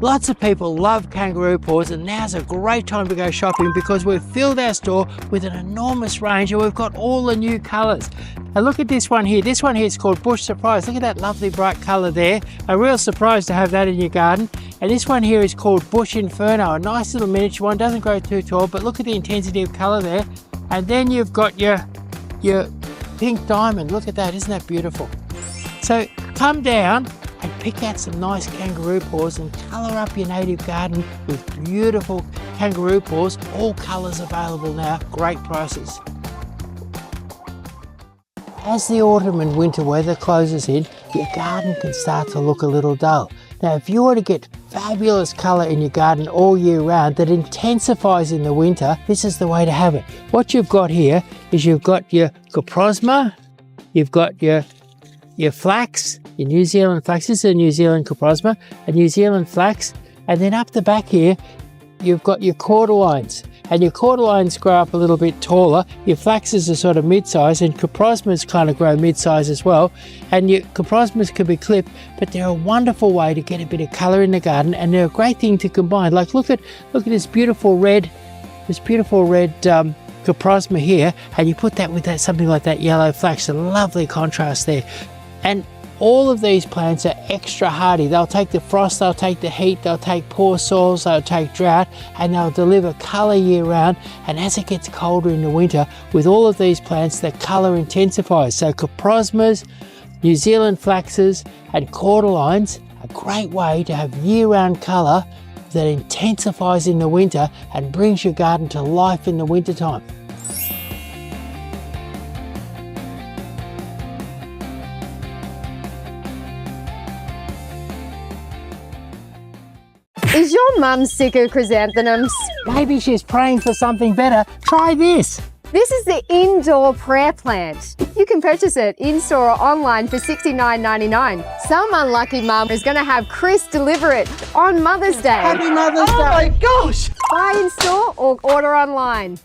Lots of people love kangaroo paws, and now's a great time to go shopping because we've filled our store with an enormous range and we've got all the new colours. And look at this one here. This one here is called Bush Surprise. Look at that lovely bright colour there. A real surprise to have that in your garden. And this one here is called Bush Inferno, a nice little miniature one. Doesn't grow too tall, but look at the intensity of colour there. And then you've got your pink diamond. Look at that, isn't that beautiful? So come down and pick out some nice kangaroo paws and colour up your native garden with beautiful kangaroo paws. All colours available now, great prices. As the autumn and winter weather closes in, your garden can start to look a little dull. Now, if you want to get fabulous colour in your garden all year round that intensifies in the winter, this is the way to have it. What you've got here is you've got your coprosma, you've got your flax, your New Zealand flax. This is a New Zealand coprosma, a New Zealand flax, and then up the back here, you've got your cordyline. And your cordyline grow up a little bit taller. Your flaxes are sort of mid-size, and coprosmas kind of grow mid-size as well. And your coprosmas can be clipped, but they're a wonderful way to get a bit of colour in the garden, and they're a great thing to combine. Like look at this beautiful red coprosma here, and you put that with that something like that yellow flax. A lovely contrast there. And all of these plants are extra hardy. They'll take the frost, they'll take the heat, they'll take poor soils, they'll take drought, and they'll deliver colour year round. And as it gets colder in the winter, with all of these plants, the colour intensifies. So coprosmas, New Zealand flaxes and cordylines, a great way to have year-round colour that intensifies in the winter and brings your garden to life in the wintertime. Is your mum sick of chrysanthemums? Maybe she's praying for something better. Try this. This is the indoor prayer plant. You can purchase it in-store or online for $69.99. Some unlucky mum is going to have Chris deliver it on Mother's Day. Happy Mother's Day. Oh my gosh! Buy in-store or order online.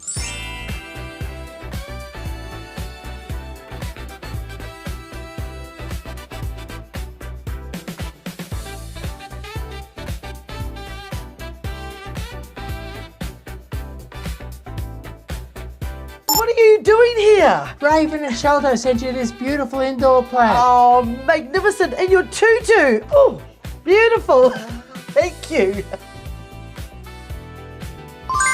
What are you doing here? Raven and Shelto sent you this beautiful indoor plant. Oh, magnificent. And your tutu. Oh, beautiful. Thank you.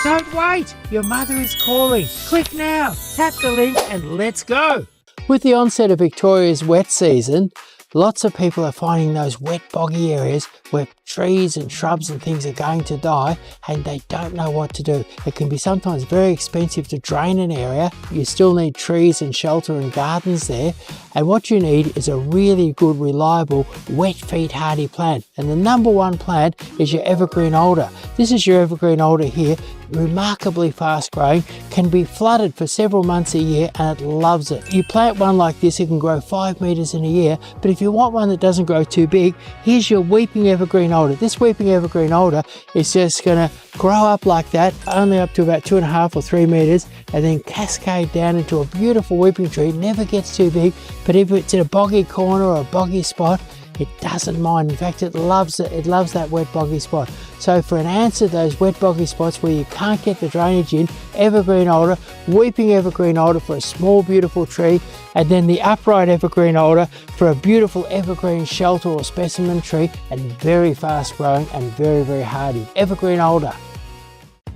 Don't wait, your mother is calling. Click now, tap the link and let's go. With the onset of Victoria's wet season, lots of people are finding those wet boggy areas where trees and shrubs and things are going to die and they don't know what to do. It can be sometimes very expensive to drain an area. You still need trees and shelter and gardens there. And what you need is a really good, reliable, wet feet hardy plant. And the number one plant is your evergreen alder. This is your evergreen alder here, remarkably fast growing, can be flooded for several months a year and it loves it. You plant one like this, it can grow 5 meters in a year, but if you want one that doesn't grow too big, here's your weeping evergreen alder. This weeping evergreen alder is just going to grow up like that, only up to about 2.5 or 3 meters, and then cascade down into a beautiful weeping tree. Never gets too big, but if it's in a boggy corner or a boggy spot, it doesn't mind. In fact, it loves it. It loves that wet boggy spot. So for an answer to those wet boggy spots where you can't get the drainage in, evergreen alder, weeping evergreen alder for a small beautiful tree, and then the upright evergreen alder for a beautiful evergreen shelter or specimen tree, and very fast growing and very, very hardy. Evergreen alder.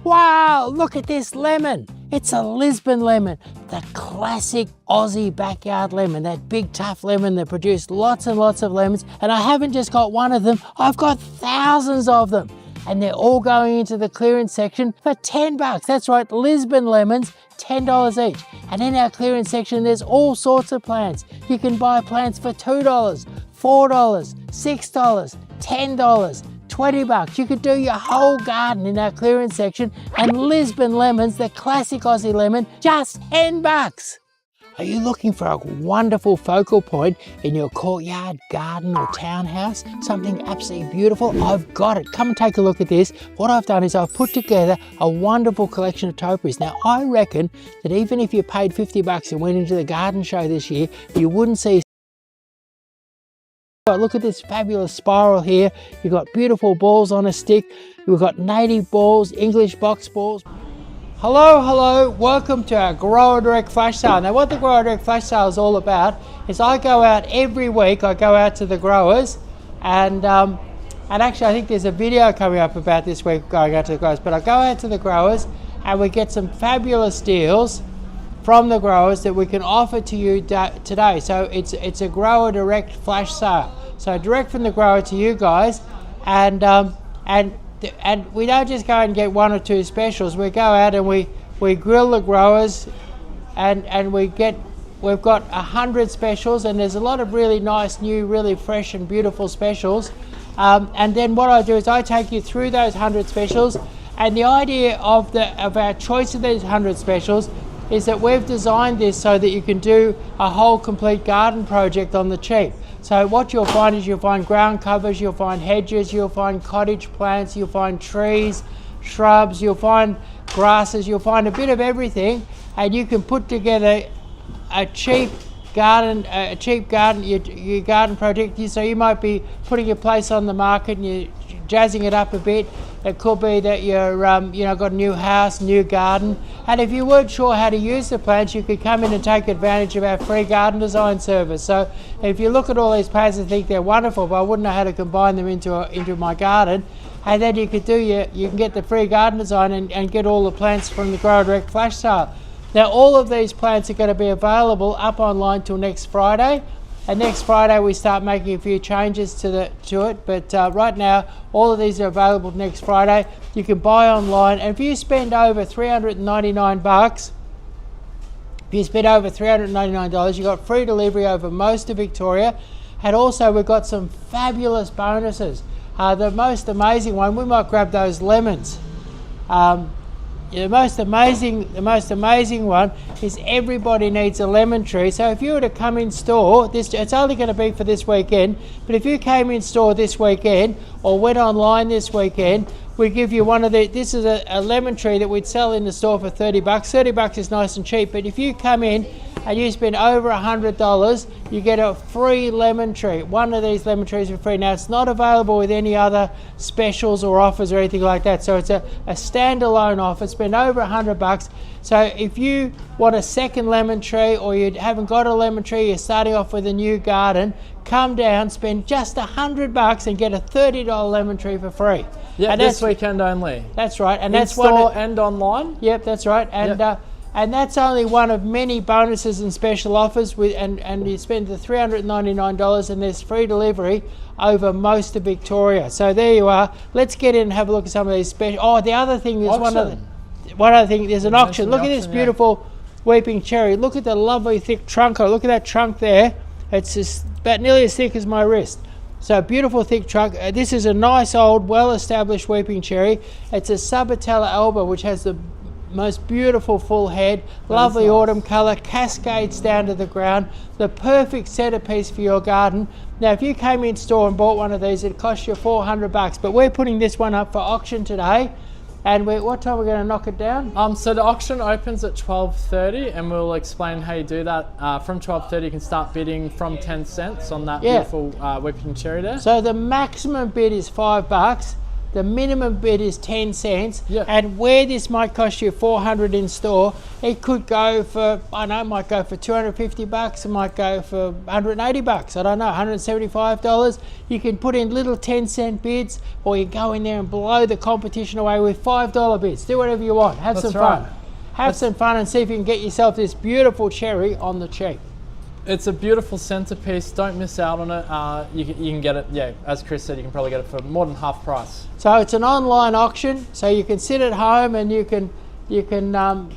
Wow, look at this lemon. It's a Lisbon lemon, the classic Aussie backyard lemon, that big tough lemon that produced lots and lots of lemons. And I haven't just got one of them, I've got thousands of them. And they're all going into the clearance section for 10 bucks. That's right, Lisbon lemons, $10 each. And in our clearance section, there's all sorts of plants. You can buy plants for $2, $4, $6, $10. 20 bucks. You could do your whole garden in our clearance section, and Lisbon lemons, the classic Aussie lemon, just 10 bucks. Are you looking for a wonderful focal point in your courtyard, garden or townhouse? Something absolutely beautiful? I've got it. Come and take a look at this. What I've done is I've put together a wonderful collection of topiaries. Now I reckon that even if you paid 50 bucks and went into the garden show this year, you wouldn't see Look at this fabulous spiral here. You've got beautiful balls on a stick. We've got native balls, English box balls. Hello, welcome to our Grower Direct Flash Sale. Now what the Grower Direct Flash Sale is all about is I go out every week, I go out to the growers and actually I think there's a video coming up about this week going out to the growers, but I go out to the growers and we get some fabulous deals from the growers that we can offer to you today. So it's a Grower Direct Flash Sale. So direct from the grower to you guys, and we don't just go and get one or two specials. We go out and we grill the growers, and we've got 100 specials, and there's a lot of really nice, new, really fresh and beautiful specials. And then what I do is I take you through those 100 specials, and the idea of our choice of these 100 specials is that we've designed this so that you can do a whole complete garden project on the cheap. So what you'll find is you'll find ground covers, you'll find hedges, you'll find cottage plants, you'll find trees, shrubs, you'll find grasses, you'll find a bit of everything, and you can put together a cheap garden, your garden project. So you might be putting your place on the market and you're jazzing it up a bit. It could be that you're got a new house, new garden, and if you weren't sure how to use the plants, you could come in and take advantage of our free garden design service. So if you look at all these plants and think they're wonderful, but I wouldn't know how to combine them into my garden, and then you can get the free garden design and get all the plants from the Grower Direct Flash Sale. Now all of these plants are going to be available up online till next Friday. And next Friday we start making a few changes to it, but right now all of these are available next Friday. You can buy online, and if you spend over $399, you got free delivery over most of Victoria, and also we've got some fabulous bonuses. The most amazing one, we might grab those lemons. The most amazing one is everybody needs a lemon tree. So if you were to come in store, it's only going to be for this weekend, but if you came in store this weekend or went online this weekend, we give you this is a lemon tree that we'd sell in the store for $30. $30 is nice and cheap, but if you come in and you spend over $100, you get a free lemon tree. One of these lemon trees for free. Now it's not available with any other specials or offers or anything like that. So it's a standalone offer. Spend over $100. So if you want a second lemon tree, or you haven't got a lemon tree, you're starting off with a new garden, come down, spend just $100 and get a $30 lemon tree for free. Yeah, and this weekend only. That's right. And in that's store and online. Yep, that's right. And and that's only one of many bonuses and special offers. And you spend the $399 and there's free delivery over most of Victoria. So there you are. Let's get in and have a look at some of these special. Oh, the other thing is one other thing. There's an auction. Look at this beautiful weeping cherry. Look at the lovely thick trunk. Look at that trunk there. It's just about nearly as thick as my wrist. So beautiful thick trunk. This is a nice old, well-established weeping cherry. It's a Subhirtella Alba, which has the most beautiful full head, lovely autumn colour, cascades down to the ground, the perfect centerpiece for your garden. Now if you came in store and bought one of these, it cost you $400, but we're putting this one up for auction today. And what time are we going to knock it down? So the auction opens at 12:30, and we'll explain how you do that. From 12:30 you can start bidding from 10 cents on that beautiful weeping cherry there. So the maximum bid is $5. The minimum bid is 10 cents, and where this might cost you $400 in store, it could go for, I don't know, it might go for $250, it might go for $180, I don't know, $175. You can put in little 10-cent bids, or you go in there and blow the competition away with $5 bids. Do whatever you want, have some fun. Have some fun and see if you can get yourself this beautiful cherry on the cheap. It's a beautiful centerpiece. Don't miss out on it. You can get it, as Chris said, you can probably get it for more than half price. So it's an online auction, so you can sit at home and you can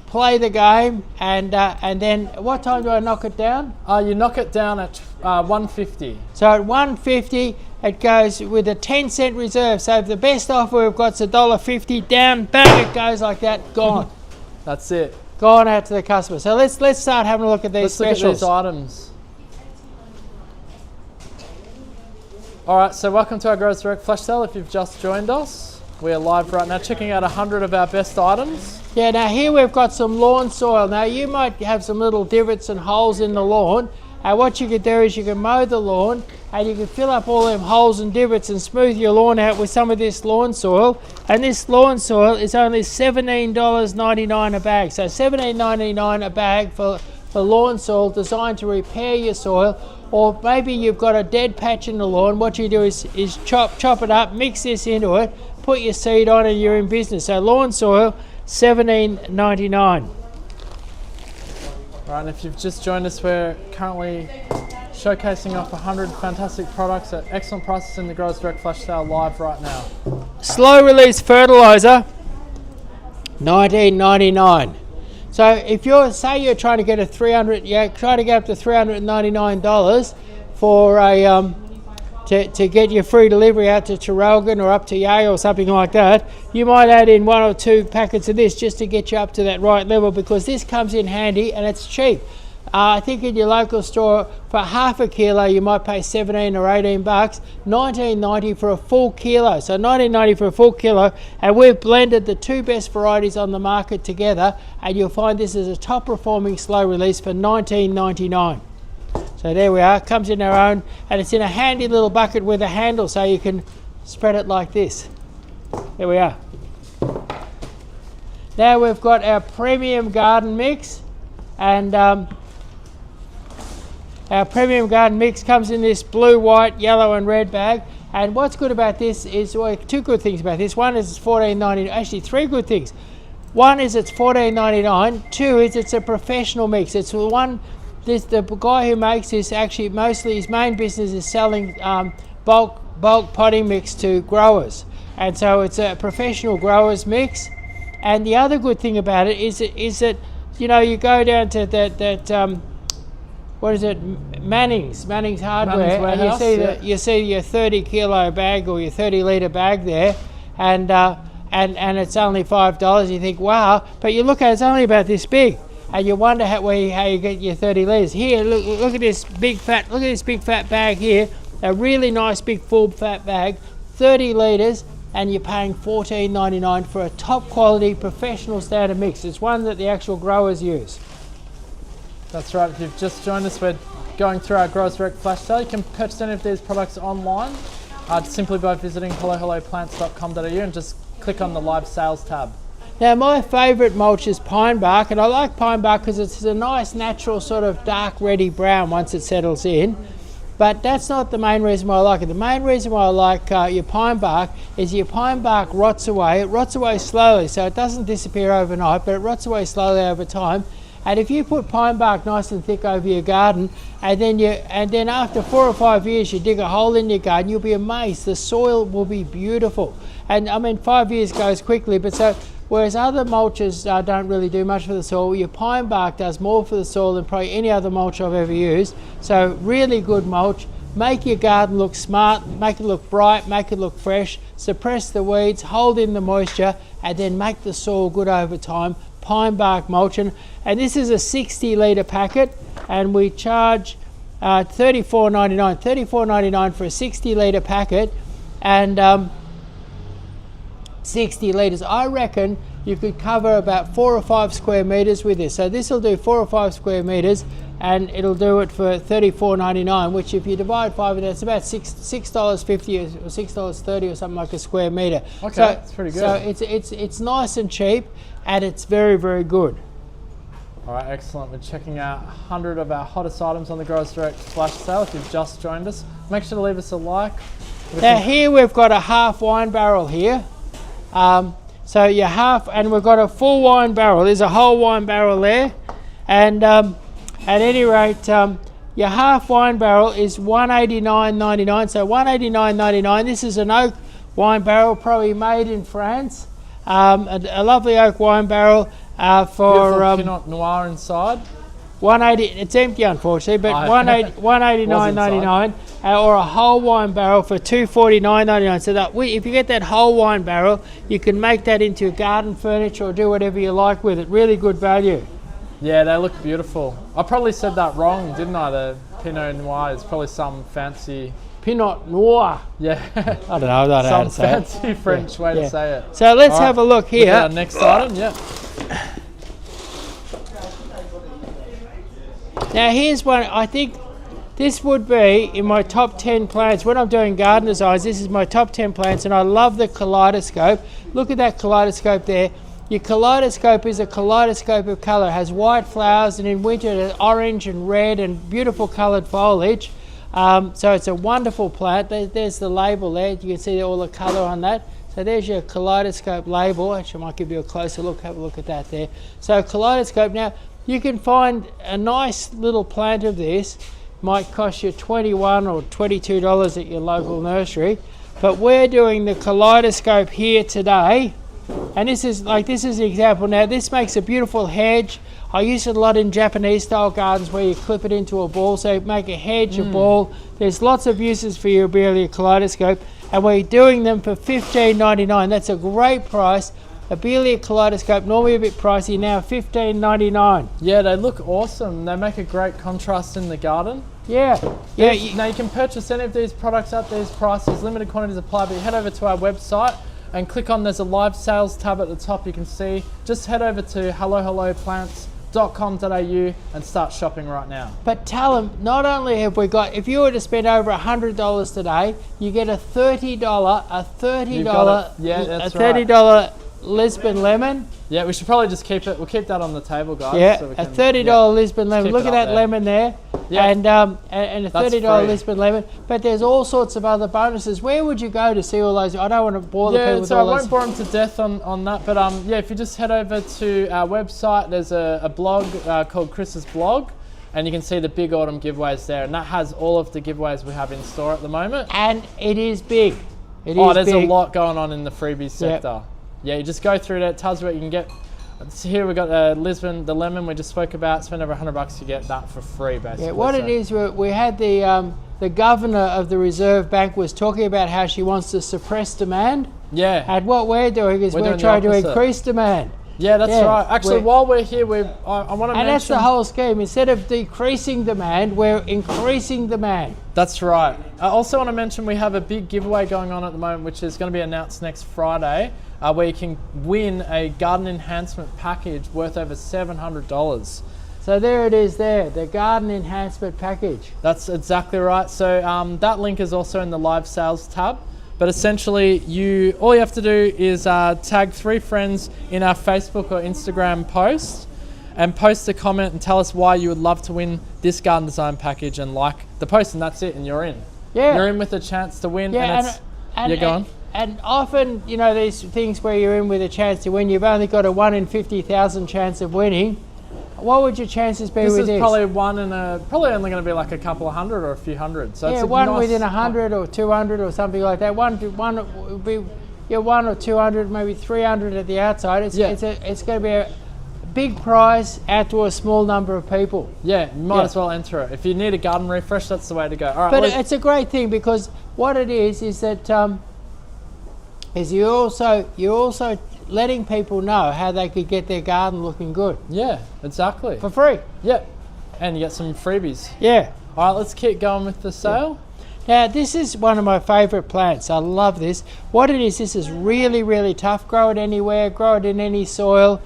play the game, and then what time do I knock it down? You knock it down at 150. So at 150 it goes with a 10-cent reserve. So if the best offer we've got is $1.50, down, bang, it goes like that, gone. That's it. Gone out to the customer. So let's start having a look at these specials. Look at these items. All right, so welcome to our Grower Direct Flash Sale. If you've just joined us, we're live right now checking out 100 of our best items. Yeah, now here we've got some lawn soil. Now you might have some little divots and holes in the lawn. What you could do is you can mow the lawn, and you can fill up all them holes and divots and smooth your lawn out with some of this lawn soil. And this lawn soil is only $17.99 a bag. So $17.99 a bag for lawn soil designed to repair your soil. Or maybe you've got a dead patch in the lawn. What you do is chop it up, mix this into it, put your seed on, and you're in business. So lawn soil, $17.99. Right, and if you've just joined us, we're currently showcasing off 100 fantastic products at excellent prices in the Growers Direct Flash Sale live right now. Slow release fertilizer, $19.99. So if you're trying to get try to get up to $399 for a to get your free delivery out to Traralgon or up to Yale or something like that, you might add in 1 or 2 packets of this just to get you up to that right level, because this comes in handy and it's cheap. I think in your local store for half a kilo you might pay 17 or 18 bucks, $19.90 for a full kilo. So $19.90 for a full kilo, and we've blended the 2 best varieties on the market together, and you'll find this is a top performing slow release for $19.99. So there we are, comes in our own, and it's in a handy little bucket with a handle so you can spread it like this. There we are. Now we've got our premium garden mix, and our premium garden mix comes in this blue, white, yellow and red bag. And what's good about this is, well, 2 good things about this. One is it's $14.99, actually 3 good things. One is it's $14.99. 2 is it's a professional mix. It's the one, the guy who makes this actually mostly his main business is selling bulk potting mix to growers. And so it's a professional growers mix. And the other good thing about it is that, you know, you go down to that what is it, Manning's Hardware, Warehouse, and you see your 30 kilo bag or your 30 litre bag there, and it's only $5. You think, wow, but you look at it, it's only about this big, and you wonder how you get your 30 litres. Here, look at this big fat bag here, a really nice big full fat bag, 30 litres, and you're paying $14.99 for a top quality professional standard mix. It's one that the actual growers use. That's right, if you've just joined us, we're going through our Growers Direct Flash Sale. You can purchase any of these products online simply by visiting hellohelloplants.com.au and just click on the live sales tab. Now my favourite mulch is pine bark, and I like pine bark because it's a nice natural sort of dark reddy brown once it settles in. But that's not the main reason why I like it. The main reason why I like your pine bark is your pine bark rots away. It rots away slowly, so it doesn't disappear overnight, but it rots away slowly over time. And if you put pine bark nice and thick over your garden, and then after 4 or 5 years you dig a hole in your garden, you'll be amazed. The soil will be beautiful. And I mean, 5 years goes quickly, but so whereas other mulches don't really do much for the soil, your pine bark does more for the soil than probably any other mulch I've ever used. So really good mulch. Make your garden look smart, make it look bright, make it look fresh, suppress the weeds, hold in the moisture, and then make the soil good over time. Pine bark mulch, and this is a 60 litre packet, and we charge $34.99 for a 60 litre packet, and 60 litres. I reckon you could cover about 4 or 5 square metres with this. So this will do 4 or 5 square metres, and it'll do it for $34.99, which if you divide 5 of that, it's about $6.50 or $6.30 or something like a square metre. Okay, so, that's pretty good. So it's nice and cheap, and it's very, very good. All right, excellent. We're checking out 100 of our hottest items on the Growers Direct Flash Sale. If you've just joined us, make sure to leave us a like. Now here we've got a half wine barrel here. So your half, and we've got a full wine barrel. There's a whole wine barrel there, and at any rate, your half wine barrel is $189.99. So $189.99. This is an oak wine barrel, probably made in France. A lovely oak wine barrel for Pinot Noir inside. $180. It's empty, unfortunately, but $189.99, or a whole wine barrel for $249.99. So that if you get that whole wine barrel, you can make that into garden furniture or do whatever you like with it. Really good value. Yeah, they look beautiful. I probably said that wrong, didn't I? The Pinot Noir is probably some fancy... Pinot Noir. Yeah. I don't know. I don't know how to say it. Some fancy French way to say it. So let's have a look here. Our next item, yeah. Now here's one. I think this would be in my top 10 plants. When I'm doing garden designs, this is my top 10 plants, and I love the kaleidoscope. Look at that kaleidoscope there. Your kaleidoscope is a kaleidoscope of colour. It has white flowers, and in winter it's orange and red and beautiful coloured foliage. So it's a wonderful plant. There's the label there. You can see all the colour on that. So there's your kaleidoscope label. Actually, I might give you a closer look. Have a look at that there. So kaleidoscope. Now, you can find a nice little plant of this. Might cost you $21 or $22 at your local nursery. But we're doing the kaleidoscope here today. And this is the example. Now, this makes a beautiful hedge. I use it a lot in Japanese style gardens where you clip it into a ball. So make a hedge, a ball. There's lots of uses for your Abelia kaleidoscope. And we're doing them for $15.99. That's a great price. Abelia kaleidoscope, normally a bit pricey, now $15.99. Yeah, they look awesome. They make a great contrast in the garden. Yeah. Now you can purchase any of these products at these prices. Limited quantities apply, but you head over to our website and click on, there's a live sales tab at the top you can see. Just head over to hellohelloplants.com.au and start shopping right now. But tell them, not only have we got, if you were to spend over $100 today, you get a $30 Lisbon lemon. Yeah, we should probably just keep it. We'll keep that on the table, guys. Yeah, so a $30 Lisbon lemon. Look at that lemon there. Yeah. And a $30 Lisbon lemon. But there's all sorts of other bonuses. Where would you go to see all those? I don't want to bore the people with all those. I won't bore them to death on that. But yeah, if you just head over to our website, there's a blog called Chris's blog. And you can see the big autumn giveaways there. And that has all of the giveaways we have in store at the moment. And it is big. There's a lot going on in the freebies sector. Yep. Yeah, you just go through there, it tells you what you can get. So here we've got Lisbon, the lemon we just spoke about. Spend over $100 to get that for free, basically. Yeah, what it is, we had the governor of the Reserve Bank was talking about how she wants to suppress demand. Yeah. And what we're doing is we're trying to increase demand. Yeah, that's right. Actually, while we're here, I want to mention... And that's the whole scheme. Instead of decreasing demand, we're increasing demand. That's right. I also want to mention we have a big giveaway going on at the moment, which is going to be announced next Friday, where you can win a garden enhancement package worth over $700. So there it is there, the garden enhancement package. That's exactly right. So that link is also in the live sales tab. But essentially, all you have to do is tag 3 friends in our Facebook or Instagram post and post a comment and tell us why you would love to win this garden design package and like the post, and that's it, and you're in. Yeah. You're in with a chance to win. Yeah, go on. And often, these things where you're in with a chance to win, you've only got a 1 in 50,000 chance of winning. What would your chances be with this? This is probably probably only going to be like a couple of hundred or a few hundred. So yeah, it's one within 100 or 200 or something like that. One would be 1 or 200, maybe 300 at the outside. It's going to be a big prize out to a small number of people. Yeah, you might as well enter it. If you need a garden refresh, that's the way to go. All right, but it's a great thing because what it is that you're also letting people know how they could get their garden looking good. Yeah, exactly. For free. Yep. And you get some freebies. Yeah. All right, let's keep going with the sale. Now, this is one of my favourite plants. I love this. What it is, this is really, really tough. Grow it anywhere, grow it in any soil,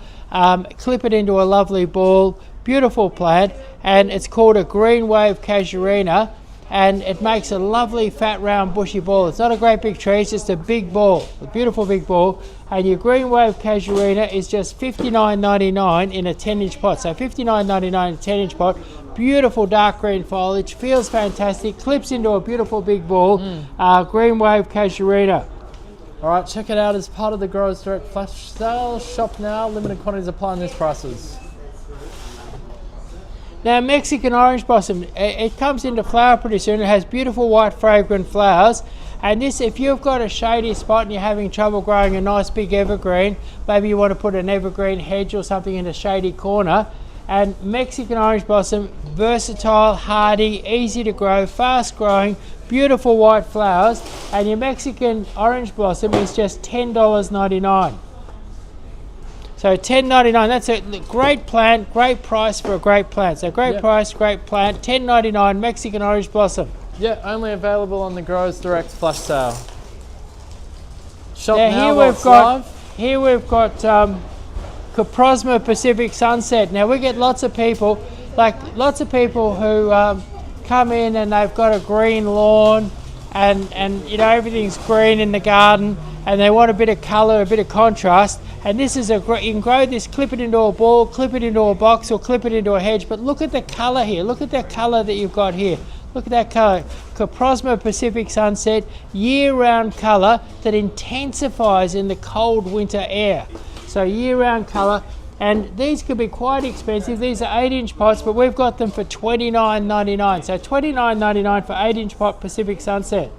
clip it into a lovely ball. Beautiful plant. And it's called a green wave casuarina. And it makes a lovely fat round bushy ball. It's not a great big tree, it's just a big ball, a beautiful big ball. And your green wave casuarina is just $59.99 in a 10-inch pot. So $59.99 in a 10-inch pot. Beautiful dark green foliage, feels fantastic, clips into a beautiful big ball. Green wave casuarina. All right, check it out as part of the Growers Direct Flash Sale. Shop now, limited quantities apply on these prices. Now, Mexican orange blossom, it comes into flower pretty soon. It has beautiful white fragrant flowers. And this, if you've got a shady spot and you're having trouble growing a nice big evergreen, maybe you want to put an evergreen hedge or something in a shady corner. And Mexican orange blossom, versatile, hardy, easy to grow, fast growing, beautiful white flowers. And your Mexican orange blossom is just $10.99. So $10.99, that's a great plant, great price for a great plant. So great price, great plant, $10.99 Mexican orange blossom. Yeah, only available on the Growers Direct Flash Sale. Shop now now here we've got Coprosma Pacific Sunset. Now we get lots of people who come in and they've got a green lawn and you know, everything's green in the garden and they want a bit of colour, a bit of contrast. And this is you can grow this, clip it into a ball, clip it into a box or clip it into a hedge. But look at the colour here. Look at the colour that you've got here. Look at that colour. Coprosma Pacific Sunset, year-round colour that intensifies in the cold winter air. So year-round colour. And these could be quite expensive. These are 8-inch pots, but we've got them for $29.99. So $29.99 for 8-inch pot Pacific Sunset.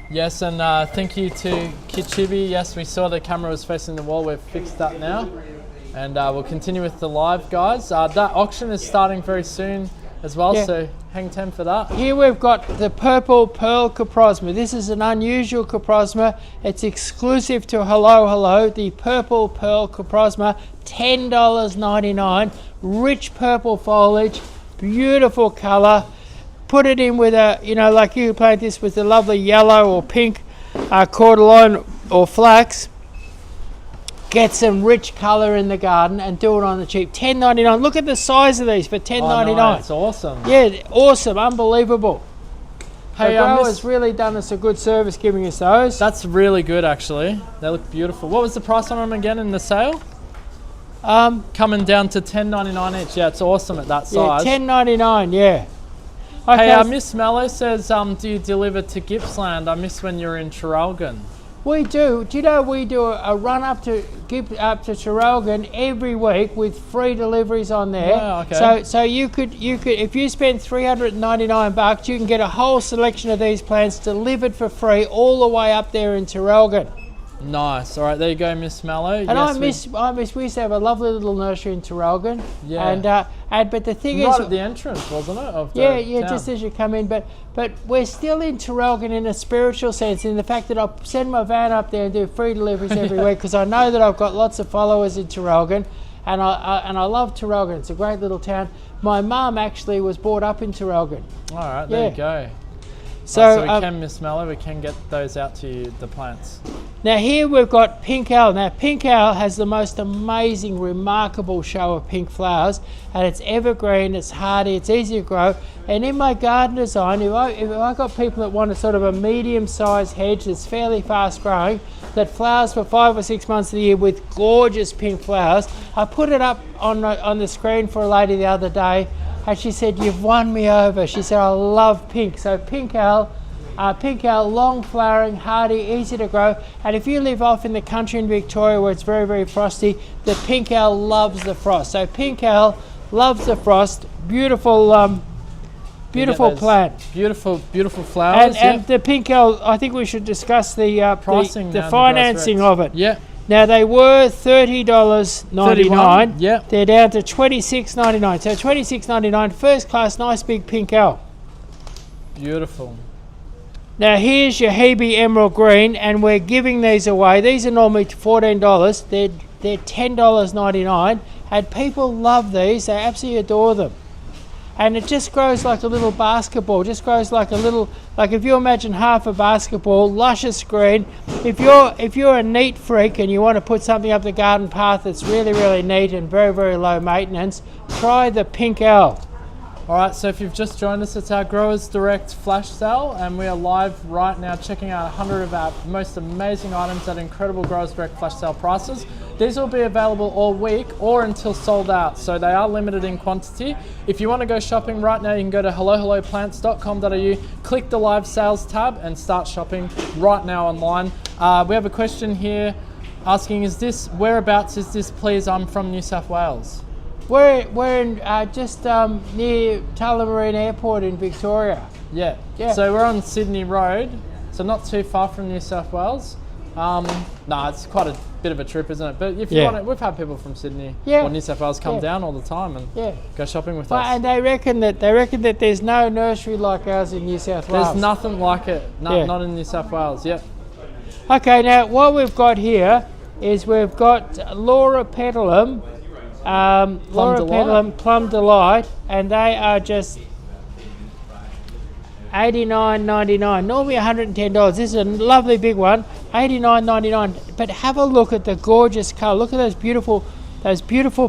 Yes, and thank you to Kichibi. Yes, we saw the camera was facing the wall. We've fixed that now. And we'll continue with the live, guys. That auction is starting very soon as well, so hang 10 for that. Here we've got the purple pearl coprosma. This is an unusual coprosma. It's exclusive to Hello Hello, the purple pearl coprosma, $10.99. Rich purple foliage, beautiful colour. Put it in with a, you know, like you plant this with a lovely yellow or pink cordyline or flax. Get some rich colour in the garden and do it on the cheap. $10.99. Look at the size of these for $10.99. Oh, no, it's awesome. Yeah, awesome, unbelievable. Hey, the grower's really done us a good service giving us those. That's really good, actually. They look beautiful. What was the price on them again in the sale? Coming down to $10.99 each. Yeah, it's awesome at that size. Yeah, $10.99. Yeah. Okay. Hey, Miss Mello says, do you deliver to Gippsland? I miss when you're in Traralgon. We do. Do you know we do a run up to Traralgon every week with free deliveries on there. Wow, okay. So you could if you spend $399, you can get a whole selection of these plants delivered for free all the way up there in Traralgon. Nice. All right, there you go, Miss Mallow. And yes, I miss. We used to have a lovely little nursery in Traralgon. Yeah. But the thing right is, at the entrance, wasn't it? Of the yeah, town. just as you come in. But we're still in Traralgon in a spiritual sense, in the fact that I send my van up there and do free deliveries every week because I know that I've got lots of followers in Traralgon, and I love Traralgon. It's a great little town. My mum actually was brought up in Traralgon. All right, there you go. So we can, Miss Mallow, we can get those out to you, the plants. Now here we've got pink owl. Now pink owl has the most amazing, remarkable show of pink flowers, and it's evergreen, it's hardy, it's easy to grow. And in my garden design, if I got people that want a sort of a medium-sized hedge that's fairly fast growing, that flowers for 5 or 6 months of the year with gorgeous pink flowers, I put it up on the screen for a lady the other day. And she said, "You've won me over." She said, "I love pink." So pink owl, long flowering, hardy, easy to grow. And if you live off in the country in Victoria where it's very, very frosty, the pink owl loves the frost. So pink owl loves the frost. Beautiful plant. Beautiful flowers. And the pink owl, I think we should discuss the pricing, the financing of it. Yeah. Now they were $30.99. Yeah. They're down to $26.99. So $26.99, first class, nice big pink owl. Beautiful. Now here's your Hebe Emerald Green, and we're giving these away. These are normally $14. They're $10.99, and people love these. They absolutely adore them. And it just grows like a little basketball. Just grows like a little, like if you imagine half a basketball, luscious green. If you're a neat freak and you want to put something up the garden path that's really, really neat and very, very low maintenance, try the pink owl. All right, so if you've just joined us, it's our Growers Direct flash sale, and we are live right now checking out 100 of our most amazing items at incredible Growers Direct flash sale prices. These will be available all week or until sold out, so they are limited in quantity. If you want to go shopping right now, you can go to hellohelloplants.com.au, click the live sales tab and start shopping right now online. We have a question here asking, whereabouts is this, please? I'm from New South Wales. We're in just near Tullamarine Airport in Victoria. Yeah. So we're on Sydney Road, so not too far from New South Wales. It's quite a bit of a trip, isn't it? But if you want it, we've had people from Sydney or New South Wales come down all the time and go shopping with us. And they reckon that there's no nursery like ours in New South Wales. There's nothing like it. Not in New South Wales. Yep. Okay, now what we've got here is we've got Laura Petalum. Plum Delight, and they are just $89.99. Normally $110. This is a lovely big one, $89.99. But have a look at the gorgeous colour. Look at those beautiful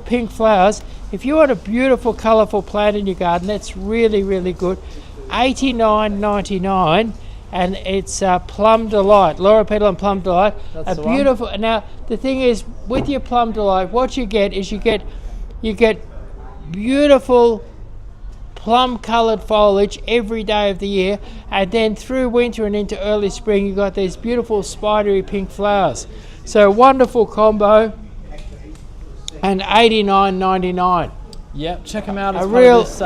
pink flowers. If you want a beautiful, colourful plant in your garden, that's really, really good. $89.99, and it's Plum Delight, Laura Petal and Plum Delight. That's the beautiful one. Now the thing is, with your Plum Delight, what you get is you get beautiful plum coloured foliage every day of the year, and then through winter and into early spring you've got these beautiful spidery pink flowers. So wonderful combo, and $89.99. Yep, check them out as A part real- of this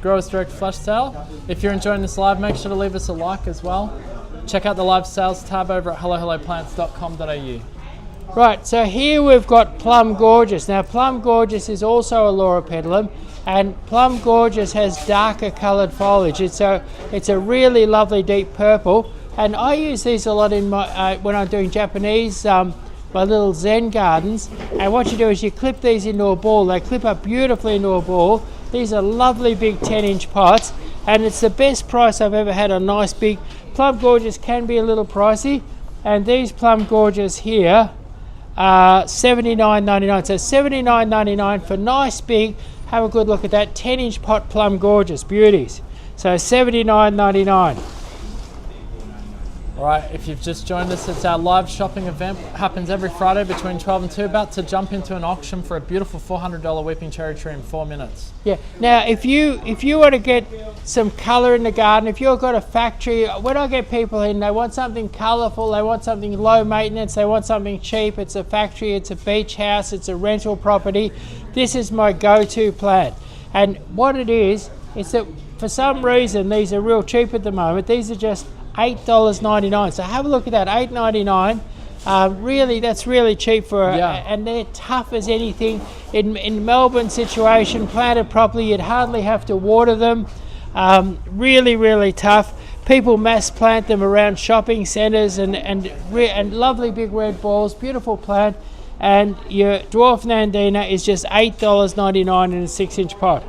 Growers Direct flash sale. If you're enjoying this live, make sure to leave us a like as well. Check out the live sales tab over at hellohelloplants.com.au. Right, so here we've got Plum Gorgeous. Now Plum Gorgeous is also a Laura Petalum, and Plum Gorgeous has darker coloured foliage. It's a really lovely deep purple, and I use these a lot in my when I'm doing Japanese, my little Zen gardens. And what you do is you clip these into a ball. They clip up beautifully into a ball. These are lovely big 10-inch pots, and it's the best price I've ever had on nice big. Plum Gorgeous can be a little pricey, and these Plum Gorgeous here are $79.99. So $79.99 for nice big, have a good look at that, 10-inch pot Plum Gorgeous beauties. So $79.99. All right, if you've just joined us, it's our live shopping event. Happens every Friday between 12 and 2. About to jump into an auction for a beautiful $400 weeping cherry tree in 4 minutes. Yeah. Now, if you want to get some colour in the garden, if you've got a factory, when I get people in, they want something colourful, they want something low maintenance, they want something cheap. It's a factory, it's a beach house, it's a rental property. This is my go-to plant. And what it is that for some reason these are real cheap at the moment. These are just $8.99. So have a look at that, $8.99. Really, that's really cheap for and they're tough as anything. In Melbourne situation, planted properly, you'd hardly have to water them. Really, really tough. People mass plant them around shopping centres and lovely big red balls, beautiful plant. And your dwarf Nandina is just $8.99 in a 6-inch pot.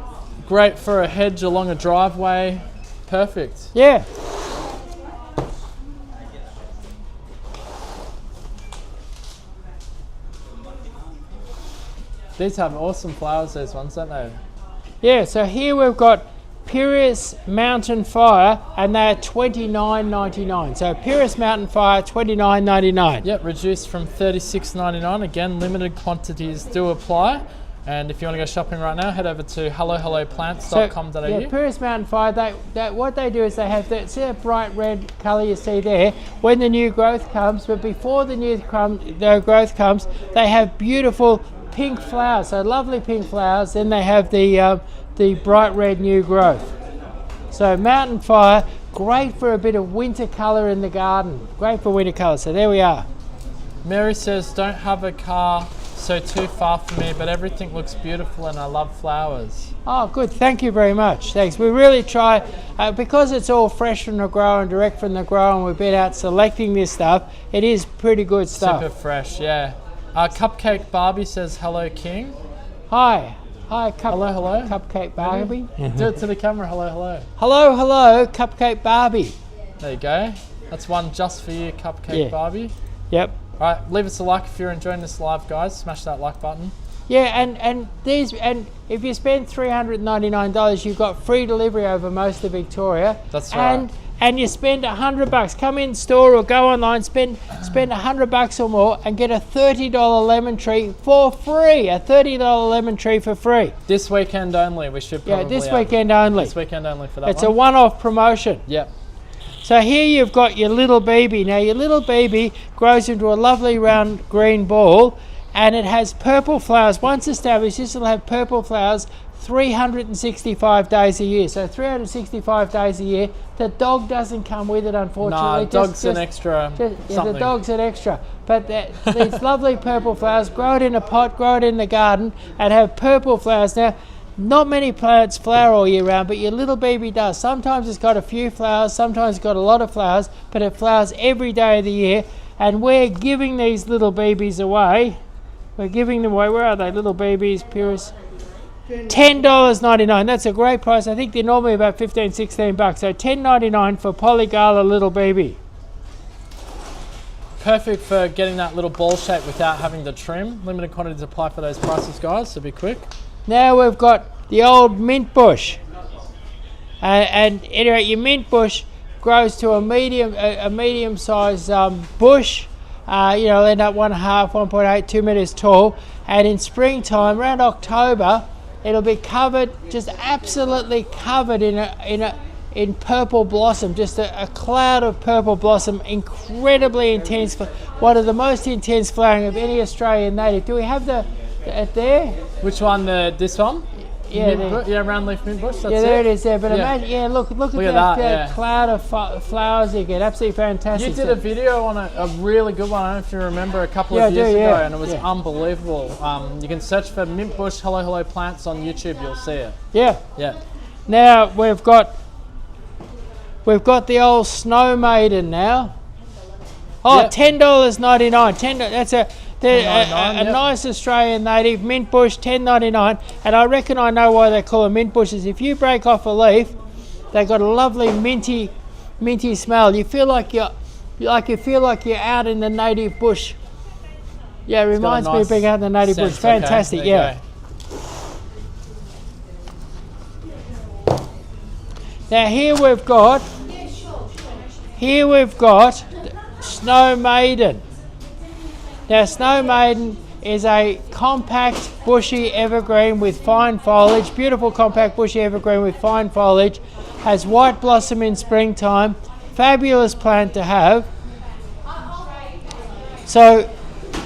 Great for a hedge along a driveway. Perfect. Yeah. These have awesome flowers, those ones, don't they? Yeah, so here we've got Prunus Mountain Fire, and they're $29.99. So Prunus Mountain Fire, $29.99. Yep, reduced from $36.99. Again, limited quantities do apply. And if you want to go shopping right now, head over to hellohelloplants.com.au. So, yeah, Prunus Mountain Fire, what they do is they have that, see that bright red colour you see there, when the new growth comes, but before the new growth comes, they have beautiful pink flowers, so lovely pink flowers. Then they have the bright red new growth. So Mountain Fire, great for a bit of winter colour in the garden. Great for winter colour. So there we are. Mary says, don't have a car so too far from me, but everything looks beautiful and I love flowers. Oh, good. Thank you very much. Thanks. We really try, because it's all fresh from the grower and direct from the grower, and we've been out selecting this stuff, it is pretty good stuff. Super fresh, yeah. Cupcake Barbie says, hello, King. Hi. Hi, hello. Cupcake Barbie. Do it to the camera, hello. Hello, Cupcake Barbie. There you go. That's one just for you, Cupcake Barbie. Yep. All right, leave us a like if you're enjoying this live, guys. Smash that like button. Yeah, and if you spend $399, you've got free delivery over most of Victoria. That's right. And you spend $100. Come in store or go online, spend $100 or more, and get a $30 lemon tree for free. A $30 lemon tree for free. This weekend only. We should probably. Yeah, this weekend only. This weekend only for that. It's a one-off promotion. Yep. So here you've got your little baby. Now your little baby grows into a lovely round green ball, and it has purple flowers. Once established, this will have purple flowers 365 days a year. So 365 days a year. The dog doesn't come with it, unfortunately. No, dog's an extra something. The dog's an extra. But these lovely purple flowers, grow it in a pot, grow it in the garden, and have purple flowers. Now, not many plants flower all year round, but your little baby does. Sometimes it's got a few flowers, sometimes it's got a lot of flowers, but it flowers every day of the year. And we're giving these little babies away. We're giving them away. Where are they, little babies, Purus? $10.99. That's a great price. I think they're normally about $15, $16. So $10.99 for Polygala little baby. Perfect for getting that little ball shape without having to trim. Limited quantities apply for those prices, guys, so be quick. Now we've got the old mint bush. And anyway, your mint bush grows to a medium-sized bush. It'll end up 1.5, 1.8, 2 meters tall. And in springtime, around October, it'll be covered, just absolutely covered in purple blossom, just a cloud of purple blossom, incredibly intense, one of the most intense flowering of any Australian native. Do we have it there? Which one? This one? Yeah, round leaf mint bush. That's there it is there. But imagine, look at that yeah. cloud of flowers you get. Absolutely fantastic. You did a video on a really good one. I don't know if you remember a couple of years ago, and it was unbelievable. You can search for mint bush hello plants on YouTube. You'll see it. Yeah. Yeah. Now we've got the old Snow Maiden now. Oh, yep. $10.99. That's a nice Australian native mint bush, $10.99. And I reckon I know why they call them mint bushes. If you break off a leaf, they've got a lovely minty smell. You feel like you're out in the native bush. Yeah, it reminds me of being out in the native bush. Fantastic, okay, yeah. Now here we've got Snow Maiden. Now Snow Maiden is a compact bushy evergreen with fine foliage, beautiful compact bushy evergreen with fine foliage, has white blossom in springtime, fabulous plant to have. So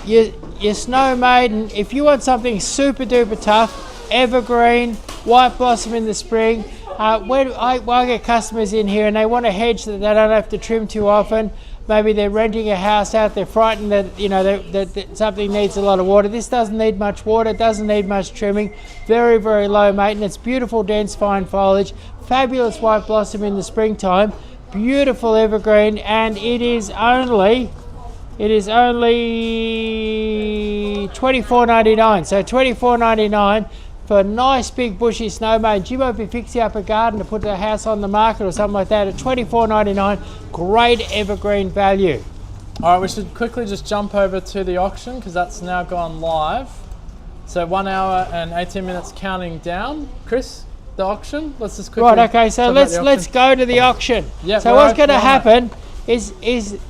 your Snow Maiden, if you want something super duper tough, evergreen, white blossom in the spring, I get customers in here and they want a hedge that they don't have to trim too often. Maybe they're renting a house out, they're frightened that that something needs a lot of water. This doesn't need much water, it doesn't need much trimming. Very, very low maintenance, beautiful dense fine foliage, fabulous white blossom in the springtime, beautiful evergreen, and it is only $24.99. So $24.99 for a nice big bushy Snow Maiden. Jim might be fixing up a garden to put a house on the market or something like that at $24.99. Great evergreen value. All right, we should quickly just jump over to the auction because that's now gone live. So 1 hour and 18 minutes counting down. Chris, the auction. Let's just quickly. Right. Okay. So let's go to the auction. Yep, so what's going to happen is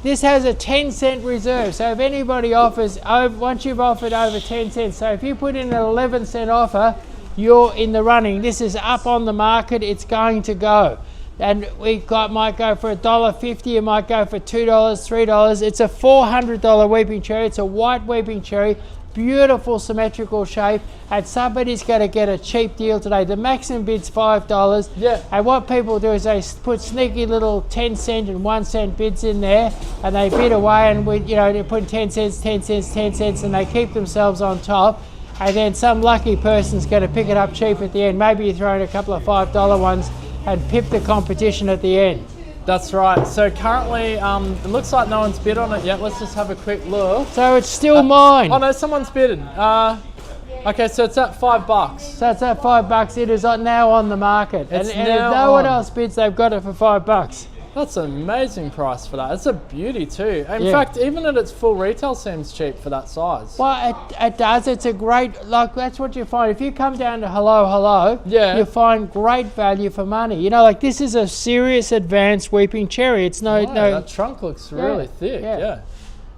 this has a 10-cent reserve. So if anybody offers once you've offered over 10 cents, so if you put in an 11-cent offer, you're in the running. This is up on the market. It's going to go. And might go for $1.50, it might go for $2, $3. It's a $400 weeping cherry. It's a white weeping cherry, beautiful symmetrical shape, and somebody's going to get a cheap deal today. The maximum bid's $5. Yeah. And what people do is they put sneaky little 10-cent and 1-cent bids in there, and they bid away, and they put 10 cents, 10 cents, 10 cents, and they keep themselves on top. And then some lucky person's going to pick it up cheap at the end. Maybe you throw in a couple of $5 ones and pip the competition at the end. That's right. So currently, it looks like no one's bid on it yet. Let's just have a quick look. So it's still mine. Oh no, someone's bidded. Okay, so it's at $5. So it's at $5. It is now on the market. And if no one else bids, they've got it for $5. That's an amazing price for that. It's a beauty too. In fact, even at its full retail seems cheap for that size. Well, it does. It's a great, that's what you find. If you come down to Hello, you find great value for money. This is a serious advanced weeping cherry. It's no. That trunk looks really thick. Yeah.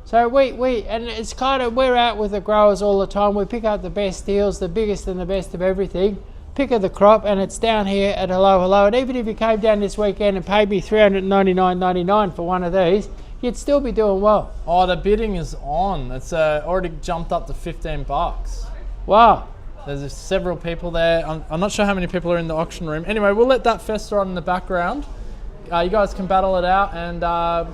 So and it's we're out with the growers all the time. We pick up the best deals, the biggest and the best of everything. Pick of the crop, and it's down here at Hello. And even if you came down this weekend and paid me $399.99 for one of these, you'd still be doing well. Oh, the bidding is on. It's already jumped up to $15. Wow. There's several people there. I'm not sure how many people are in the auction room. Anyway, we'll let that fester on in the background. You guys can battle it out and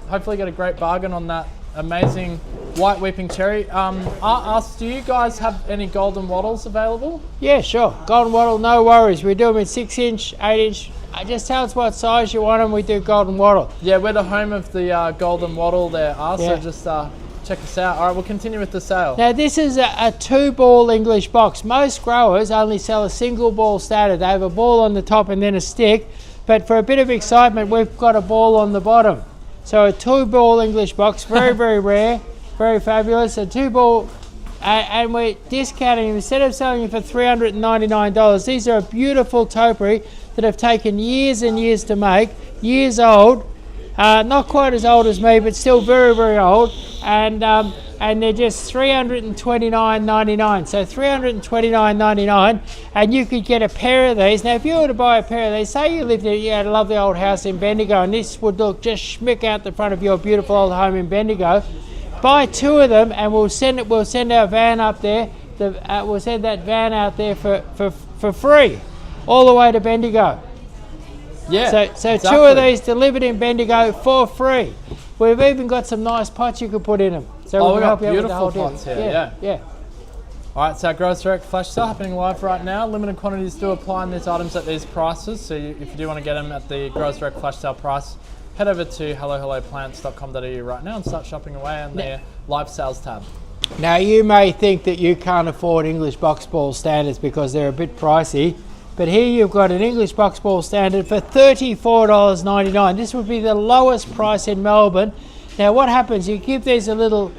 hopefully get a great bargain on that amazing white weeping cherry. Do you guys have any golden wattles available? Yeah, sure. Golden wattle, no worries. We do them in 6-inch, 8-inch. Just tell us what size you want them. We do golden wattle. Yeah, we're the home of the golden wattle there. So just check us out. All right, we'll continue with the sale. Now this is a 2-ball English box. Most growers only sell a single ball standard. They have a ball on the top and then a stick. But for a bit of excitement, we've got a ball on the bottom. So a 2-ball English box, very, very rare, very fabulous. A 2-ball, and we're discounting them. Instead of selling them for $399, these are a beautiful topiary. that have taken years and years to make, years old, not quite as old as me, but still very, very old, and they're just $329.99. So $329.99, and you could get a pair of these. Now, if you were to buy a pair of these, say you lived in a lovely old house in Bendigo, and this would look just schmick out the front of your beautiful old home in Bendigo, buy 2 of them, and we'll send our van up there. We'll send that van out there for free, all the way to Bendigo. Yeah. So exactly. 2 of these delivered in Bendigo for free. We've even got some nice pots you could put in them. So we've can got help you out with the beautiful whole pots deal. here. Yeah. All right, so our Gross Direct flash sale happening live right now. Limited quantities do apply on these items at these prices. So if you do want to get them at the Gross Direct flash sale price, head over to hellohelloplants.com.au right now and start shopping away on the live sales tab. Now, you may think that you can't afford English box ball standards because they're a bit pricey, but here you've got an English box ball standard for $34.99. This would be the lowest price in Melbourne. Now, what happens, you give these a little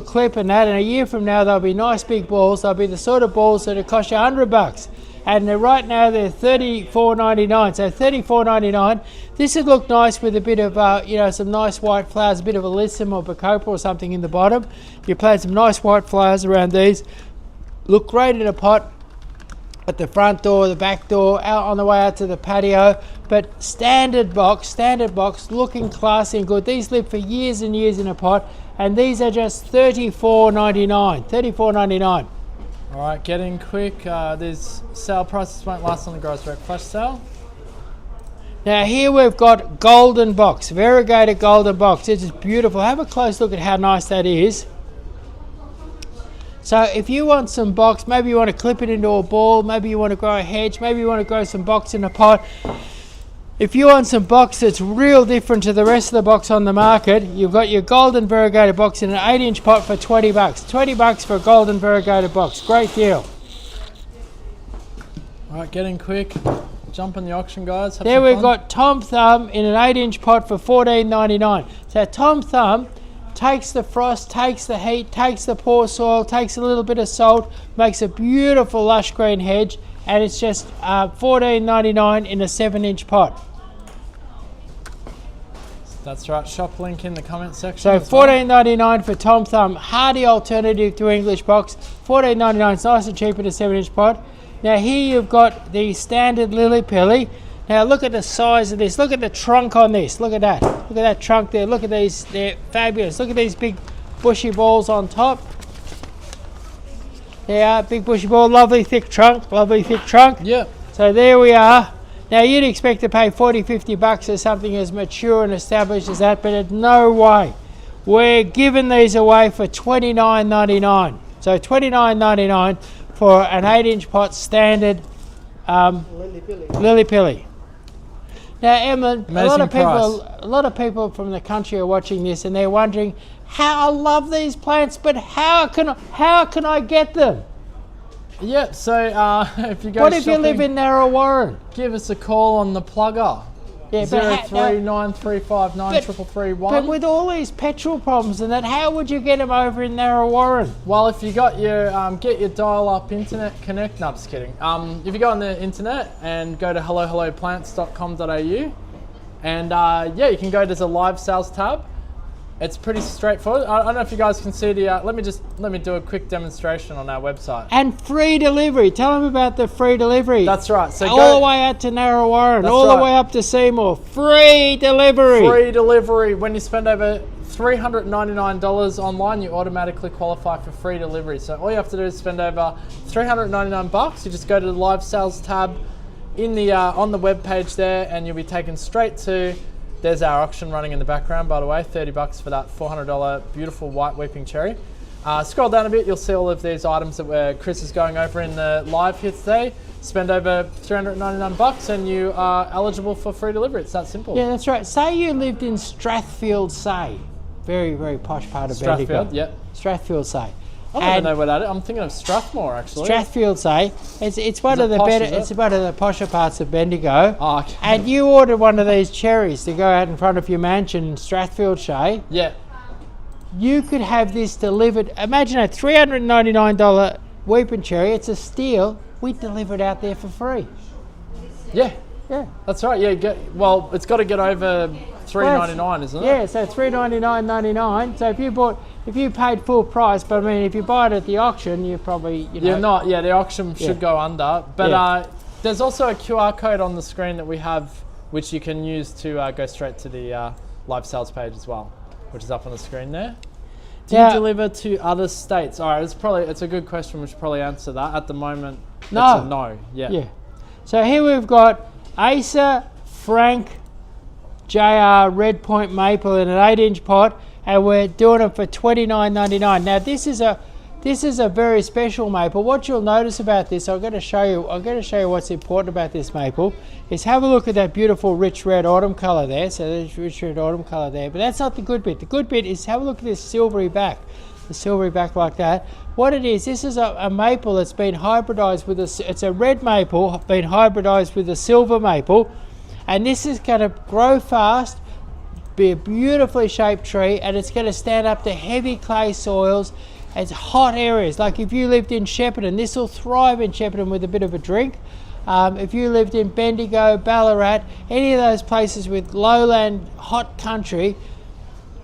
clip and that, and a year from now they'll be nice big balls. They'll be the sort of balls that will cost you $100. And right now they're $34.99. So $34.99. This would look nice with a bit of, some nice white flowers, a bit of alyssum or bacopa or something in the bottom. You plant some nice white flowers around these. Look great in a pot at the front door, the back door, out on the way out to the patio. But standard box, looking classy and good. These live for years and years in a pot, and these are just $34.99. $34.99. All right, get in quick. These sale prices won't last on the Gross Direct flash sale. Now here we've got golden box, variegated golden box. This is beautiful. Have a close look at how nice that is. So if you want some box, maybe you want to clip it into a ball, maybe you want to grow a hedge, maybe you want to grow some box in a pot. If you want some box that's real different to the rest of the box on the market, you've got your golden variegated box in an 8-inch pot for $20. $20 for a golden variegated box. Great deal. All right, get in quick. Jump on the auction, guys. Have There some we've fun. got Tom Thumb in an 8-inch pot for $14.99. So Tom Thumb takes the frost, takes the heat, takes the poor soil, takes a little bit of salt, makes a beautiful lush green hedge, and it's just $14.99 in a 7-inch pot. That's right. Shop link in the comment section. So as well. $14.99 for Tom Thumb, hardy alternative to English box. $14.99, it's nice and cheap in a 7-inch pot. Now here you've got the standard lily pilly. Now look at the size of this. Look at the trunk on this. Look at that. Look at that trunk there. Look at these. They're fabulous. Look at these big bushy balls on top. They are big bushy ball. Lovely thick trunk. Lovely thick trunk. Yep. So there we are. Now you'd expect to pay $40-50 for something as mature and established as that, but no way. We're giving these away for $29.99. So $29.99 for an 8-inch pot standard lily pilly. Now, Emma, a lot of people from the country are watching this, and they're wondering, "How I love these plants, but how can I get them?" Yeah. So if you go, What if you live in Narrow Warren? Give us a call on the plugger. Yeah, 0393593331. But with all these petrol problems and that, how would you get them over in Narrow Warren? Well, if you got your get your dial-up internet connect. No, I'm just kidding. If you go on the internet and go to hellohelloplants.com.au, and you can go to the live sales tab. It's pretty straightforward. I don't know if you guys can see the. Let me do a quick demonstration on our website. And free delivery. Tell them about the free delivery. That's right. So all the way out to Narrow Warren, That's all right. the way up to Seymour. Free delivery. Free delivery. When you spend over $399 online, you automatically qualify for free delivery. So all you have to do is spend over $399. You just go to the live sales tab in the on the web page there, and you'll be taken straight to. There's our auction running in the background, by the way, $30 for that $400 beautiful white weeping cherry. Scroll down a bit, you'll see all of these items that Chris is going over in the live here today. Spend over $399 and you are eligible for free delivery. It's that simple. Yeah, that's right. Say you lived in Strathfield, say. Very, very posh part of Bendigo. Strathfield, yep. Strathfield, say. I don't even know where that is. I'm thinking of Strathmore, actually. Strathfield, say. It's one of the better. It's one of the posher parts of Bendigo. Oh, okay. And you ordered one of these cherries to go out in front of your mansion in Strathfield, Shay. Yeah. You could have this delivered. Imagine a $399 weeping cherry. It's a steal. We deliver it out there for free. Yeah. Yeah. That's right. Yeah. Well, it's got to get over $3.99, isn't it? Yeah, so $3.99.99. So if you paid full price, but I mean, if you buy it at the auction, you probably, You're not. Yeah, the auction should go under. But there's also a QR code on the screen that we have, which you can use to go straight to the live sales page as well, which is up on the screen there. Do you deliver to other states? All right, it's a good question. We should probably answer that. At the moment, no. It's a no. Yeah. So here we've got Asa Frank JR Red Point Maple in an 8-inch pot, and we're doing it for $29.99. Now this is a very special maple. What you'll notice about this, I'm going to show you what's important about this maple, is have a look at that beautiful rich red autumn colour there. So there's rich red autumn colour there, but that's not the good bit. The good bit is have a look at this silvery back. The silvery back like that. What it is, this is a maple that's been hybridized with it's a red maple been hybridized with a silver maple, and this is going to grow fast, be a beautifully shaped tree, and it's going to stand up to heavy clay soils. It's hot areas. Like if you lived in Shepparton, this will thrive in Shepparton with a bit of a drink. If you lived in Bendigo, Ballarat, any of those places with lowland hot country,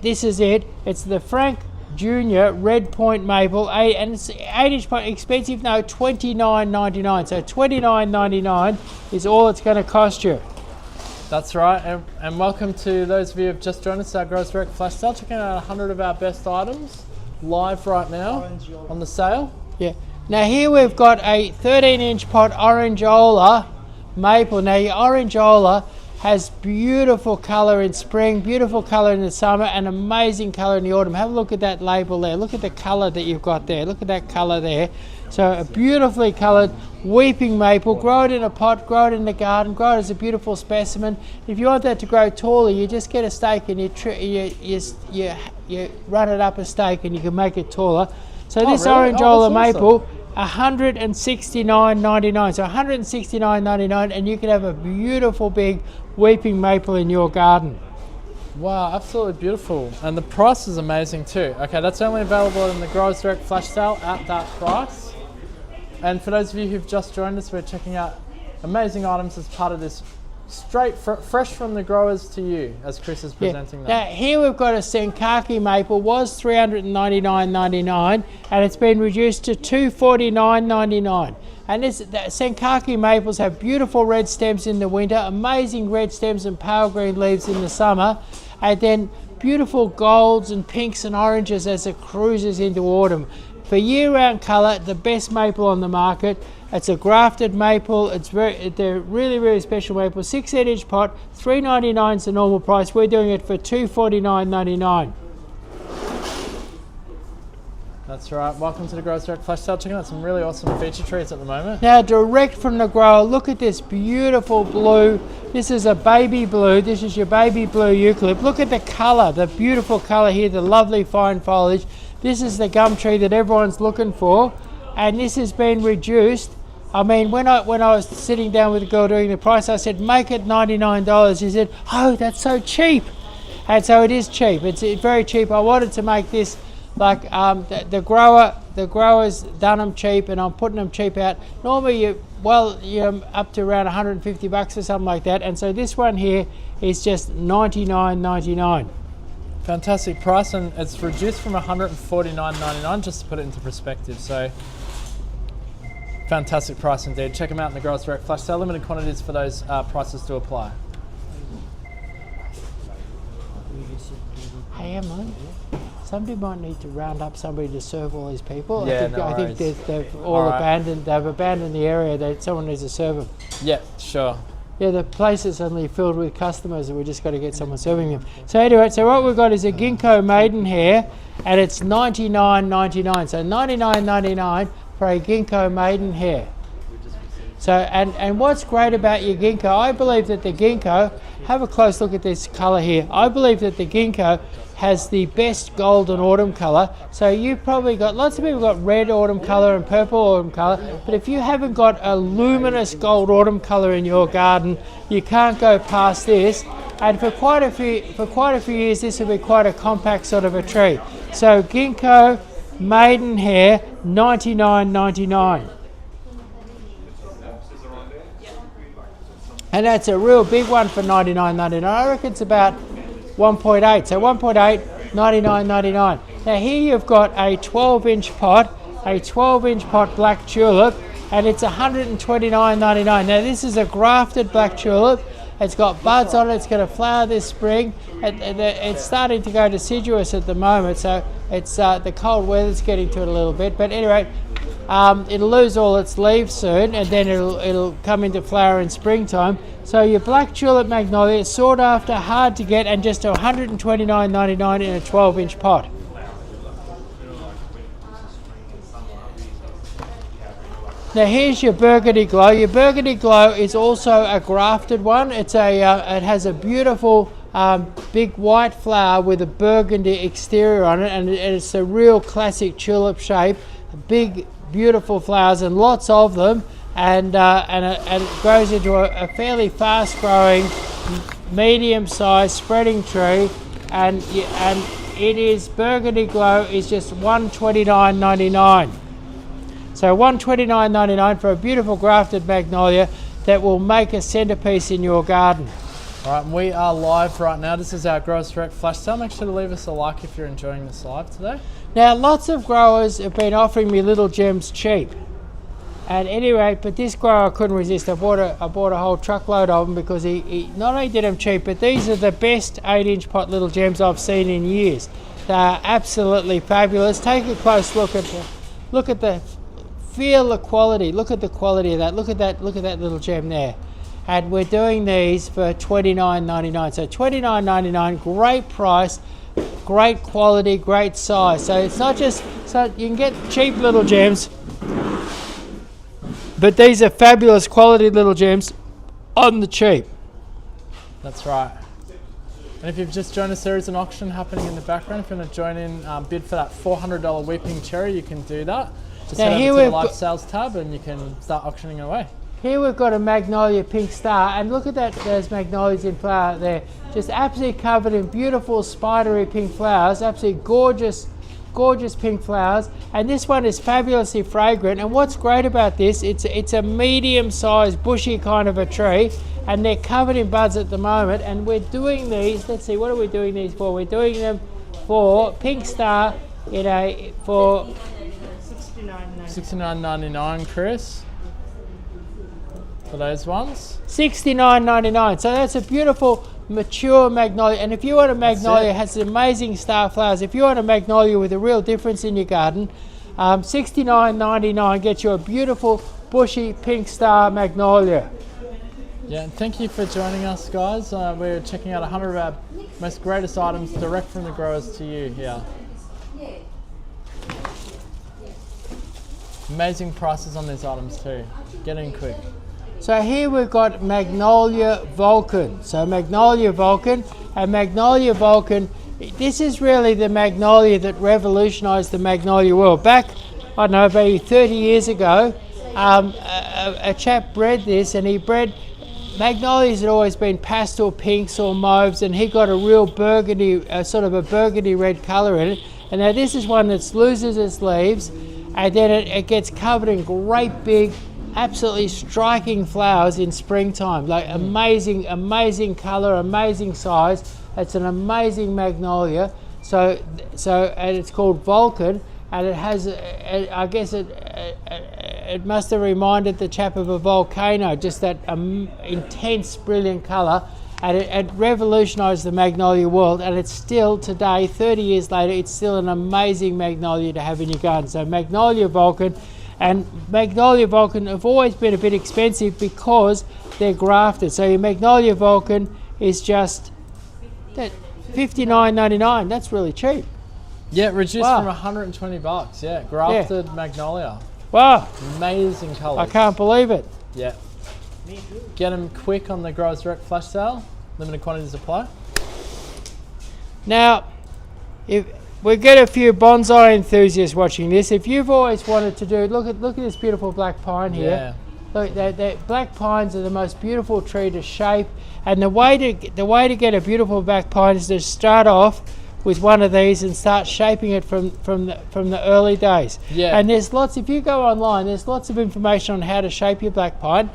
this is it. It's the Frank Junior Red Point Maple, and it's 8-inch pot, expensive, no, $29.99. So $29.99 is all it's going to cost you. That's right, and welcome to those of you who have just joined us at our Grows Direct Flash Sale. Checking out 100 of our best items live right now on the sale. Yeah. Now here we've got a 13-inch pot Orangeola maple. Now your Orangeola has beautiful colour in spring, beautiful colour in the summer, and amazing colour in the autumn. Have a look at that label there. Look at the colour that you've got there. Look at that colour there. So a beautifully coloured weeping maple. Grow it in a pot, grow it in the garden, grow it as a beautiful specimen. If you want that to grow taller, you just get a stake and you run it up a stake and you can make it taller. So this really? Orangeola That's maple, $169.99. So $169.99, and you can have a beautiful big weeping maple in your garden. Wow, absolutely beautiful. And the price is amazing too. Okay, that's only available in the Growers Direct Flash Sale at that price. And for those of you who've just joined us, we're checking out amazing items as part of this fresh from the growers to you, as Chris is presenting that. Now here we've got a Senkaki maple, was $399.99, and it's been reduced to $249.99. And Senkaki maples have beautiful red stems in the winter, amazing red stems and pale green leaves in the summer, and then beautiful golds and pinks and oranges as it cruises into autumn. For year-round colour, the best maple on the market. It's a grafted maple. They're really special maple. 6-inch pot, $3.99 is the normal price. We're doing it for $249.99. That's right. Welcome to the Growers Direct Flash Sale. Checking out some really awesome feature trees at the moment. Now, direct from the grower, look at this beautiful blue. This is a baby blue. This is your baby blue eucalypt. Look at the colour, the beautiful colour here, the lovely fine foliage. This is the gum tree that everyone's looking for, and this has been reduced. I mean, when I was sitting down with the girl doing the price, I said, make it $99. She said, oh, that's so cheap. And so it is cheap. It's very cheap. I wanted to make this like the growers done them cheap, and I'm putting them cheap out. Normally you're up to around $150 or something like that, and so this one here is just $99.99. Fantastic price, and it's reduced from $149.99, just to put it into perspective. So fantastic price indeed. Check them out in the Growers Direct Flash Sale. Limited quantities for those prices to apply. Hey, Emily, somebody might need to round up somebody to serve all these people. Yeah, I think they've all abandoned. They've abandoned the area. Someone needs to serve them. Yeah, sure. Yeah, the place is suddenly filled with customers, and we just got to get someone serving them. So anyway, so what we've got is a ginkgo maidenhair, and it's $99.99. So $99.99 for a ginkgo maidenhair. So and what's great about your ginkgo, I believe that the ginkgo, have a close look at this colour here. I believe that the ginkgo has the best golden autumn colour. So you've probably got, lots of people got red autumn colour and purple autumn colour, but if you haven't got a luminous gold autumn colour in your garden, you can't go past this. And for quite a few years, this will be quite a compact sort of a tree. So ginkgo maidenhair, $99.99. And that's a real big one for $99.99. I reckon it's about 1.8. So 1.8, $99.99. Now here you've got a 12-inch pot, black tulip, and it's $129.99. Now this is a grafted black tulip. It's got buds on it. It's going to flower this spring. It's starting to go deciduous at the moment, so it's the cold weather's getting to it a little bit. But anyway, it'll lose all its leaves soon, and then it'll come into flower in springtime. So your black tulip magnolia is sought after, hard to get, and just $129.99 in a 12-inch pot. Now here's your burgundy glow. Your burgundy glow is also a grafted one. It's it has a beautiful big white flower with a burgundy exterior on it, and it's a real classic tulip shape. Big, beautiful flowers and lots of them, and it grows into a fairly fast-growing, medium-sized spreading tree, and it is burgundy glow is just $129.99. So $129.99 for a beautiful grafted magnolia that will make a centerpiece in your garden. All right, we are live right now. This is our Growers Direct Flash Sale. Make sure to leave us a like if you're enjoying this live today. Now, lots of growers have been offering me little gems cheap. At any rate, but this grower I couldn't resist. I bought a whole truckload of them because he not only did them cheap, but these are the best 8-inch pot little gems I've seen in years. They are absolutely fabulous. Take a close look at feel the quality. Look at the quality of that. Look at that little gem there. And we're doing these for $29.99. So $29.99, great price, great quality, great size. So it's not just, so you can get cheap little gems, but these are fabulous quality little gems on the cheap. That's right. And if you've just joined us, there is an auction happening in the background. If you want to join in, bid for that $400 weeping cherry, you can do that. Just now head over to the live sales tab and you can start auctioning away. Here we've got a magnolia pink star, and look at that, those magnolias in flower there. Just absolutely covered in beautiful spidery pink flowers, absolutely gorgeous pink flowers. And this one is fabulously fragrant. And what's great about this, it's a medium-sized bushy kind of a tree, and they're covered in buds at the moment. And we're doing these, let's see, what are we doing these for? We're doing them for pink star for $69.99, Chris, for those ones. $69.99. So that's a beautiful mature magnolia. And if you want a magnolia, it has amazing star flowers. If you want a magnolia with a real difference in your garden, $69.99 gets you a beautiful bushy pink star magnolia. Yeah, and thank you for joining us, guys. We're checking out 100 of our most greatest items direct from the growers to you here. Amazing prices on these items too. Get in quick. So here we've got Magnolia Vulcan. So Magnolia Vulcan, and Magnolia Vulcan, this is really the magnolia that revolutionized the magnolia world. Back, I don't know, maybe 30 years ago, a chap bred this, and he bred magnolias had always been pastel pinks or mauves, and he got a real burgundy, sort of a burgundy red color in it. And now this is one that loses its leaves, and then it gets covered in great big, absolutely striking flowers in springtime. Like amazing color, amazing size. It's an amazing magnolia. So and it's called Vulcan, and it has, I guess it must have reminded the chap of a volcano, just that intense, brilliant color. And it revolutionized the magnolia world, and it's still today, 30 years later, it's still an amazing magnolia to have in your garden. So Magnolia Vulcan, and Magnolia Vulcan have always been a bit expensive because they're grafted. So your Magnolia Vulcan is just $59.99. That's really cheap. Yeah, reduced from $120. Yeah, grafted magnolia. Wow. Amazing colours. I can't believe it. Yeah. Get them quick on the Growers Direct Flash Sale. Limited quantities apply. Now, if we get a few bonsai enthusiasts watching this, if you've always wanted to do, look at this beautiful black pine here. Yeah. Look, black pines are the most beautiful tree to shape, and the way to get a beautiful black pine is to start off with one of these and start shaping it from the early days. Yeah. And there's lots, if you go online, there's lots of information on how to shape your black pine.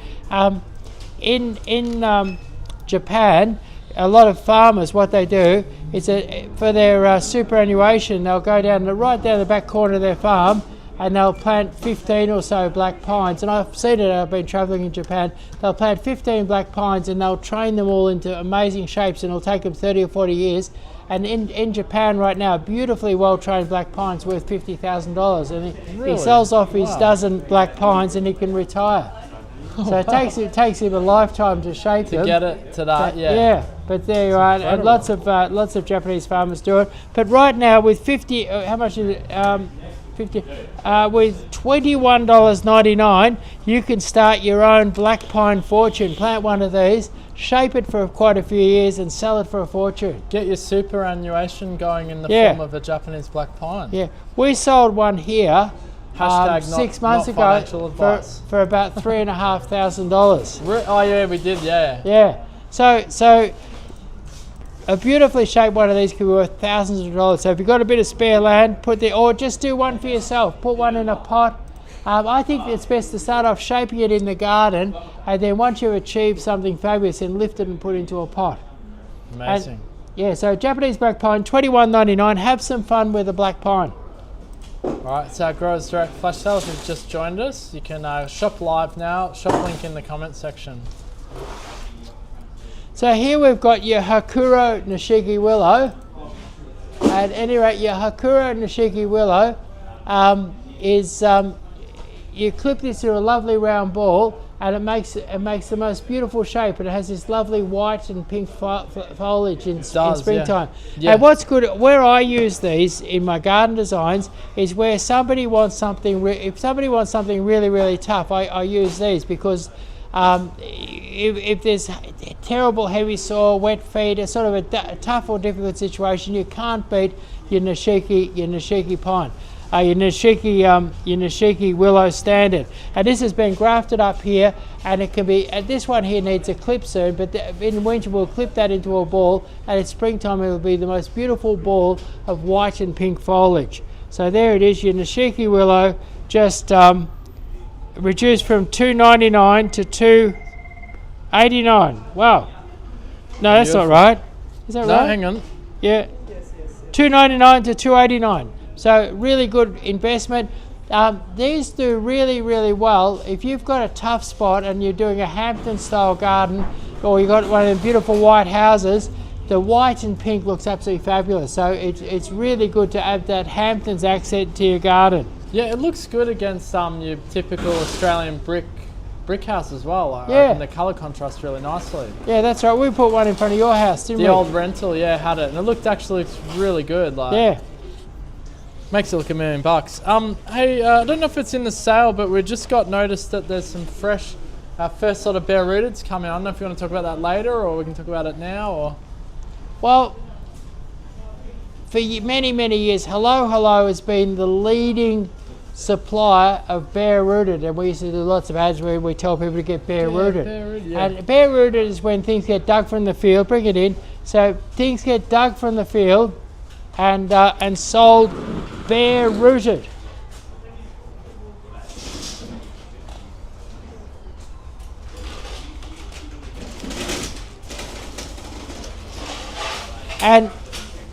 in Japan, a lot of farmers, what they do is for their superannuation, they'll go right down the back corner of their farm, and they'll plant 15 or so black pines. And I've seen it, I've been travelling in Japan. They'll plant 15 black pines and they'll train them all into amazing shapes, and it'll take them 30 or 40 years. And in Japan right now, beautifully well-trained black pine's worth $50,000. And he sells off his dozen black pines and he can retire. So it takes him a lifetime to shape them. To get it to that, Yeah, but there you are. And lots of Japanese farmers do it. But right now with 50, how much is it? 50. With $21.99, you can start your own black pine fortune. Plant one of these, shape it for quite a few years, and sell it for a fortune. Get your superannuation going in the form of a Japanese black pine. Yeah, we sold one here. Hashtag 6 months ago for about $3,500. Oh yeah, we did. Yeah. Yeah. So a beautifully shaped one of these could be worth thousands of dollars. So if you've got a bit of spare land, or just do one for yourself. Put one in a pot. I think it's best to start off shaping it in the garden, and then once you've achieved something fabulous, then lift it and put it into a pot. Amazing. Yeah. So Japanese black pine, $21.99. Have some fun with the black pine. Alright, it's our Growers Direct flash sale. If you've just joined us, you can shop live now. Shop link in the comment section. So here we've got your Hakuro Nishiki willow. At any rate, your Hakuro Nishiki willow is you clip this to a lovely round ball, and it makes the most beautiful shape, and it has this lovely white and pink foliage in springtime. Yeah. And what's good, where I use these in my garden designs is where somebody wants something. If somebody wants something really, really tough, I use these, because if there's terrible heavy soil, wet feet, a sort of a tough or difficult situation, you can't beat your Nishiki pine. Your Nishiki willow standard, and this has been grafted up here, and it can be. This one here needs a clip soon, but in winter we'll clip that into a ball, and in springtime it will be the most beautiful ball of white and pink foliage. So there it is, your Nishiki willow, just reduced from $2.99 to $2.89. Wow, no, that's not right. Is that right? No, hang on. Yeah, $2.99 to $2.89. So really good investment. These do really, really well. If you've got a tough spot and you're doing a Hampton style garden, or you've got one of the beautiful white houses, the white and pink looks absolutely fabulous. So it's really good to add that Hamptons accent to your garden. Yeah, it looks good against your typical Australian brick house as well. Yeah. The colour contrasts really nicely. Yeah, that's right. We put one in front of your house, didn't we? The old rental, had it, and it looks really good. Yeah. Makes it look $1 million. Hey, I don't know if it's in the sale, but we just got notice that there's some fresh, first sort of bare rooteds coming. I don't know if you want to talk about that later, or we can talk about it now. Or well, for many, many years, Hello has been the leading supplier of bare rooted, and we used to do lots of ads where we tell people to get bare rooted. And bare rooted is when things get dug from the field. Bring it in. So things get dug from the field and sold bare rooted. And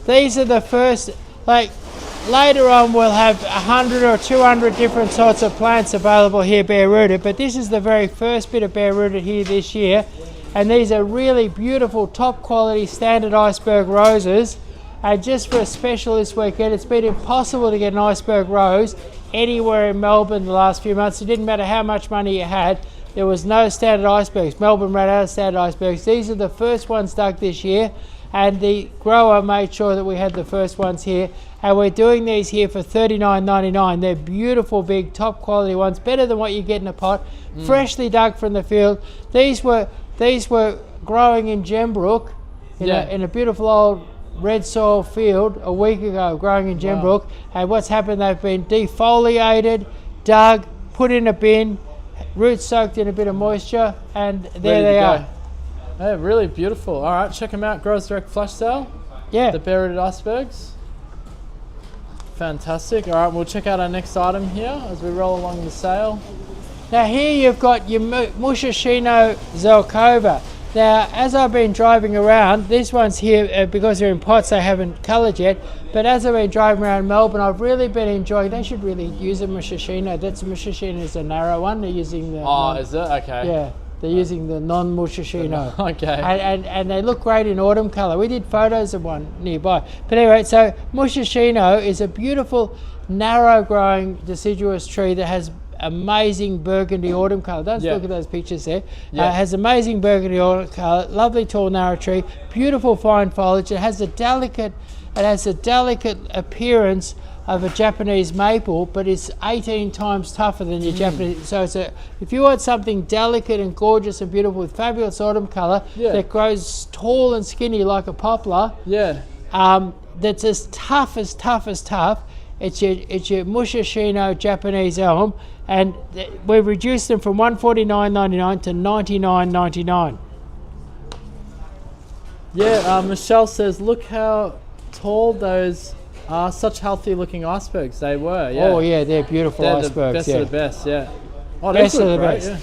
these are the first, later on we'll have 100 or 200 different sorts of plants available here bare rooted, but this is the very first bit of bare rooted here this year, and these are really beautiful top quality standard iceberg roses. And just for a special this weekend, it's been impossible to get an iceberg rose anywhere in Melbourne the last few months. It didn't matter how much money you had, there was no standard icebergs. Melbourne ran out of standard icebergs. These are the first ones dug this year, and the grower made sure that we had the first ones here, and we're doing these here for $39.99. They're beautiful, big, top quality ones, better than what you get in a pot, freshly dug from the field. These were growing in Gembrook in a beautiful old red soil field a week ago, growing in Gembrook. And what's happened, they've been defoliated, dug, put in a bin, roots soaked in a bit of moisture, and there they are. Yeah, really beautiful. All right, check them out. Growers Direct flash sale. Yeah. The bare rooted icebergs. Fantastic. All right, we'll check out our next item here as we roll along the sale. Now here you've got your Musashino Zelkova. Now, as I've been driving around, this one's here because they're in pots, they haven't coloured yet. But as I've been driving around Melbourne, I've really been enjoying. They should really use a Musashino. That's Musashino is a narrow one. They're using the. Oh, is it? Okay. Yeah, they're using the non-Musashino. Okay. And they look great in autumn colour. We did photos of one nearby. But anyway, so Musashino is a beautiful, narrow-growing deciduous tree that has amazing burgundy autumn colour. Don't look at those pictures there. It has amazing burgundy autumn colour, lovely tall narrow tree, beautiful fine foliage. It has a delicate appearance of a Japanese maple, but it's 18 times tougher than your Japanese. So if you want something delicate and gorgeous and beautiful with fabulous autumn colour that grows tall and skinny like a poplar, that's as tough. It's your Musashino Japanese elm, and we've reduced them from $149.99 to $99.99. Yeah, Michelle says, look how tall those are. Such healthy looking icebergs they were. Yeah. Oh yeah, they're beautiful icebergs. They're the best of the best, yeah. Oh, best of the best. Yeah.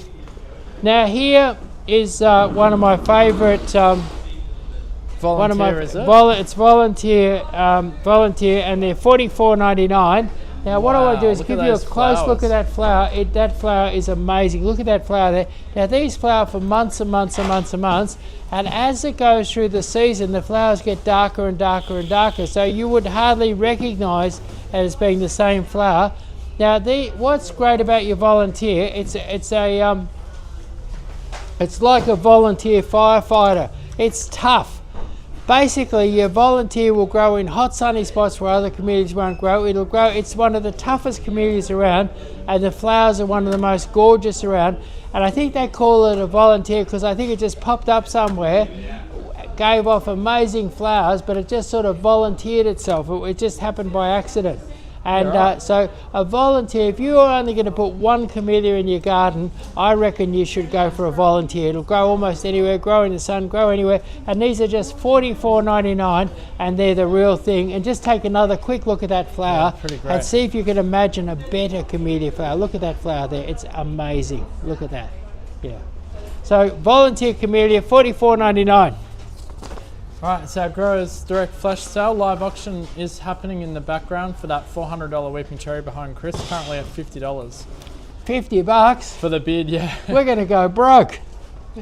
Now here is one of my favourite. Volunteer, is it? It's volunteer, and they're $44.99. Now what I want to do is give you a close look at that flower. That flower is amazing. Look at that flower there. Now these flower for months and months and months and months, and as it goes through the season, the flowers get darker and darker and darker. So you would hardly recognise it as being the same flower. Now what's great about your volunteer? It's like a volunteer firefighter. It's tough. Basically, your volunteer will grow in hot, sunny spots where other communities won't grow. It'll grow. It's one of the toughest communities around, and the flowers are one of the most gorgeous around. And I think they call it a volunteer because I think it just popped up somewhere, gave off amazing flowers, but it just sort of volunteered itself. It just happened by accident. And so a volunteer, if you're only going to put one camellia in your garden, I reckon you should go for a volunteer. It'll grow almost anywhere, grow in the sun, grow anywhere. And these are just $44.99, and they're the real thing. And just take another quick look at that flower and see if you can imagine a better camellia flower. Look at that flower there. It's amazing. Look at that. Yeah. So volunteer camellia, $44.99. Alright, so Growers Direct Flash Sale live auction is happening in the background for that $400 Weeping Cherry behind Chris, currently at $50. $50? For the bid, yeah. We're going to go broke.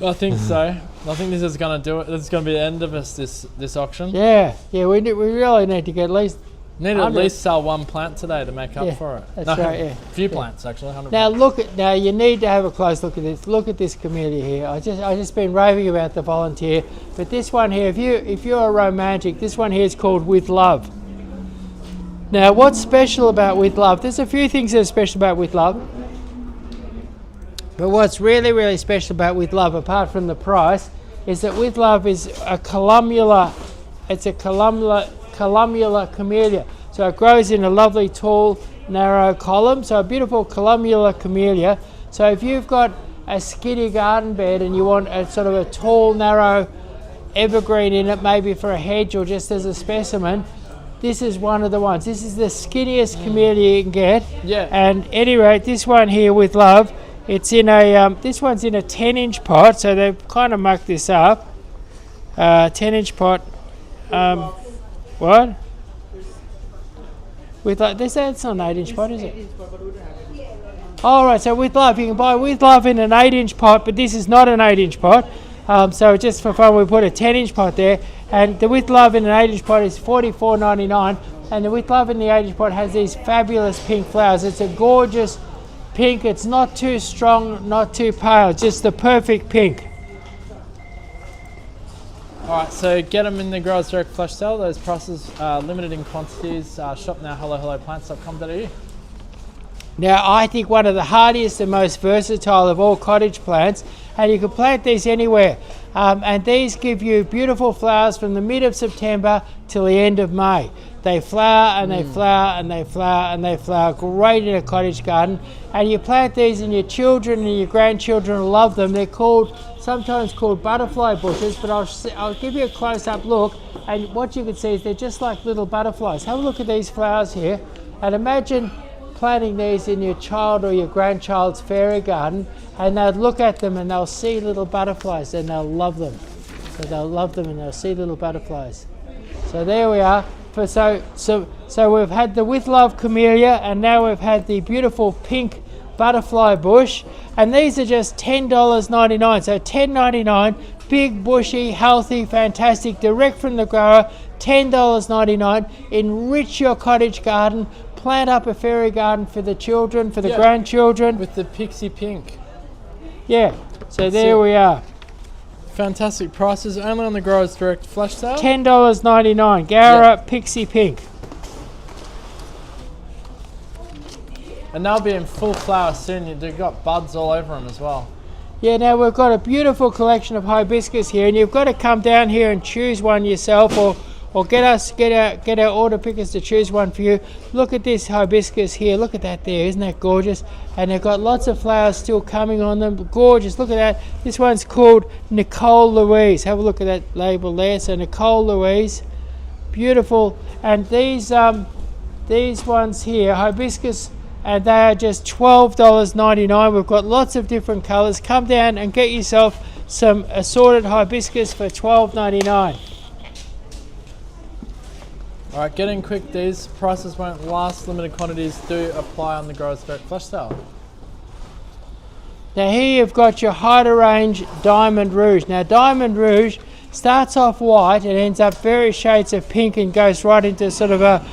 I think so. I think this is going to do it. This is going to be the end of us, this auction. Yeah, we really need to get at least... Need to at least sell one plant today to make up for it. That's right, yeah. A few plants, actually. 100 Now you need to have a close look at this. Look at this camellia here. I just been raving about the volunteer, but this one here, if you're a romantic, this one here is called With Love. Now, what's special about With Love? There's a few things that are special about With Love, but what's really, really special about With Love, apart from the price, is that With Love is a columnar. It's a columnar camellia. So it grows in a lovely tall narrow column, so a beautiful columnar camellia. So if you've got a skinny garden bed and you want a sort of a tall narrow evergreen in it, maybe for a hedge or just as a specimen, this is one of the ones. This is the skinniest camellia you can get. Yeah. And at any rate, this one here With Love, it's in a this one's in a 10-inch pot, so they've kind of mucked this up. 10-inch pot. What? With Love, that's not an 8-inch pot, is it? All right, so With Love, you can buy With Love in an 8-inch pot, but this is not an 8-inch pot. So just for fun, we put a 10-inch pot there, and the With Love in an 8-inch pot is $44.99, and the With Love in the 8-inch pot has these fabulous pink flowers. It's a gorgeous pink. It's not too strong, not too pale, just the perfect pink. Alright, so get them in the Growers Direct Flash Sale. Those prices are limited in quantities. Shop now, helloplants.com.au. Now, I think one of the hardiest and most versatile of all cottage plants, and you can plant these anywhere. And these give you beautiful flowers from the mid of September till the end of May. They flower and they flower and they flower and they flower. Great in a cottage garden. And you plant these and your children and your grandchildren will love them. They're sometimes called butterfly bushes, but I'll give you a close-up look, and what you can see is they're just like little butterflies. Have a look at these flowers here, and imagine planting these in your child or your grandchild's fairy garden, and they'll look at them and they'll see little butterflies and they'll love them. So they'll love them and they'll see little butterflies. So there we are. So we've had the With Love camellia, and now we've had the beautiful pink butterfly bush, and these are just $10.99. So $10.99, big, bushy, healthy, fantastic, direct from the grower, $10.99. Enrich your cottage garden, plant up a fairy garden for the children, for the grandchildren. With the pixie pink. Yeah, so there we are. Fantastic prices, only on the Growers Direct flash sale. $10.99, Gara Pixie Pink. And they'll be in full flower soon. You've got buds all over them as well. Yeah, now we've got a beautiful collection of hibiscus here, and you've got to come down here and choose one yourself, or get our order pickers to choose one for you. Look at this hibiscus here. Look at that there. Isn't that gorgeous? And they've got lots of flowers still coming on them. Gorgeous. Look at that. This one's called Nicole Louise. Have a look at that label there. So Nicole Louise. Beautiful. And these ones here, hibiscus, and they are just $12.99. We've got lots of different colours. Come down and get yourself some assorted hibiscus for $12.99. All right, get in quick. These prices won't last. Limited quantities do apply on the Growers Direct flash sale. Now here you've got your Hyder Range Diamond Rouge. Now Diamond Rouge starts off white and ends up various shades of pink and goes right into sort of a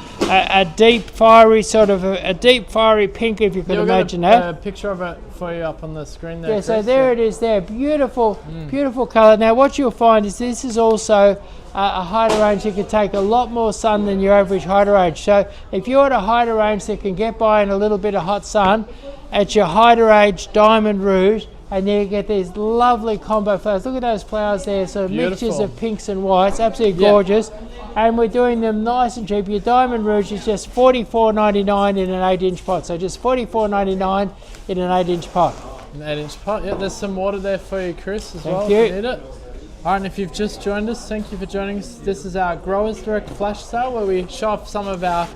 deep fiery a deep fiery pink, if you can imagine that. A picture of it for you up on the screen there. Yeah, Chris. so there it is there. Beautiful, beautiful colour. Now what you'll find is this is also a Hyder Range that can take a lot more sun than your average Hyder Range. So if you're at a Hyder Range that can get by in a little bit of hot sun, it's your Hyder Range Diamond Rouge, and then you get these lovely combo flowers. Look at those flowers there, so mixtures of pinks and whites, absolutely gorgeous. And we're doing them nice and cheap. Your Diamond Rouge is just $44.99 in an 8-inch pot. So just $44.99 in an 8-inch pot. An 8-inch pot. Yeah, there's some water there for you, Chris, as well. Thank you. If you need it. All right, and if you've just joined us, thank you for joining us. This is our Growers Direct flash sale, where we show off some of our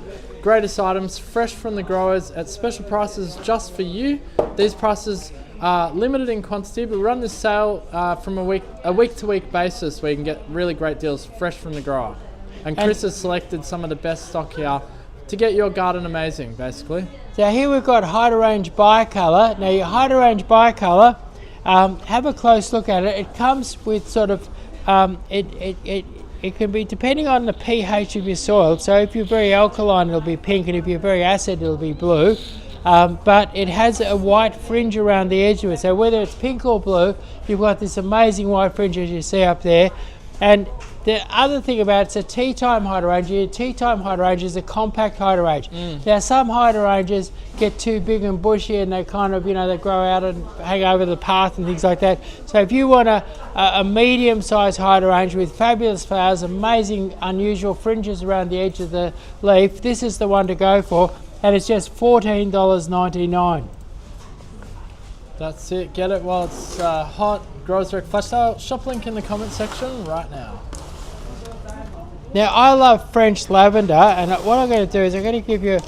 greatest items fresh from the growers at special prices just for you. These prices are limited in quantity, but we run this sale from a week-to-week basis, where you can get really great deals fresh from the grower. And Chris has selected some of the best stock here to get your garden amazing, basically. So here we've got Hyder Range Bicolor. Now your Hyder Range Bicolor, have a close look at it. It comes with sort of, it can be depending on the pH of your soil. So if you're very alkaline, it'll be pink, and if you're very acid, it'll be blue. But it has a white fringe around the edge of it. So whether it's pink or blue, you've got this amazing white fringe as you see up there. And the other thing about it's a tea time Hyder Range. Your tea time Hyder Range is a compact Hyder Range. Now some Hyder Ranges get too big and bushy, and they kind of, they grow out and hang over the path and things like that. So if you want a medium-sized Hyder Range with fabulous flowers, amazing unusual fringes around the edge of the leaf, this is the one to go for, and it's just $14.99. That's it. Get it while it's hot. Growers Direct flash sale. Shop link in the comment section right now. Now I love French lavender, and what I'm going to do is I'm going to give you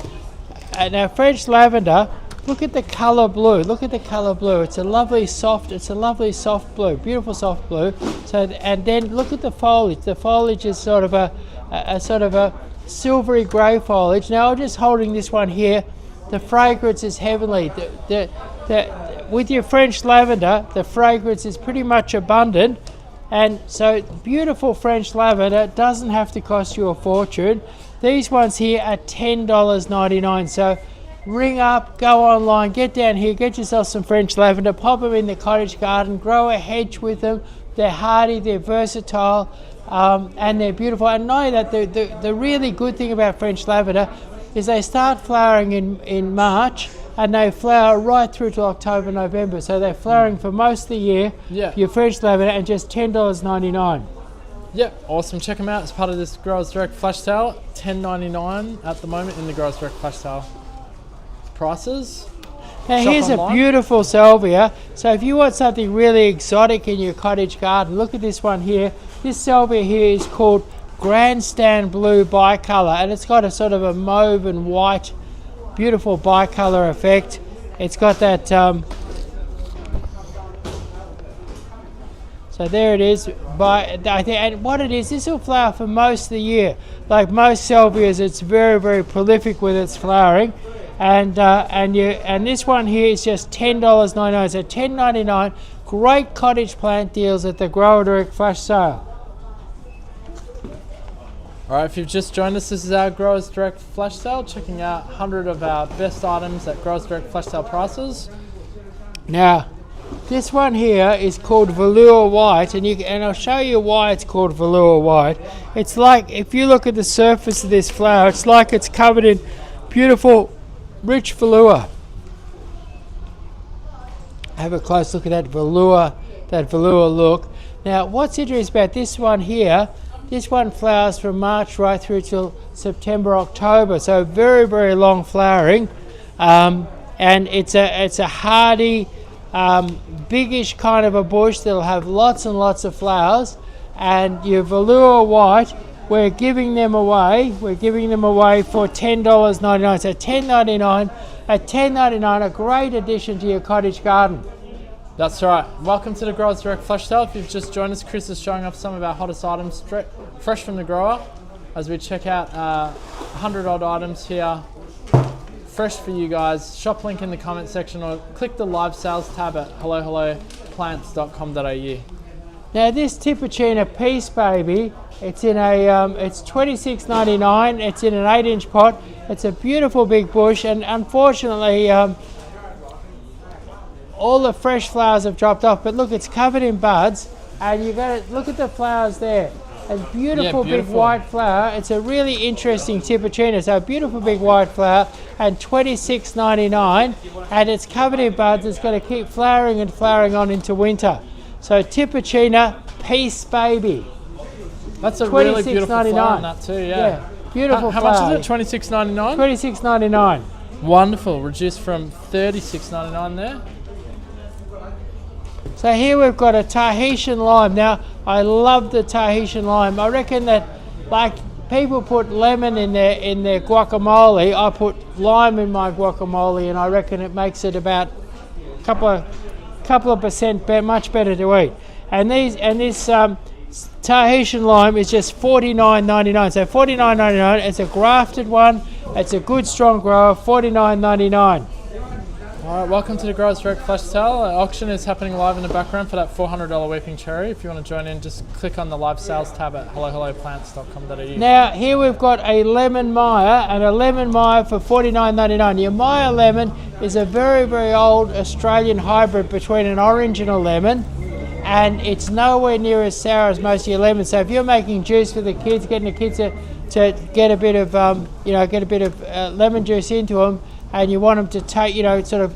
now French lavender. Look at the color blue. Look at the color blue. It's a lovely soft blue, beautiful soft blue. So, and then look at the foliage. The foliage is sort of a silvery grey foliage. Now I'm just holding this one here. The fragrance is heavenly. With your French lavender, the fragrance is pretty much abundant, and so beautiful French lavender doesn't have to cost you a fortune. These ones here are $10.99. So ring up, go online, get down here, get yourself some French lavender, pop them in the cottage garden, grow a hedge with them. They're hardy, they're versatile, and they're beautiful. And know that the really good thing about French lavender is they start flowering in March, and they flower right through to October, November. So they're flowering for most of the year. Yeah. Your French lavender, and just $10.99. Yep, awesome. Check them out as part of this Growers Direct flash sale. $10.99 at the moment in the Growers Direct flash sale prices. Now Shop here's online. a beautiful salvia. So if you want something really exotic in your cottage garden, look at this one here. This salvia here is called Grandstand Blue Bicolor, and it's got a sort of a mauve and white beautiful bicolor effect. It's got that, so there it is. I think, and what it is, this will flower for most of the year. Like most salvias, it's very, very prolific with its flowering. And this one here is just $10.99. So $10.99. Great cottage plant deals at the Grower Direct Flash Sale. All right, if you've just joined us, this is our Growers Direct Flash Sale, checking out 100 of our best items at Growers Direct Flash Sale prices. Now, this one here is called Velour White, and I'll show you why it's called Velour White. It's like, if you look at the surface of this flower, it's like it's covered in beautiful, rich velour. Have a close look at that velour look. Now, what's interesting about this one here, this one flowers from March right through till September, October, so very, very long flowering, and it's a hardy, biggish kind of a bush that'll have lots and lots of flowers. And your Velour White, we're giving them away for $10.99. So $10.99, at $10.99, a great addition to your cottage garden. That's right. Welcome to the Growers Direct Flash Sale. If you've just joined us, Chris is showing off some of our hottest items fresh from the grower as we check out 100 odd items here fresh for you guys. Shop link in the comment section or click the live sales tab at hellohelloplants.com.au. Now this Tipicina Peace Baby, it's in it's $26.99. It's in an 8-inch pot. It's a beautiful big bush, and unfortunately all the fresh flowers have dropped off, but look, it's covered in buds, and you got to look at the flowers there. A beautiful big white flower. It's a really interesting Tipicina. So a beautiful big white flower, and $26.99, and it's covered in buds. It's going to keep flowering and flowering on into winter. So Tipicina Peace Baby. That's a really beautiful flower in that too, yeah. Beautiful how flower. How much is it? $26.99? $26.99. Wonderful. Reduced from $36.99 there. So here we've got a Tahitian lime. Now, I love the Tahitian lime. I reckon that, like, people put lemon in their guacamole. I put lime in my guacamole, and I reckon it makes it about a couple of percent much better to eat. And this Tahitian lime is just $49.99. So $49.99. It's a grafted one. It's a good strong grower. $49.99. All right, welcome to the Growers Direct Flash Sale. Auction is happening live in the background for that $400 weeping cherry. If you want to join in, just click on the live sales tab at hellohelloplants.com.au. Now, here we've got a lemon Maya, and a lemon Maya for $49.99. Your Maya lemon is a very, very old Australian hybrid between an orange and a lemon, and it's nowhere near as sour as most of your lemons. So if you're making juice for the kids, getting the kids to get a bit of lemon juice into them, and you want them to take, sort of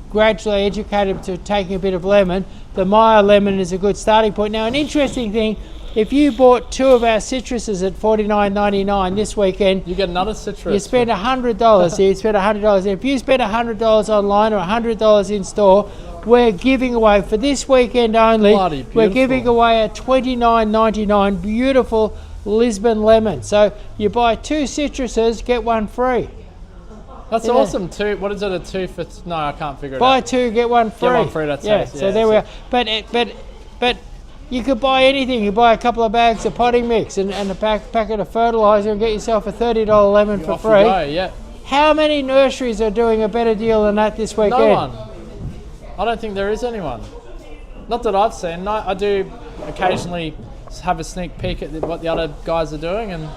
gradually educate them to taking a bit of lemon, the Maya lemon is a good starting point. Now, an interesting thing, if you bought 2 of our citruses at $49.99 this weekend, you get another citrus. You spend $100. So you spend $100. If you spend $100 online or $100 in store, we're giving away, for this weekend only, we're giving away a $29.99 beautiful Lisbon lemon. So you buy 2 citruses, get 1 free. That's awesome. What is it, a 2 for? No, I can't figure it out. Buy 2, get 1 free. Get 1 free. That's yeah. So there we are. But you could buy anything. You buy a couple of bags of potting mix and a packet of fertilizer and get yourself a $30 lemon for free. You go, yeah. How many nurseries are doing a better deal than that this weekend? No one. I don't think there is anyone. Not that I've seen. No, I do occasionally have a sneak peek at what the other guys are doing, and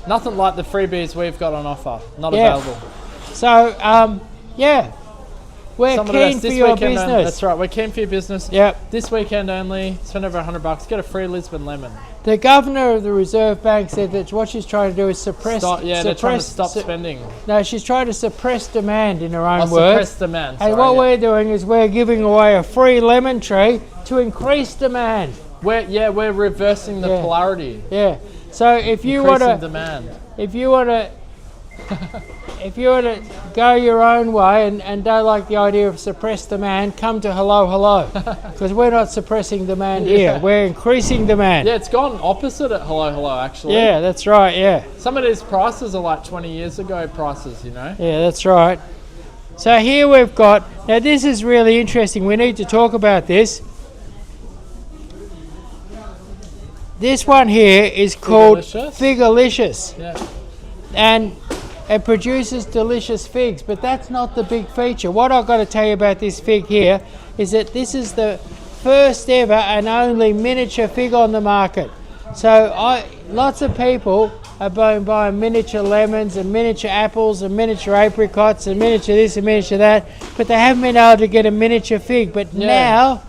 nothing like the freebies we've got on offer. Not available. So, we're keen for your business. That's right, we're keen for your business. Yep. This weekend only, spend over $100, get a free Lisbon lemon. The governor of the Reserve Bank said that what she's trying to do is suppress... they're trying to stop spending. No, she's trying to suppress demand, in her own words. Suppress demand, And what we're doing is we're giving away a free lemon tree to increase demand. We're reversing the polarity. Yeah. So if you want to... demand. If you want to if you want to go your own way and don't like the idea of suppress demand, come to Hello Hello, because we're not suppressing demand here. We're increasing demand. Yeah, it's gone opposite at Hello Hello actually. Yeah, that's right. Yeah. Some of these prices are like 20 years ago prices, you know. Yeah, that's right. So here we've got, now this is really interesting. We need to talk about this. This one here is called Figalicious. Yeah. And it produces delicious figs, but that's not the big feature. What I've got to tell you about this fig here is that this is the first ever and only miniature fig on the market. So lots of people are buying miniature lemons and miniature apples and miniature apricots and miniature this and miniature that, but they haven't been able to get a miniature fig. But now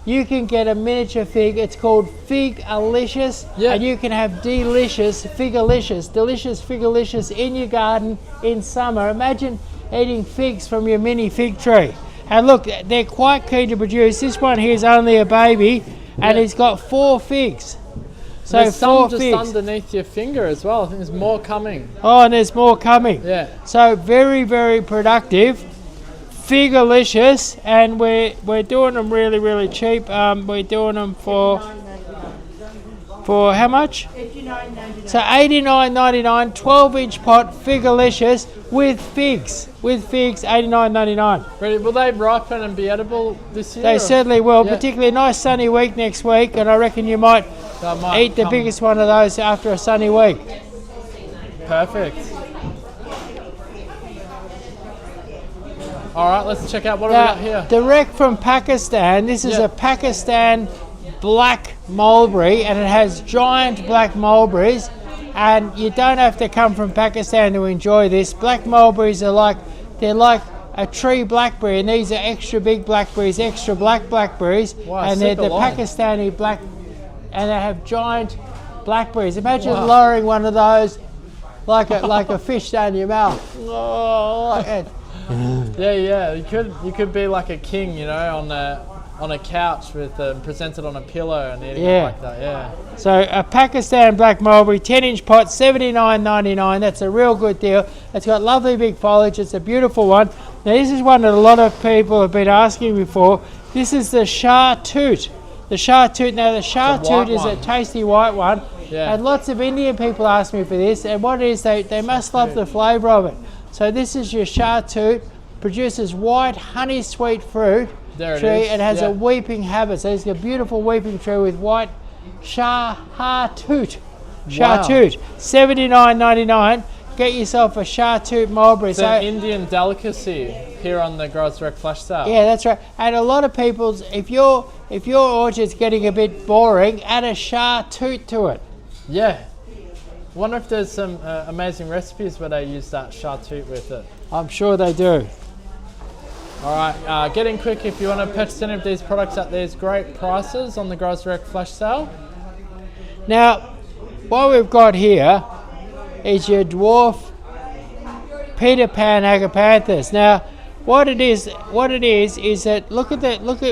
you can get a miniature fig. It's called Figalicious, and you can have delicious Figalicious, delicious Figalicious in your garden in summer. Imagine eating figs from your mini fig tree. And look, they're quite keen to produce. This one here is only a baby, and it's got 4 figs. So there's some just figs underneath your finger as well. I think there's more coming. Oh, and there's more coming. Yeah. So very, very productive. Figalicious, and we're doing them really, really cheap. We're doing them for how much? $89.99. So $89.99, 12-inch pot, Figalicious with figs, $89.99. Really, will they ripen and be edible this year? They certainly will, particularly a nice sunny week next week, and I reckon you might eat the biggest one of those after a sunny week. Perfect. All right, let's check out what we got here. Direct from Pakistan. This is a Pakistan black mulberry, and it has giant black mulberries. And you don't have to come from Pakistan to enjoy this. Black mulberries are like a tree blackberry, and these are extra big blackberries, extra black blackberries, and they're the Pakistani black, and they have giant blackberries. Imagine lowering one of those like a fish down your mouth. Oh, like that. Yeah. You could be like a king, you know, on a couch with presented on a pillow and eating it like that. Yeah. So a Pakistan black mulberry, 10-inch pot, $79.99. That's a real good deal. It's got lovely big foliage. It's a beautiful one. Now this is one that a lot of people have been asking me for. This is the Chartreuse. The Chartreuse. Now the Chartreuse is a tasty white one. Yeah. And lots of Indian people ask me for this. And what it is, they must love the flavour of it. So this is your Chartreuse, produces white honey sweet fruit tree. It has a weeping habit. So it's a beautiful weeping tree with white Chartreuse. Chartreuse, $79.99. Get yourself a Chartreuse mulberry. It's an Indian delicacy here on the Grows Direct Flash Sale. Yeah, that's right. And a lot of people's, if your orchard's getting a bit boring, add a Chartreuse to it. Yeah. Wonder if there's some amazing recipes where they use that Chartreuse with it. I'm sure they do. All right, get in quick if you want to purchase any of these products at these great prices on the Grows Direct Flash Sale. Now, what we've got here is your dwarf Peter Pan agapanthus. Now, what it is that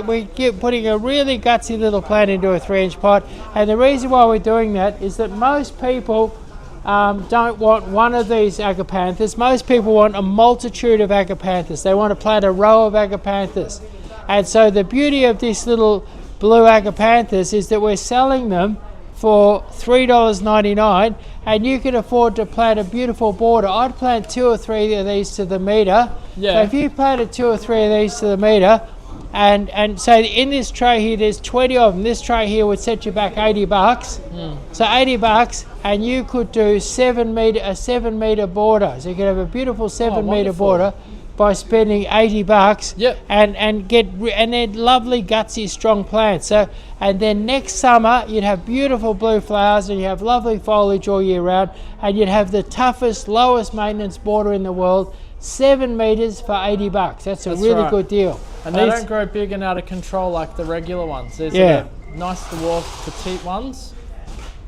we're putting a really gutsy little plant into a 3-inch pot, and the reason why we're doing that is that most people don't want one of these agapanthus. Most people want a multitude of agapanthus. They want to plant a row of agapanthus. And so the beauty of this little blue agapanthus is that we're selling them for $3.99, and you can afford to plant a beautiful border. I'd plant 2 or 3 of these to the metre. Yeah. So if you planted 2 or 3 of these to the metre, and so in this tray here, there's 20 of them. This tray here would set you back $80. So $80, and you could do a 7 metre border. So you could have a beautiful 7 metre border by spending $80. Yep. And they're lovely, gutsy, strong plants. So, and then next summer you'd have beautiful blue flowers, and you have lovely foliage all year round, and you'd have the toughest, lowest maintenance border in the world. 7 metres for $80. That's a really good deal. And they don't grow big and out of control like the regular ones. These are the nice dwarf petite ones.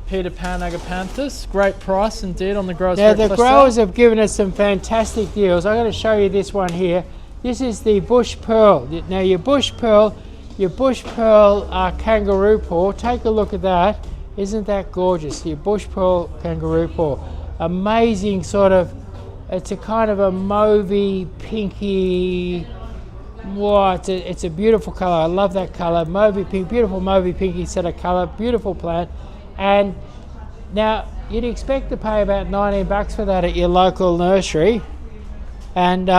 Peter Pan agapanthus, great price indeed on the Grows Direct Flash Sale. Now the growers have given us some fantastic deals. I'm going to show you this one here. This is the bush pearl. Now your bush pearl kangaroo paw. Take a look at that. Isn't that gorgeous? Your bush pearl kangaroo paw. Amazing sort of It's a kind of a mauvey, pinky. Wow, it's a beautiful colour. I love that colour. Mauvey pink, beautiful mauvey pinky set of colour. Beautiful plant. And now you'd expect to pay about $19 for that at your local nursery. And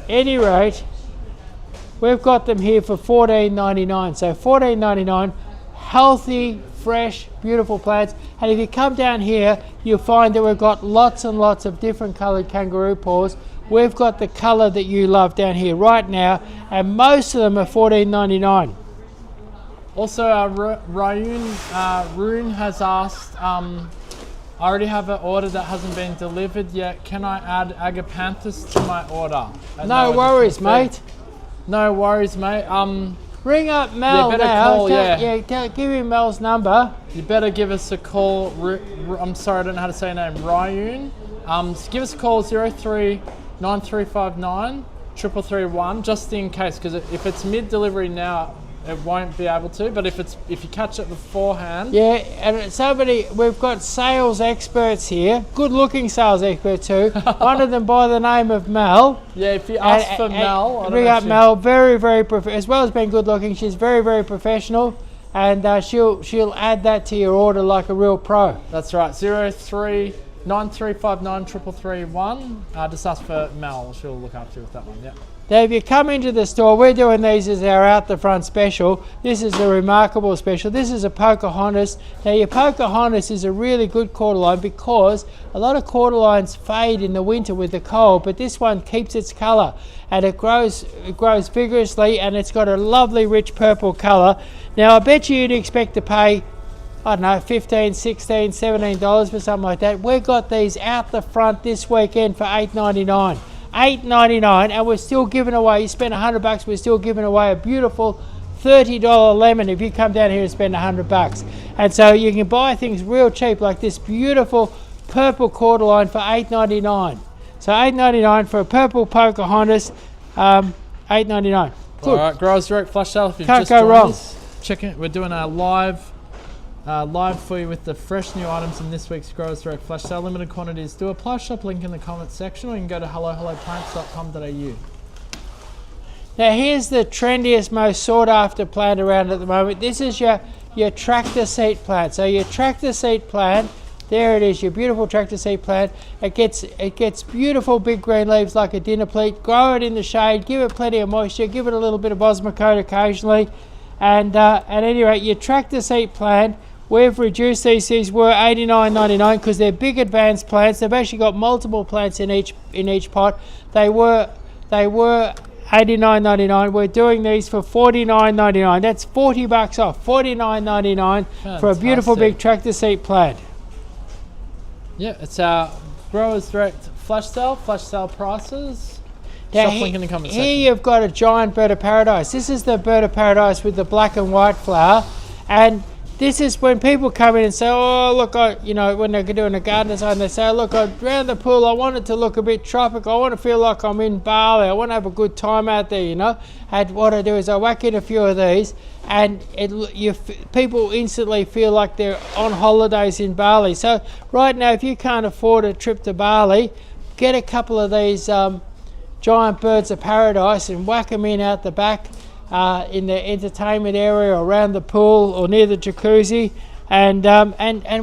any rate, we've got them here for $14.99. So $14.99, healthy, fresh, beautiful plants. And if you come down here, you'll find that we've got lots and lots of different coloured kangaroo paws. We've got the colour that you love down here right now, and most of them are $14.99. Also, Rune has asked, I already have an order that hasn't been delivered yet. Can I add Agapanthus to my order? No worries, mate. No worries, mate. Ring up Mel now. Call, give him Mel's number. You better give us a call. I'm sorry, I don't know how to say your name. Ryun. Give us a call, 03 9359 3331, just in case, because if it's mid-delivery now, it won't be able to, but if you catch it beforehand. Yeah, and we've got sales experts here, good looking sales experts too. One of them by the name of Mel. Yeah, if you ask for Mel. Ring up Mel, very, very, as well as being good looking, she's very, very professional, and she'll add that to your order like a real pro. That's right, 03 9359 3331. Just ask for Mel, she'll look after you with that one, yeah. Now, if you come into the store, we're doing these as our out the front special. This is a remarkable special. This is a Pocahontas. Now, your Pocahontas is a really good cordyline because a lot of cordylines fade in the winter with the cold, but this one keeps its colour, and it grows vigorously, and it's got a lovely rich purple colour. Now, I bet you'd expect to pay, I don't know, $15, $16, $17 for something like that. We've got these out the front this weekend for $8.99. $8.99, and we're still giving away, you spend $100, we're still giving away a beautiful $30 lemon if you come down here and spend $100. And so you can buy things real cheap, like this beautiful purple cordyline for $8.99. So $8.99 for a purple Pocahontas, $8.99. Good. All right, Growers Direct Flash Sale. If you've Can't just go joined wrong. us, check it. We're doing a live for you with the fresh new items in this week's Growers Direct Flash Sale. Limited quantities do apply. Shop link in the comments section, or you can go to hellohelloplants.com.au. Now here's the trendiest, most sought after plant around at the moment. This is your tractor seat plant. So your tractor seat plant, there it is, your beautiful tractor seat plant. It gets beautiful big green leaves like a dinner plate. Grow it in the shade, give it plenty of moisture, give it a little bit of Osmocote occasionally. And at any rate, your tractor seat plant, we've reduced these. These were $89.99 because they're big advanced plants. They've actually got multiple plants in each pot. They were $89.99. We're doing these for $49.99. That's $40 off. $49.99 for a beautiful big tractor seat plant. Yeah, it's our Growers Direct Flash Sale prices. Now, Shop link in the comments here section. you've got a giant bird of paradise. This is the bird of paradise with the black and white flower, and this is when people come in and say, oh, look, when they're doing a garden design, they say, oh, look, around the pool, I want it to look a bit tropical. I want to feel like I'm in Bali. I want to have a good time out there, And what I do is I whack in a few of these, and people instantly feel like they're on holidays in Bali. So right now, if you can't afford a trip to Bali, get a couple of these giant birds of paradise and whack them in out the back. In the entertainment area, or around the pool, or near the jacuzzi, and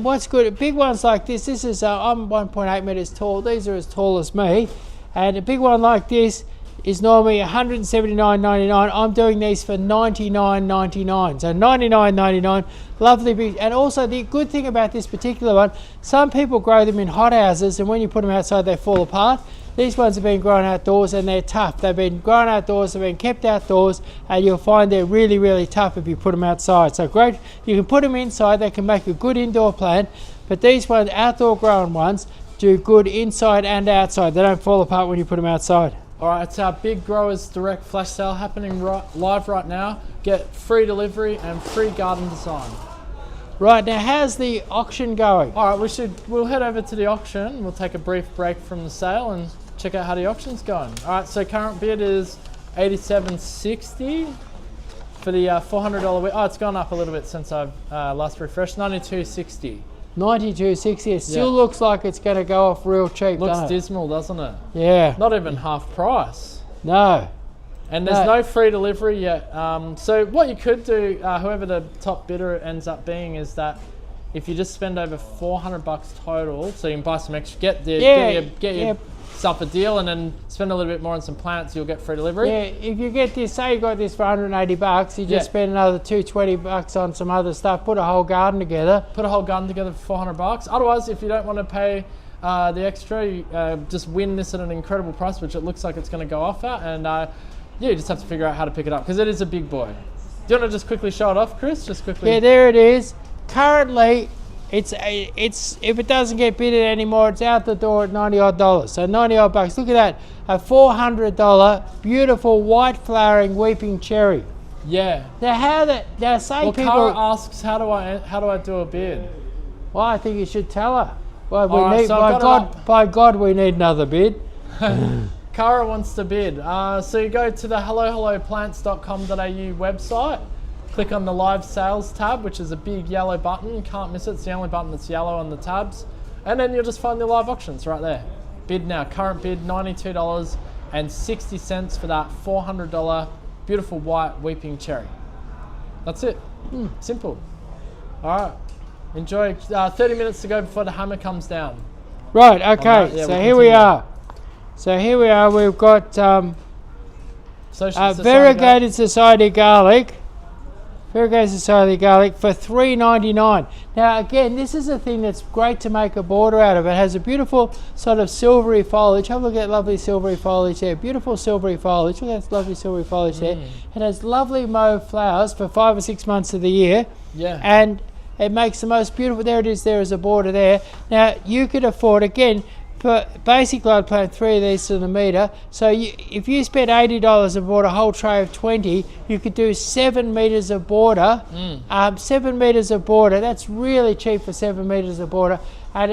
what's good, big ones like this is I'm 1.8 meters tall. These are as tall as me, and a big one like this is normally $179.99. I'm doing these for $99.99. So $99.99, lovely big. And also the good thing about this particular one, some people grow them in hothouses, and when you put them outside, they fall apart. These ones have been grown outdoors, and they're tough. They've been grown outdoors, they've been kept outdoors, and you'll find they're really, really tough if you put them outside. So great, you can put them inside, they can make a good indoor plant, but these ones, outdoor grown ones, do good inside and outside. They don't fall apart when you put them outside. All right, it's our big Growers Direct Flash Sale happening live right now. Get free delivery and free garden design. Right, now how's the auction going? All right, we'll head over to the auction. We'll take a brief break from the sale and check out how the auction's going. All right, so current bid is $87.60 for the $400 wheel. Oh, it's gone up a little bit since I've last refreshed. $92.60 92.60. It still Yeah. looks like it's going to go off real cheap. Looks doesn't it? dismal, doesn't it? Yeah. Not even half price. No. And there's no free delivery yet. So what you could do, whoever the top bidder ends up being, is that if you just spend over $400 total, so you can buy some extra, get yourself a deal, and then spend a little bit more on some plants, you'll get free delivery. Yeah, if you get this, say you got this for $180, you just spend another $220 on some other stuff, put a whole garden together. Put a whole garden together for $400. Otherwise, if you don't want to pay the extra, you just win this at an incredible price, which it looks like it's going to go off at, and you just have to figure out how to pick it up, because it is a big boy. Do you want to just quickly show it off, Chris? Just quickly. Yeah, there it is. Currently, it's if it doesn't get bidded anymore, it's out the door at $90 odd. So $90 odd bucks. Look at that, a $400 beautiful white flowering weeping cherry. Yeah. Now say Well, people. Cara asks, how do I do a bid? Well, I think you should tell her. Well, All right, so I've got by God, we need another bid. Cara wants to bid. So you go to the hellohelloplants.com.au website, click on the live sales tab, which is a big yellow button. You can't miss it. It's the only button that's yellow on the tabs. And then you'll just find the live auctions right there. Bid now. Current bid $92.60 for that $400 beautiful white weeping cherry. That's it. Simple. All right. Enjoy. 30 minutes to go before the hammer comes down. Right. Okay. Yeah, so we'll here we continue. are. So here we are. We've got Socialist variegated society garlic. Variegated society garlic for $3.99. Now again, this is a thing that's great to make a border out of. It has a beautiful sort of silvery foliage. Have a look at that lovely silvery foliage there. Beautiful silvery foliage. Look at that lovely silvery foliage there. It has lovely mauve flowers for 5 or 6 months of the year. Yeah. And it makes the most beautiful. There it is. There is a border there. Now you could afford, again, for basically I'd plant 3 of these to the metre. So if you spent $80 and bought a whole tray of 20, you could do 7 metres of border. 7 metres of border. That's really cheap for 7 metres of border. And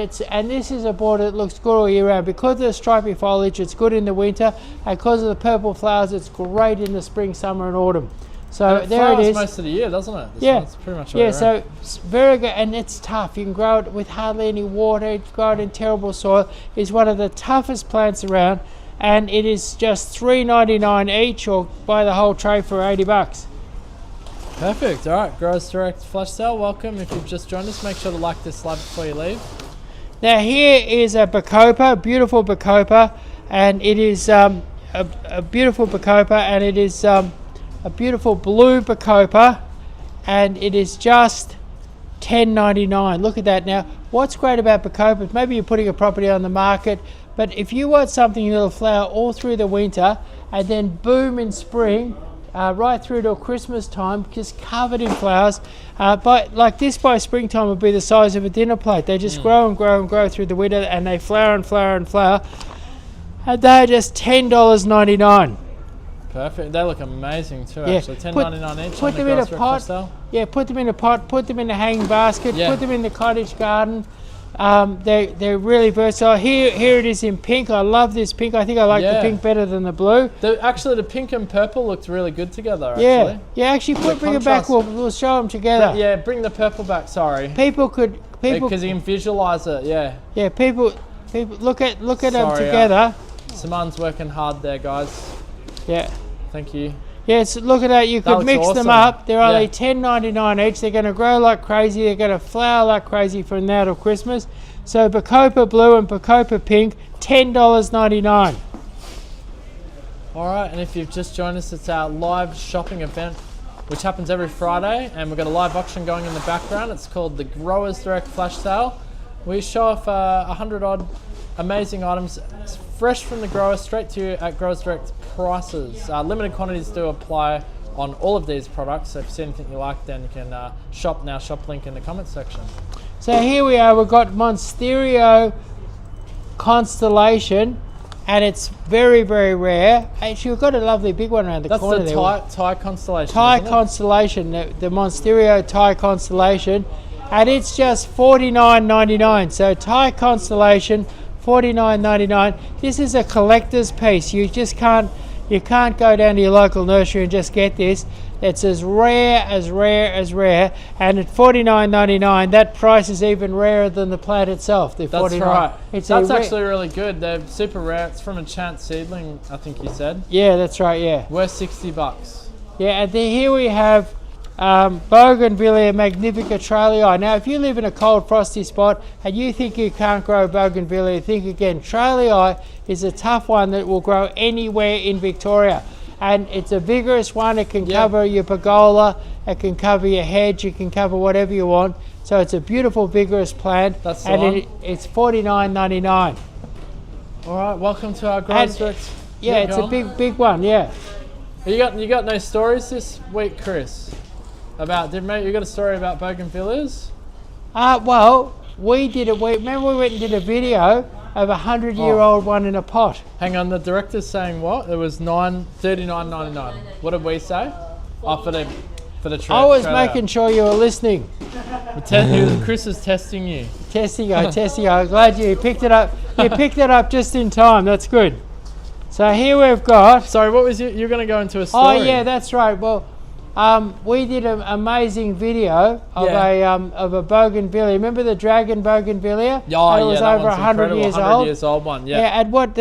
this is a border that looks good all year round. Because of the stripy foliage, it's good in the winter. And because of the purple flowers, it's great in the spring, summer and autumn. So it there it flowers is. most of the year, doesn't it? This Yeah, one's pretty much all yeah. year So round. it's very good, and it's tough. You can grow it with hardly any water. You can grow it in terrible soil. It's one of the toughest plants around, and it is just $3.99 each, or buy the whole tray for $80. Perfect. All right, Growers Direct Flash Sale. Welcome. If you've just joined us, make sure to like this slide before you leave. Now here is a bacopa, beautiful bacopa, and it is a beautiful bacopa, and it is a beautiful blue bacopa, and it is just $10.99. Look at that. Now what's great about bacopas, maybe you're putting a property on the market, but if you want something that'll flower all through the winter and then boom in spring, right through till Christmas time, just covered in flowers, but like this by springtime would be the size of a dinner plate. They just grow and grow and grow through the winter, and they flower and flower and flower, and they're just $10.99. Perfect. They look amazing too, Yeah. actually. $10.99 each. Put on them the in a Growers Direct pot. Flash Sale. Yeah, put them in a pot, put them in a hanging basket, Yeah. put them in the cottage garden. They're really versatile. Here it is in pink. I love this pink. I think I like the Yeah. pink better than the blue. Actually, the pink and purple looked really good together, actually. Yeah. Actually, bring it back. contrast. We'll show them together. Yeah, bring the purple back, sorry. People Because you can visualize it, yeah. yeah, people look at them Sorry, together. Simone's working hard there, guys. Yeah. Thank you. Yes, look at that. You could looks mix them awesome. up. They're only Yeah. $10.99 each. They're going to grow like crazy. They're going to flower like crazy from now till Christmas. So Bacopa Blue and Bacopa Pink, $10.99. All right, and if you've just joined us, it's our live shopping event, which happens every Friday, and we've got a live auction going in the background. It's called the Growers Direct Flash Sale. We show off 100 odd amazing items, fresh from the grower, straight to you at Growers Direct prices. Limited quantities do apply on all of these products, so if you see anything you like, then you can shop now. Shop link in the comments section. So here we are. We've got Monsterio Constellation, and it's very, very rare. Actually, we've got a lovely big one around the That's corner the there. Thai constellation. Thai isn't it? Constellation, the Monsterio Thai Constellation, and it's just $49.99. So Thai Constellation, $49.99. This is a collector's piece. You just can't go down to your local nursery and just get this. It's as rare as rare as rare, and at $49.99, that price is even rarer than the plant itself. The That's 49. right. It's That's a actually really good. They're super rare. It's from a chance seedling, I think you said. Yeah, that's right. Yeah. Worth $60. Yeah, and then here we have Bougainvillea magnifica tralii. Now, if you live in a cold, frosty spot and you think you can't grow Bougainvillea, think again. Tralii is a tough one that will grow anywhere in Victoria. And it's a vigorous one. It can cover your pergola, it can cover your hedge, it can cover whatever you want. So it's a beautiful, vigorous plant. That's the and one. it's $49.99. All right, welcome to our Growers Direct. Yeah, it's a big one. Yeah. You got no stories this week, Chris? You got a story about bougainvilleas? Well, we did it. Remember we went and did a video of a 100-year-old one in a pot. Hang on, the director's saying what? It was $39.99. What did we say? Oh, for the I was making sure you were listening. Chris is testing you. Testing you. I'm glad you picked it up. You picked it up just in time. That's good. So here we've got. Sorry, what was you're going to go into a story? Oh yeah, that's right. Well, we did an amazing video of a bougainvillea. Remember the dragon bougainvillea? Oh, it was that over one's 100 incredible. years 100 old. years old one. Yeah. Yeah, and what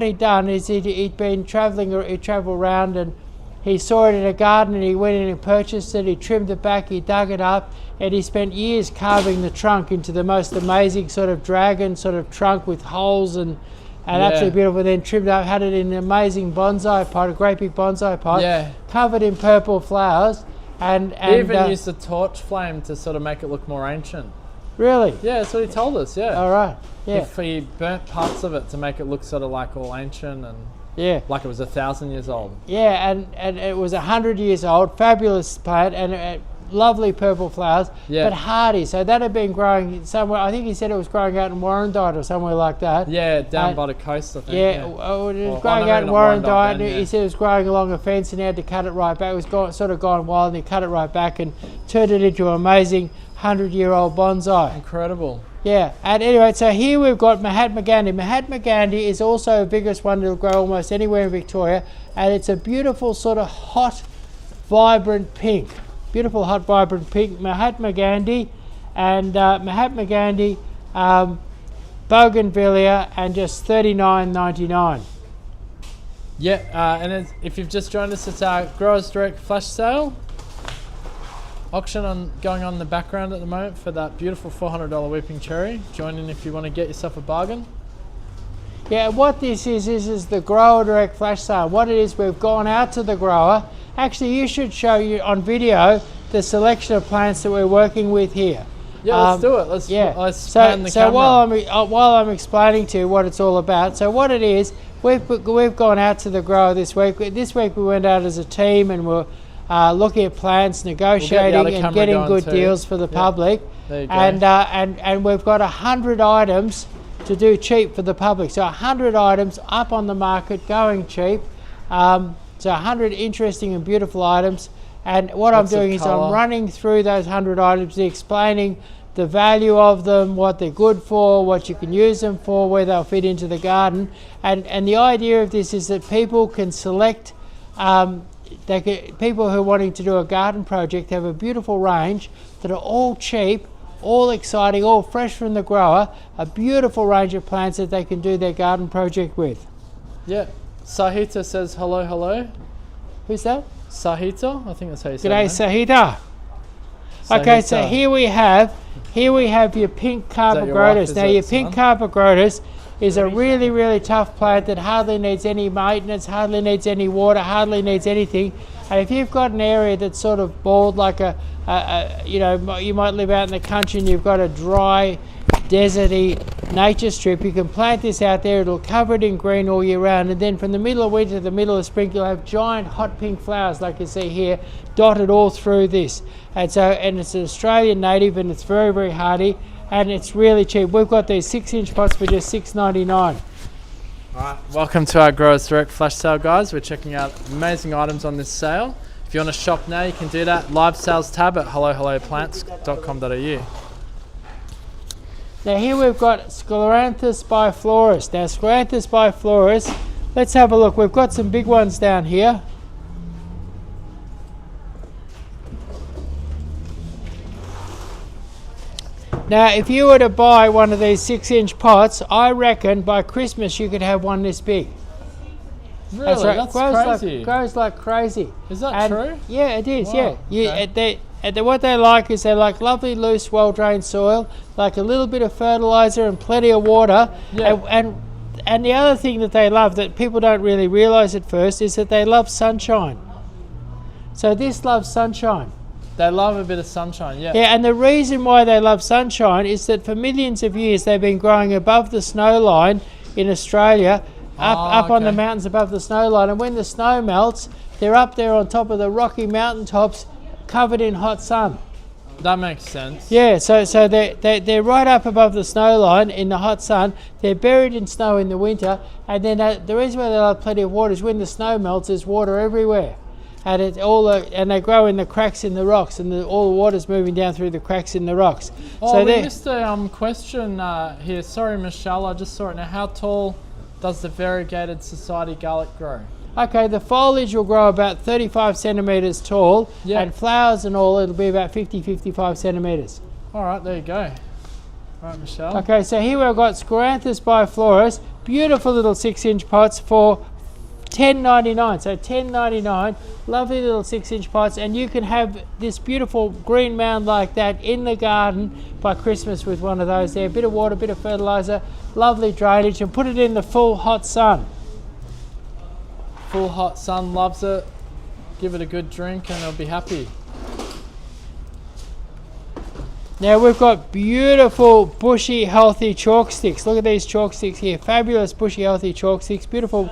he'd done is he'd been travelling. He travelled around and he saw it in a garden and he went in and purchased it. He trimmed it back. He dug it up and he spent years carving the trunk into the most amazing sort of dragon sort of trunk with holes and absolutely beautiful. Then trimmed up, had it in an amazing bonsai pot, a great big bonsai pot, covered in purple flowers. And he even used the torch flame to sort of make it look more ancient. Really? Yeah, that's what he told us. Yeah. All right. Yeah. He burnt parts of it to make it look sort of like all ancient and like it was 1,000 years old. Yeah, and it was 100 years old, fabulous plant, and lovely purple flowers, but hardy. So that had been growing somewhere. I think he said it was growing out in Warrandyte or somewhere like that. Yeah, down by the coast, I think. Yeah, it was growing out in Warrandyte. He said it was growing along a fence, and he had to cut it right back. It was sort of gone wild, and he cut it right back and turned it into an amazing 100-year-old bonsai. Incredible. Yeah, and anyway, so here we've got Mahatma Gandhi. Mahatma Gandhi is also a vigorous one that'll grow almost anywhere in Victoria, and it's a beautiful sort of hot, vibrant pink. Beautiful, hot, vibrant pink. Mahatma Gandhi and Mahatma Gandhi bougainvillea, and just $39.99. Yeah, and if you've just joined us, it's our Growers Direct flash sale. Auction going on in the background at the moment for that beautiful $400 weeping cherry. Join in if you want to get yourself a bargain. Yeah, what this is the Grower Direct flash sale. What it is, we've gone out to the grower. Actually, you should show you on video the selection of plants that we're working with here. Yeah, let's do it. Let's pan the camera. So while I'm explaining to you what it's all about, so what it is, we've gone out to the grower this week. This week we went out as a team and we're looking at plants, negotiating and getting good deals for the public. There you go. And we've got 100 items to do cheap for the public. So 100 items up on the market going cheap. So 100 interesting and beautiful items. And what I'm doing is I'm running through those 100 items, explaining the value of them, what they're good for, what you can use them for, where they'll fit into the garden. And the idea of this is that people can select, people who are wanting to do a garden project have a beautiful range that are all cheap, all exciting, all fresh from the grower, a beautiful range of plants that they can do their garden project with. Yeah. Sahita says hello, hello. Who's that? Sahita, I think that's how you say it. G'day, Sahita. Okay, so here we have your pink carbogrotus. Now your pink carbogrotus is a really, really tough plant that hardly needs any maintenance, hardly needs any water, hardly needs anything. And if you've got an area that's sort of bald, like you might live out in the country and you've got a dry, deserty nature strip, you can plant this out there. It'll cover it in green all year round, and then from the middle of winter to the middle of spring you'll have giant hot pink flowers like you see here, dotted all through this. And it's an Australian native, and it's very, very hardy, and it's really cheap. We've got these 6-inch pots for just $6.99. Alright, welcome to our Growers Direct flash sale, guys. We're checking out amazing items on this sale. If you want to shop now, you can do that. Live sales tab at hellohelloplants.com.au. Now here we've got Scleranthus biflorus. Now Scleranthus biflorus, let's have a look. We've got some big ones down here. Now, if you were to buy one of these 6-inch pots, I reckon by Christmas you could have one this big. Really? That's crazy. Grows like crazy. Is that true? Yeah, it is. Wow, Yeah. okay. What they like is they like lovely, loose, well-drained soil, like a little bit of fertilizer and plenty of water. Yeah. And the other thing that they love that people don't really realize at first is that they love sunshine. So this loves sunshine. They love a bit of sunshine, yeah. Yeah, and the reason why they love sunshine is that for millions of years they've been growing above the snow line in Australia, up on the mountains above the snow line. And when the snow melts, they're up there on top of the rocky mountaintops covered in hot sun. That makes sense. Yeah, so they're right up above the snow line in the hot sun. They're buried in snow in the winter. And then the reason why they love plenty of water is when the snow melts, there's water everywhere. And and they grow in the cracks in the rocks, and all the water's moving down through the cracks in the rocks. Oh, so we missed a question here. Sorry, Michelle, I just saw it now. How tall does the variegated society garlic grow? Okay, the foliage will grow about 35 centimetres tall, Yeah. and flowers and all, it'll be about 50-55 centimetres. All right, there you go. All right, Michelle. Okay, so here we've got Scaranthus biflorus, beautiful little 6-inch pots for $10.99. So $10.99, lovely little 6-inch pots, and you can have this beautiful green mound like that in the garden by Christmas with one of those there. A bit of water, a bit of fertilizer, lovely drainage, and put it in the full hot sun. Full hot sun, loves it. Give it a good drink and they'll be happy. Now we've got beautiful bushy healthy chalk sticks. Look at these chalk sticks here, fabulous bushy healthy chalk sticks, beautiful.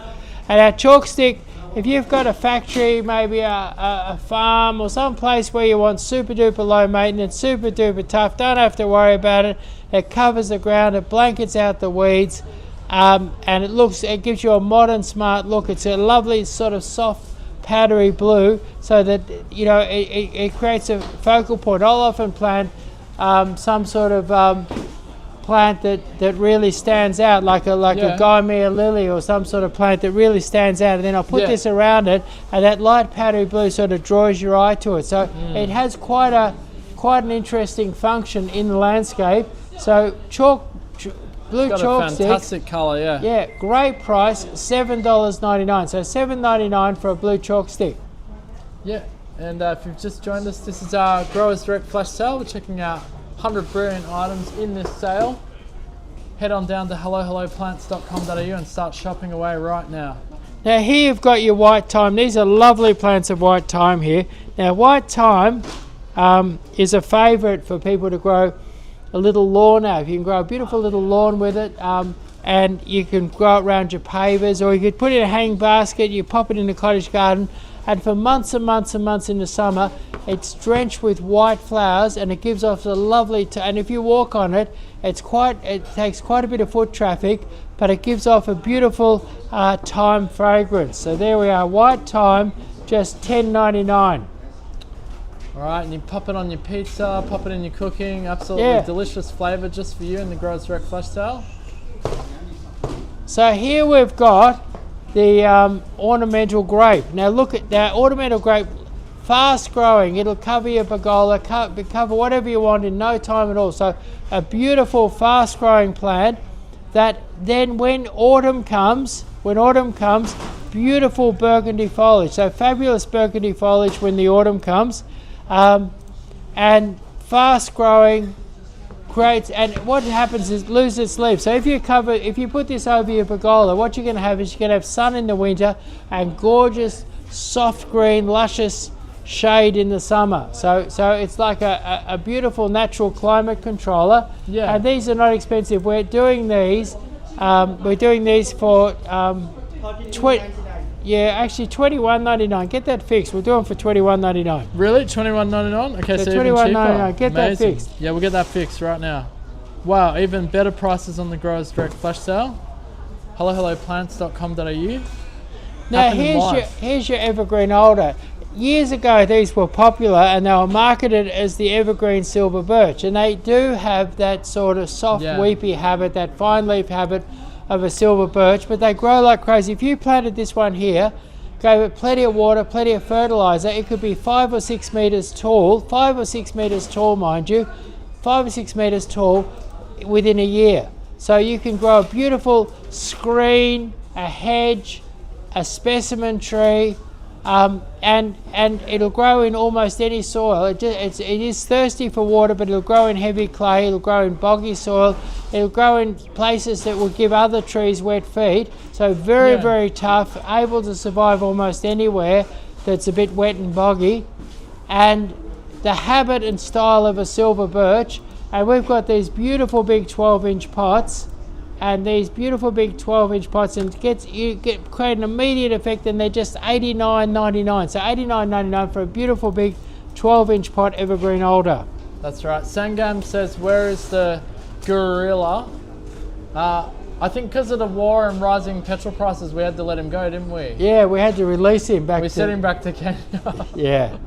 And our chalk stick, if you've got a factory, maybe a farm or some place where you want super duper low maintenance, super duper tough, don't have to worry about it. It covers the ground, it blankets out the weeds, and it gives you a modern smart look. It's a lovely sort of soft powdery blue, so that it creates a focal point. I'll often plant some sort of plant that really stands out, like a Gaimea lily or some sort of plant that really stands out, and then I'll put this around it, and that light powdery blue sort of draws your eye to it. So it has quite an interesting function in the landscape. So blue got chalk a fantastic colour, yeah. Yeah, great price, $7.99. So $7.99 for a blue chalk stick. Yeah, and if you've just joined us, this is our Growers Direct Flash Sale. We're checking out 100 brilliant items in this sale. Head on down to hellohelloplants.com.au and start shopping away right now. Now here you've got your white thyme. These are lovely plants of white thyme here. Now white thyme is a favourite for people to grow a little lawn out. You can grow a beautiful little lawn with it, and you can grow it around your pavers, or you could put it in a hanging basket, you pop it in a cottage garden, and for months and months and months in the summer, it's drenched with white flowers, and it gives off a lovely, and if you walk on it, it takes quite a bit of foot traffic, but it gives off a beautiful thyme fragrance. So there we are, white thyme, just $10.99. All right, and you pop it on your pizza, pop it in your cooking, absolutely delicious flavour just for you in the Growers Direct Flash Sale. So here we've got the ornamental grape. Now look at that ornamental grape, fast growing. It'll cover your pergola, cover whatever you want in no time at all. So a beautiful fast growing plant that then when autumn comes, beautiful burgundy foliage. So fabulous burgundy foliage when the autumn comes, and fast growing. Great, and what happens is loses its leaves. So if you put this over your pergola, what you're going to have is you're going to have sun in the winter and gorgeous soft green luscious shade in the summer. So it's like a beautiful natural climate controller. Yeah. And these are not expensive. We're doing these for $21.99. Get that fixed. We'll do them for $21.99. Really? $21.99? Okay, so even $21.99. cheaper. Get that fixed. Yeah, we'll get that fixed right now. Wow, even better prices on the Growers Direct Flash Sale. hellohelloplants.com.au. Now here's your evergreen alder. Years ago these were popular and they were marketed as the evergreen silver birch, and they do have that sort of soft weepy habit, that fine leaf habit of a silver birch, but they grow like crazy. If you planted this one here, gave it plenty of water, plenty of fertilizer, it could be 5 or 6 meters tall, 5 or 6 meters tall, mind you, 5 or 6 meters tall within a year. So you can grow a beautiful screen, a hedge, a specimen tree, and it'll grow in almost any soil. It is thirsty for water, but it'll grow in heavy clay, it'll grow in boggy soil, it'll grow in places that will give other trees wet feet. So very tough, able to survive almost anywhere that's a bit wet and boggy. And the habit and style of a silver birch. And we've got these beautiful big 12-inch pots, and these beautiful big 12-inch pots, and create an immediate effect, and they're just $89.99. So $89.99 for a beautiful big 12-inch pot evergreen alder. That's right. Sangam says, where is the gorilla? I think because of the war and rising petrol prices, we had to let him go, didn't we? Yeah, we had to release him back. We sent him back to Kenya. Yeah.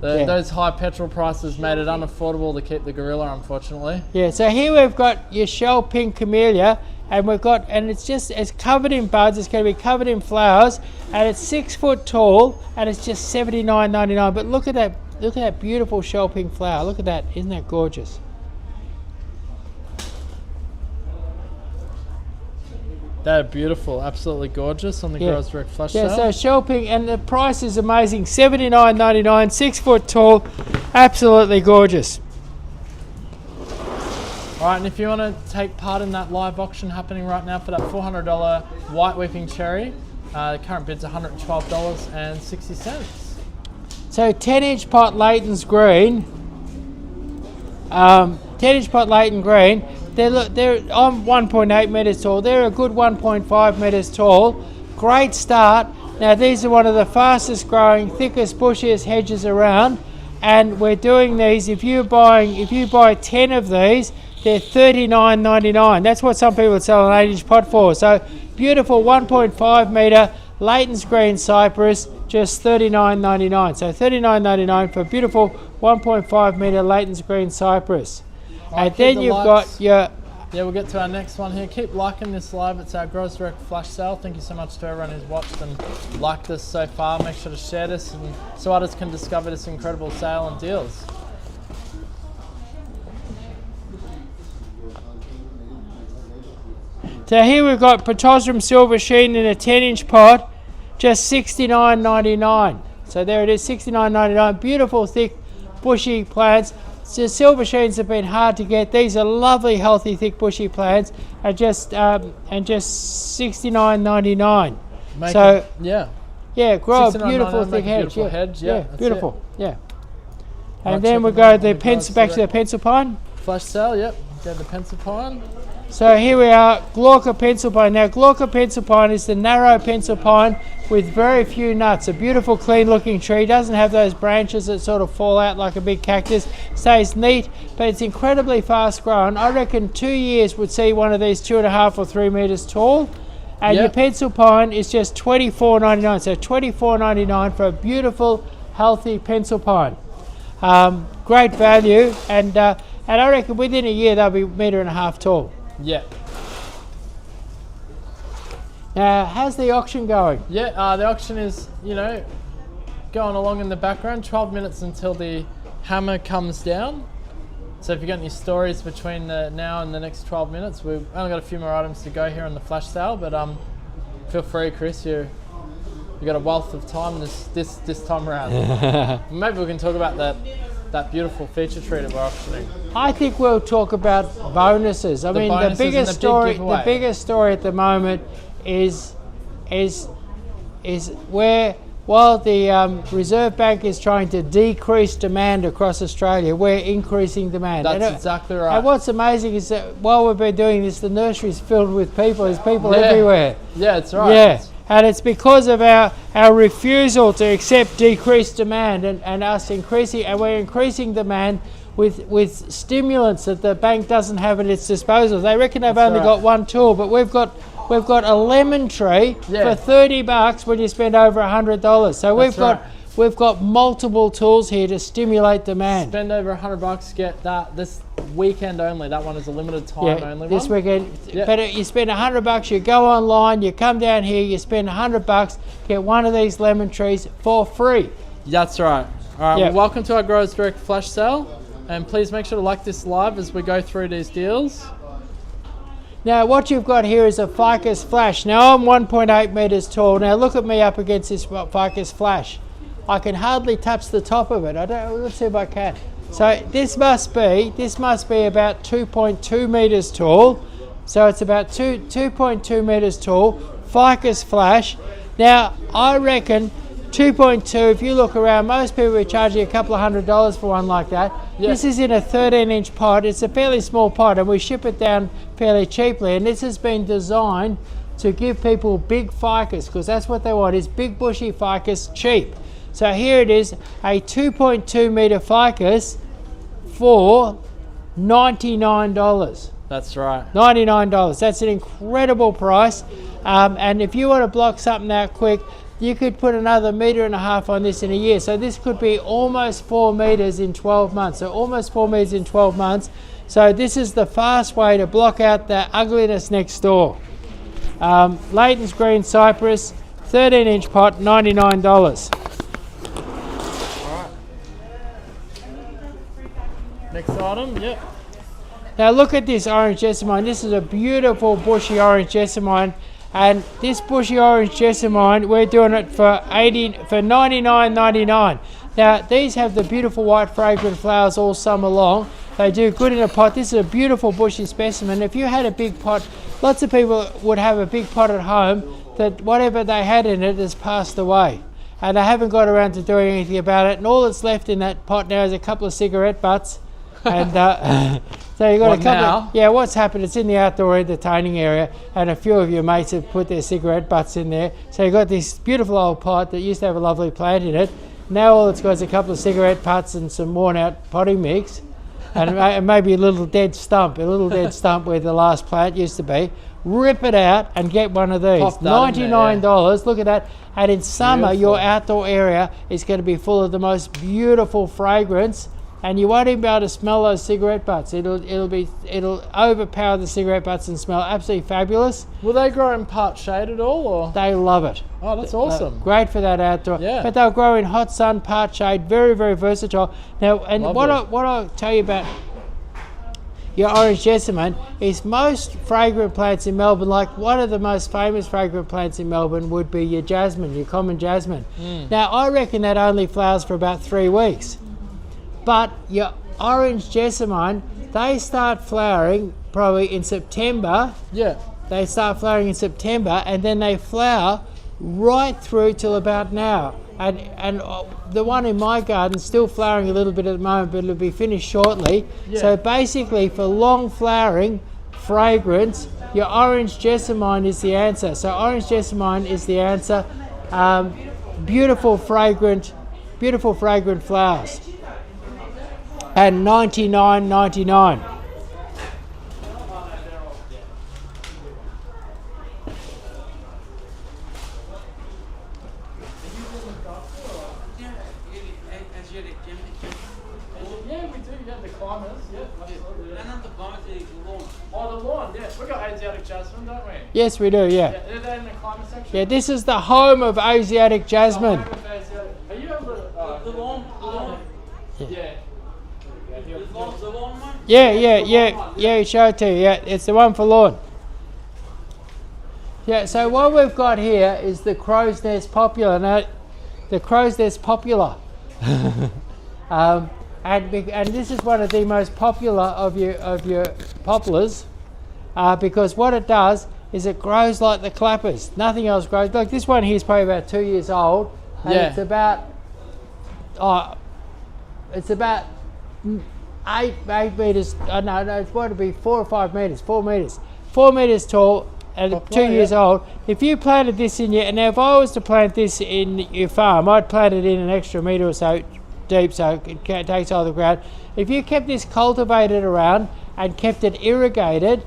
Those high petrol prices made it unaffordable to keep the gorilla, unfortunately. Yeah, so here we've got your shell pink camellia, and it's covered in buds, it's going to be covered in flowers, and it's 6 foot tall, and it's just $79.99. But look at that beautiful shell pink flower. Look at that, isn't that gorgeous? They're beautiful, absolutely gorgeous on the Girls Direct flash sale. Yeah, so shell pink, and the price is amazing, $79.99, 6 foot tall, absolutely gorgeous. All right, and if you want to take part in that live auction happening right now for that $400 white weeping cherry, the current bid's $112.60. So 10-inch pot Leighton's green, 10-inch pot Leighton green. They're on 1.8 metres tall. They're a good 1.5 metres tall. Great start. Now these are one of the fastest growing, thickest, bushiest hedges around, and we're doing these. If you buy 10 of these, they're $39.99. That's what some people sell an 8-inch pot for. So beautiful 1.5 metre Leighton's green cypress, just $39.99. So $39.99 for a beautiful 1.5 metre Leighton's green cypress. And then you've got your... Yeah, we'll get to our next one here. Keep liking this live. It's our Grows Direct flash sale. Thank you so much to everyone who's watched and liked this so far. Make sure to share this so others can discover this incredible sale and deals. So here we've got Protosrum silver sheen in a 10-inch pot, just $69.99. So there it is, $69.99. Beautiful, thick, bushy plants. So silver sheens have been hard to get. These are lovely, healthy, thick, bushy plants, and just $69.99. Grow a beautiful thick hedge. Beautiful. Yeah. And then we go back to the pencil pine. Flash sale. Yep. Go to the pencil pine. So here we are, Glauca pencil pine. Now Glauca pencil pine is the narrow pencil pine with very few nuts. A beautiful, clean looking tree. Doesn't have those branches that sort of fall out like a big cactus. Stays neat, but it's incredibly fast growing. I reckon 2 years would see one of these 2.5 or 3 meters tall. And your pencil pine is just $24.99. So $24.99 for a beautiful, healthy pencil pine. Great value, and I reckon within a year they'll be 1.5 meters tall. Yeah. Now, how's the auction going? Yeah, the auction is, going along in the background. 12 minutes until the hammer comes down. So if you've got any stories between now and the next 12 minutes, we've only got a few more items to go here on the flash sale, but feel free, Chris. You've got a wealth of time this time around. Maybe we can talk about that beautiful feature tree that we're auctioning. I think we'll talk about bonuses. The biggest story at the moment is where, while the Reserve Bank is trying to decrease demand across Australia, we're increasing demand. That's exactly right. And what's amazing is that while we've been doing this, the nursery's filled with people. There's people everywhere. Yeah, that's right. Yeah. And it's because of our refusal to accept decreased demand and us increasing, and we're increasing demand with stimulants that the bank doesn't have at its disposal. They reckon they've only got one tool, but we've got a lemon tree for $30 when you spend over $100. So we've got multiple tools here to stimulate demand. Spend over $100, get that this weekend only. That one is a limited time only. This weekend. But you spend $100, you go online, you come down here, you spend $100, get one of these lemon trees for free. That's right. All right. Well, welcome to our Growers Direct flash sale. And please make sure to like this live as we go through these deals. Now what you've got here is a ficus flash. Now I'm 1.8 meters tall. Now look at me up against this ficus flash. I can hardly touch the top of it. Let's see if I can. So this must be about 2.2 meters tall. So it's about 2.2 meters tall, ficus flash. Now I reckon 2.2, if you look around, most people are charging a couple of $100 for one like that. Yeah. This is in a 13-inch pot. It's a fairly small pot and we ship it down fairly cheaply, and this has been designed to give people big ficus, because that's what they want, is big bushy ficus cheap. So here it is, a 2.2 meter ficus for $99. That's right. $99. That's an incredible price. And if you want to block something out quick, you could put another 1.5 meters on this in a year. So this could be almost 4 meters in 12 months. So almost 4 meters in 12 months. So this is the fast way to block out the ugliness next door. Leighton's Green Cypress, 13-inch pot, $99. Next item, yep. Now look at this orange jessamine. This is a beautiful bushy orange jessamine, and this bushy orange jessamine, we're doing it for $99.99. Now these have the beautiful white fragrant flowers all summer long. They do good in a pot. This is a beautiful bushy specimen. If you had a big pot, lots of people would have a big pot at home that whatever they had in it has passed away, and they haven't got around to doing anything about it, and all that's left in that pot now is a couple of cigarette butts. And so you've got a couple what's happened, it's in the outdoor entertaining area, and a few of your mates have put their cigarette butts in there. So you've got this beautiful old pot that used to have a lovely plant in it. Now all it's got is a couple of cigarette butts and some worn out potting mix, and maybe a little dead stump where the last plant used to be. Rip it out and get one of these. $99, look at that. And in summer, your outdoor area is going to be full of the most beautiful fragrance, and you won't even be able to smell those cigarette butts. It'll overpower the cigarette butts and smell absolutely fabulous. Will they grow in part shade at all, or? They love it. Oh, that's awesome. Great for that outdoor. Yeah. But they'll grow in hot sun, part shade, very, very versatile. Now, and what I'll tell you about your orange jessamine is most fragrant plants in Melbourne, like one of the most famous fragrant plants in Melbourne would be your jasmine, your common jasmine. Now, I reckon that only flowers for about 3 weeks. But your orange jessamine, they start flowering probably in September. Yeah. They start flowering in September, and then they flower right through till about now. And the one in my garden is still flowering a little bit at the moment, but it'll be finished shortly. Yeah. So basically, for long flowering fragrance, your orange jessamine is the answer. So orange jessamine is the answer. Beautiful fragrant flowers. And $99.99. Yeah, we do. Yeah, the climbers. Yeah, absolutely. And not the climbers, the lawn. Oh, the lawn. Yeah, we got Asiatic jasmine, don't we? Yes, we do. Yeah. Are they in the climber section? Yeah, this is the home of Asiatic jasmine. Are you able to? The lawn. Yeah. Yeah, show it to you. Yeah, it's the one for lawn. Yeah, so what we've got here is the crow's nest popular. Now, the crow's nest popular. And this is one of the most popular of your poplars, because what it does is it grows like the clappers. Nothing else grows. Like this one here is probably about 2 years old, and it's about 8 meters. No, it's going to be 4 or 5 meters. 4 meters. 4 meters tall and 2 years old. If you planted this in your, now if I was to plant this in your farm, I'd plant it in an extra meter or so deep, so it takes all the ground. If you kept this cultivated around and kept it irrigated,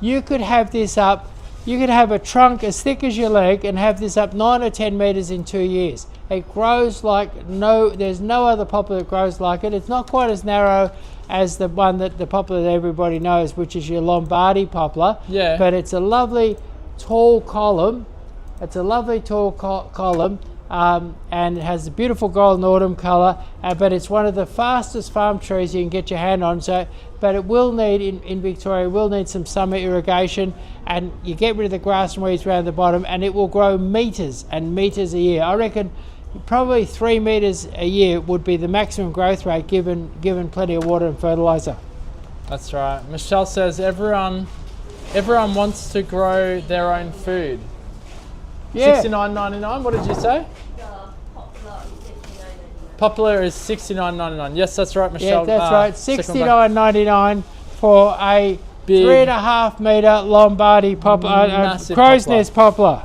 you could have this up. You could have a trunk as thick as your leg and have this up 9 or 10 meters in 2 years. It grows like there's no other poplar that grows like it. It's not quite as narrow as the one the poplar that everybody knows, which is your Lombardy poplar. Yeah. But it's a lovely tall column. It's a lovely tall column. and it has a beautiful golden autumn colour, but it's one of the fastest farm trees you can get your hand on. So, but it will need, in Victoria, will need some summer irrigation, and you get rid of the grass and weeds around the bottom, and it will grow metres and metres a year. I reckon probably 3 metres a year would be the maximum growth rate given plenty of water and fertiliser. That's right. Michelle says everyone wants to grow their own food. Yeah. $69.99. What did you say? Popular is $69.99. Yes, that's right, Michelle. Yeah, that's right. $69.99 for a big 3.5 metre Lombardy crow's nest poplar.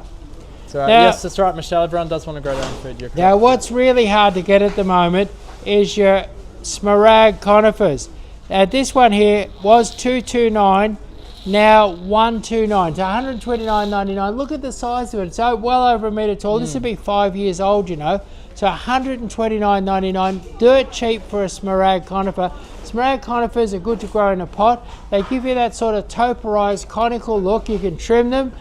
That's right. Now, yes, that's right, Michelle. Everyone does want to grow their own food. You're correct. Now, what's really hard to get at the moment is your smaragd conifers. This one here was $229, now $129. So $129.99. Look at the size of it. It's well over a metre tall. This would be 5 years old, you know. So $129.99, dirt cheap for a smaragd conifer. Smaragd conifers are good to grow in a pot. They give you that sort of topiarized conical look. You can trim them.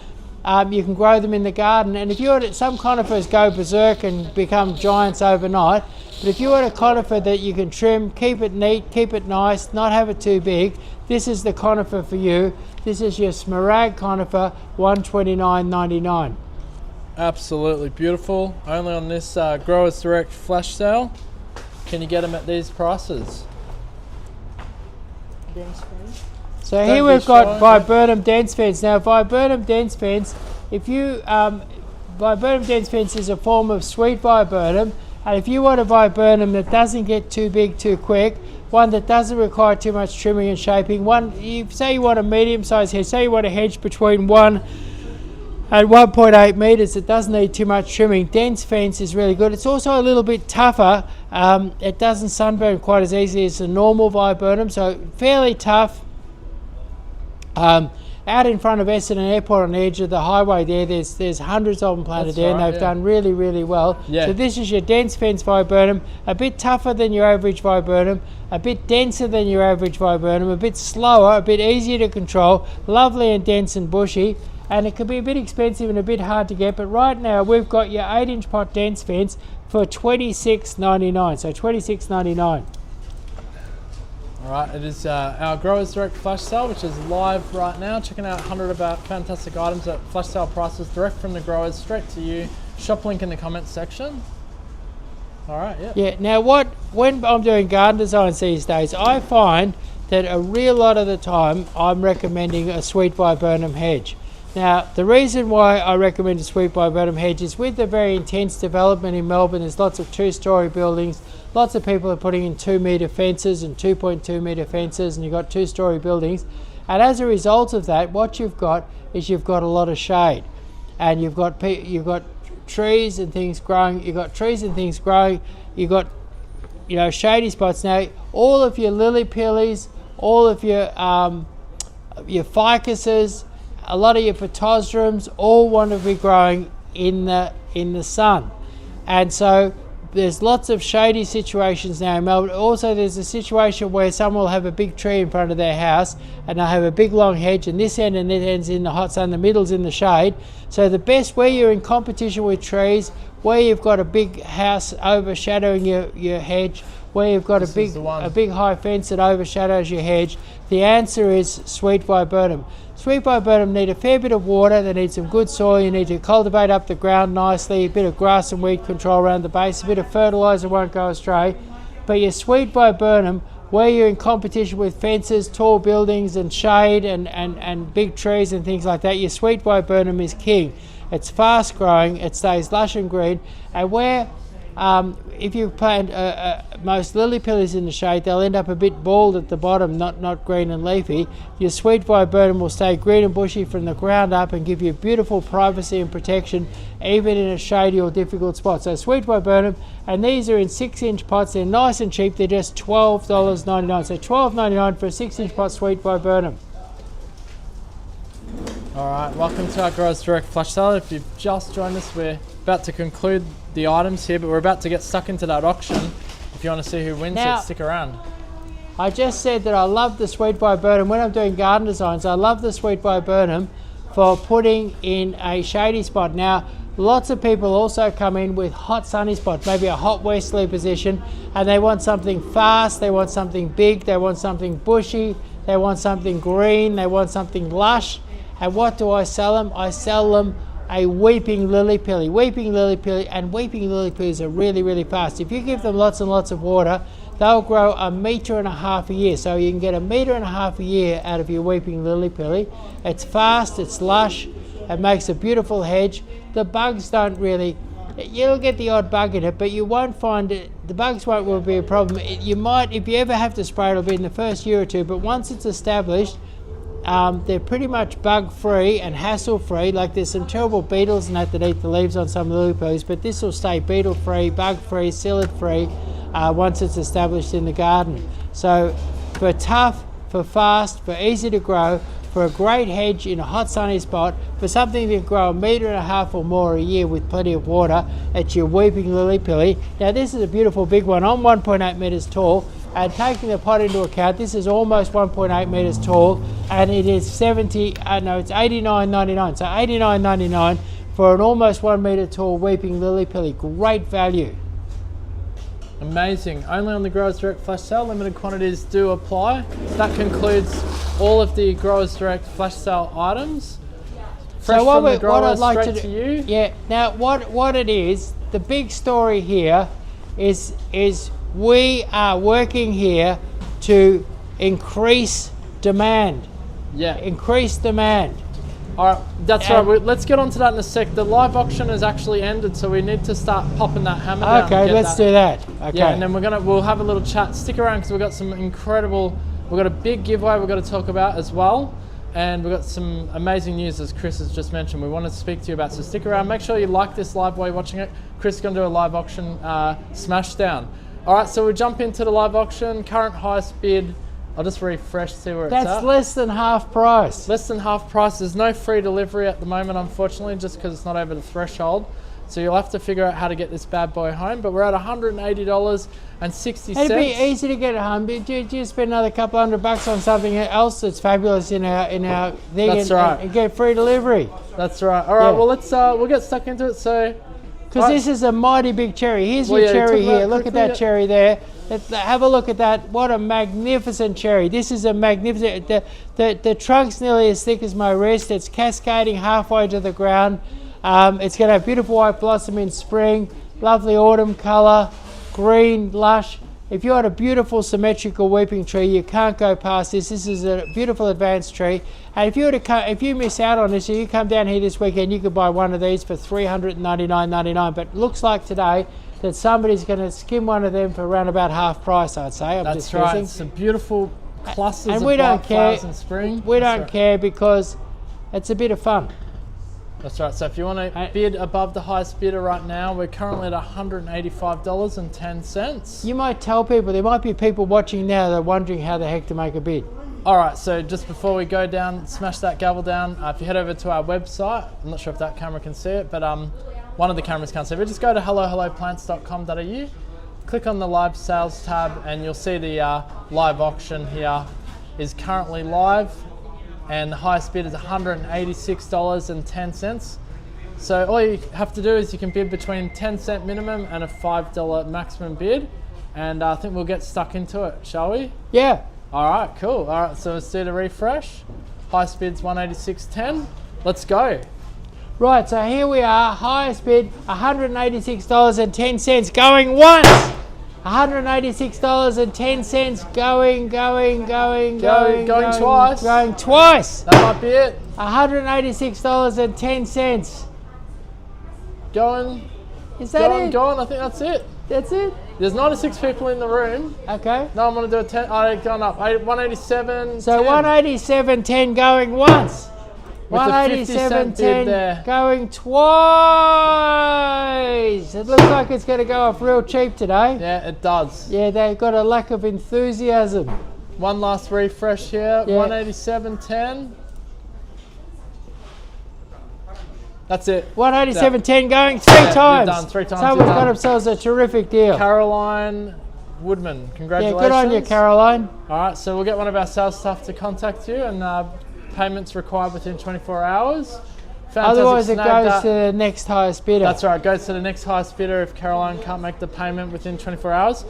You can grow them in the garden. And if you were to, some conifers go berserk and become giants overnight. But if you want a conifer that you can trim, keep it neat, keep it nice, not have it too big, this is the conifer for you. This is your smaragd conifer, $129.99. Absolutely beautiful. Only on this Growers Direct flash sale can you get them at these prices. So here we've got viburnum dense fence. Now viburnum dense fence, if you viburnum dense fence is a form of sweet viburnum. And if you want a viburnum that doesn't get too big too quick, one that doesn't require too much trimming and shaping, say you want a medium-sized hedge, say you want a hedge between 1 and 1.8 metres that doesn't need too much trimming, dense fence is really good. It's also a little bit tougher. It doesn't sunburn quite as easily as a normal viburnum, so fairly tough. Out in front of Essendon Airport on the edge of the highway there's hundreds of them planted there, and they've done really, really well. Yeah. So this is your dense fence viburnum, a bit tougher than your average viburnum, a bit denser than your average viburnum, a bit slower, a bit easier to control, lovely and dense and bushy, and it can be a bit expensive and a bit hard to get, but right now we've got your 8-inch pot dense fence for $26.99, so $26.99. Alright, it is our Growers Direct flash sale, which is live right now. Checking out 100 of our fantastic items at flash sale prices, direct from the growers, straight to you. Shop link in the comments section. Alright, yeah. Yeah, now when I'm doing garden designs these days, I find that a real lot of the time I'm recommending a sweet viburnum hedge. Now, the reason why I recommend a sweet viburnum hedge is with the very intense development in Melbourne, there's lots of 2-storey buildings, lots of people are putting in 2-metre fences and 2.2-metre fences, and you've got 2-storey buildings. And as a result of that, what you've got is you've got a lot of shade. And you've got trees and things growing, you've got shady spots. Now, all of your lily pillies, all of your ficuses, a lot of your pitosyriums all want to be growing in the sun. And so there's lots of shady situations now in Melbourne. Also, there's a situation where someone will have a big tree in front of their house and they'll have a big long hedge, and this end and that end's in the hot sun, the middle's in the shade. So the best, where you're in competition with trees, where you've got a big house overshadowing your hedge, where you've got a big high fence that overshadows your hedge, the answer is sweet viburnum. Sweet viburnum need a fair bit of water, they need some good soil, you need to cultivate up the ground nicely, a bit of grass and weed control around the base, a bit of fertiliser won't go astray. But your sweet viburnum, where you're in competition with fences, tall buildings and shade and big trees and things like that, your sweet viburnum is king. It's fast growing, it stays lush and green, and where if you plant most lily pillies in the shade, they'll end up a bit bald at the bottom, not green and leafy. Your sweet viburnum will stay green and bushy from the ground up and give you beautiful privacy and protection, even in a shady or difficult spot. So sweet viburnum, and these are in 6-inch pots. They're nice and cheap. They're just $12.99. So $12.99 for a 6-inch pot sweet viburnum. Alright, welcome to our Growers Direct flash sale. If you've just joined us, we're about to conclude the items here, but we're about to get stuck into that auction. If you want to see who wins, now, stick around. I just said that I love the sweet viburnum. When I'm doing garden designs, I love the sweet viburnum for putting in a shady spot. Now, Lots of people also come in with hot sunny spots, maybe a hot westerly position, and they want something fast, they want something big, they want something bushy, they want something green, they want something lush. And what do I sell them? I sell them a weeping lily pilly. Weeping lily pilly, and weeping lily pillies are really, really fast. If you give them lots and lots of water, they'll grow 1.5 meters a year. So you can get 1.5 meters a year out of your weeping lily pilly. It's fast, it's lush, it makes a beautiful hedge. The bugs don't really, you'll get the odd bug in it, but you won't find it, the bugs won't be a problem. You might, if you ever have to spray, it'll be in the first year or two, but once it's established, they're pretty much bug free and hassle free. Like there's some terrible beetles and that eat the leaves on some lily pillies, but this will stay beetle free, bug free, psyllid free once it's established in the garden. So for tough, for fast, for easy to grow, for a great hedge in a hot sunny spot, for something that can grow 1.5 meters or more a year with plenty of water, it's your weeping lily pilly. Now this is a beautiful big one. I'm 1.8 meters tall, and taking the pot into account, this is almost 1.8 meters tall, and it is it's $89.99. So $89.99 for an almost 1 meter tall weeping lily pilly. Great value. Amazing. Only on the Growers Direct flash sale. Limited quantities do apply. That concludes all of the Growers Direct flash sale items. Fresh So what from the grower, I'd like straight to do, you. yeah. Now what it is, the big story here is we are working here to increase demand. Yeah. Increase demand. All right, that's right. Let's get on to that in a sec. The live auction has actually ended, so we need to start popping that hammer down. Okay, let's do that. Okay. Yeah, and then we'll have a little chat. Stick around because we've got some we've got a big giveaway we've got to talk about as well. And we've got some amazing news, as Chris has just mentioned, we want to speak to you about. So stick around. Make sure you like this live while you're watching it. Chris is going to do a live auction smash down. All right, so we jump into the live auction. Current highest bid. I'll just refresh, see where it's at. That's less than half price. Less than half price. There's no free delivery at the moment, unfortunately, just because it's not over the threshold. So you'll have to figure out how to get this bad boy home. But we're at $180.60. It'd be easy to get it home. Do you spend another couple $100 on something else that's fabulous in our thing? That's right. And get free delivery. That's right. All right. Yeah. Well, we'll get stuck into it. So. Because this is a mighty big cherry. Here's your cherry here. Look at that cherry there. Have a look at that. What a magnificent cherry. This is a magnificent, the trunk's nearly as thick as my wrist. It's cascading halfway to the ground. It's going to have beautiful white blossom in spring, lovely autumn colour, green, lush. If you had a beautiful symmetrical weeping tree, you can't go past this. This is a beautiful advanced tree. And if you miss out on this, and you come down here this weekend, you could buy one of these for $399.99. But it looks like today that somebody's going to skim one of them for around about half price, I'd say. That's right. It's some beautiful clusters of white flowers in spring. We don't care because it's a bit of fun. That's right. So if you want to bid above the highest bidder right now, we're currently at $185.10. You might tell people, there might be people watching now that are wondering how the heck to make a bid. All right, so just before we go down, smash that gavel down. If you head over to our website, I'm not sure if that camera can see it, but one of the cameras can't see it. But just go to hellohelloplants.com.au, click on the live sales tab, and you'll see the live auction here is currently live. And the highest bid is $186.10. So all you have to do is you can bid between 10-cent minimum and a $5 maximum bid. And I think we'll get stuck into it, shall we? Yeah. All right, cool. All right, so let's do the refresh. Highest bid's $186.10. Let's go. Right, so here we are, highest bid, $186.10, going once. $186.10, going twice. Going twice. That might be it. $186.10. Going. Is that it? Going. I think that's it. That's it? There's 96 people in the room. Okay. No, I'm going to do a 10. I've gone up. 187. So 187.10 going once. With 187.10 going twice. It looks like it's going to go off real cheap today. Yeah, it does. Yeah, they've got a lack of enthusiasm. One last refresh here. Yeah. 187.10. That's it. 187.10 going three times. You're done 3 times. Someone's got themselves a terrific deal. Caroline Woodman, congratulations. Yeah, good on you, Caroline. All right, so we'll get one of our sales staff to contact you, and payments required within 24 hours. Fantastic. Otherwise, it Snag goes that. to the next highest bidder. That's right, goes to the next highest bidder if Caroline can't make the payment within 24 hours.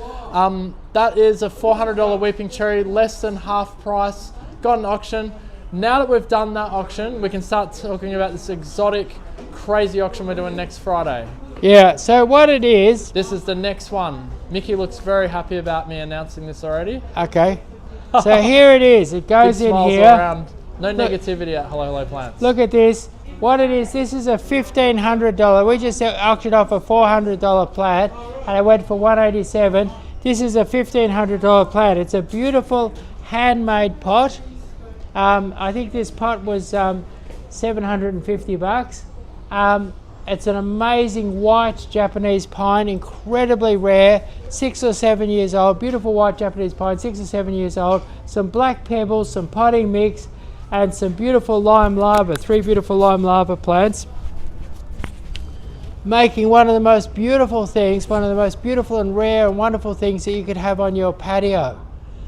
That is a $400 Weeping Cherry, less than half price, got an auction. Now that we've done that auction, we can start talking about this exotic, crazy auction we're doing next Friday. Yeah, so what it is... This is the next one. Mickey looks very happy about me announcing this already. Okay. So here it is. It goes Big in smiles here. all around. No negativity at Hello Hello Plants. Look at this. What it is, this is a $1,500. We just auctioned off a $400 plant and it went for $187. This is a $1,500 plant. It's a beautiful handmade pot. I think this pot was $750. It's an amazing white Japanese pine, incredibly rare, 6 or 7 years old. Beautiful white Japanese pine, 6 or 7 years old. Some black pebbles, some potting mix, and some beautiful lime lava, 3 beautiful lime lava plants. Making one of the most beautiful things, one of the most beautiful and rare and wonderful things that you could have on your patio.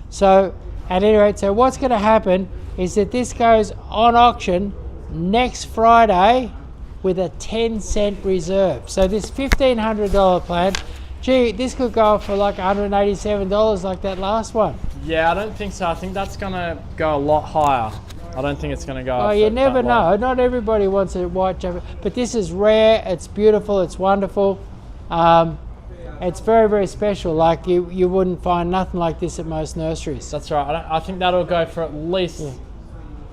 So, at any rate, so what's going to happen is that this goes on auction next Friday with a 10-cent reserve. So this $1,500 plant, gee, this could go for like $187 like that last one. Yeah, I don't think so. I think that's going to go a lot higher. I don't think it's going to go. Oh, you never know. Not everybody wants a white Japanese, but this is rare. It's beautiful. It's wonderful. It's very, very special. Like you wouldn't find nothing like this at most nurseries. That's right. I think that'll go for at least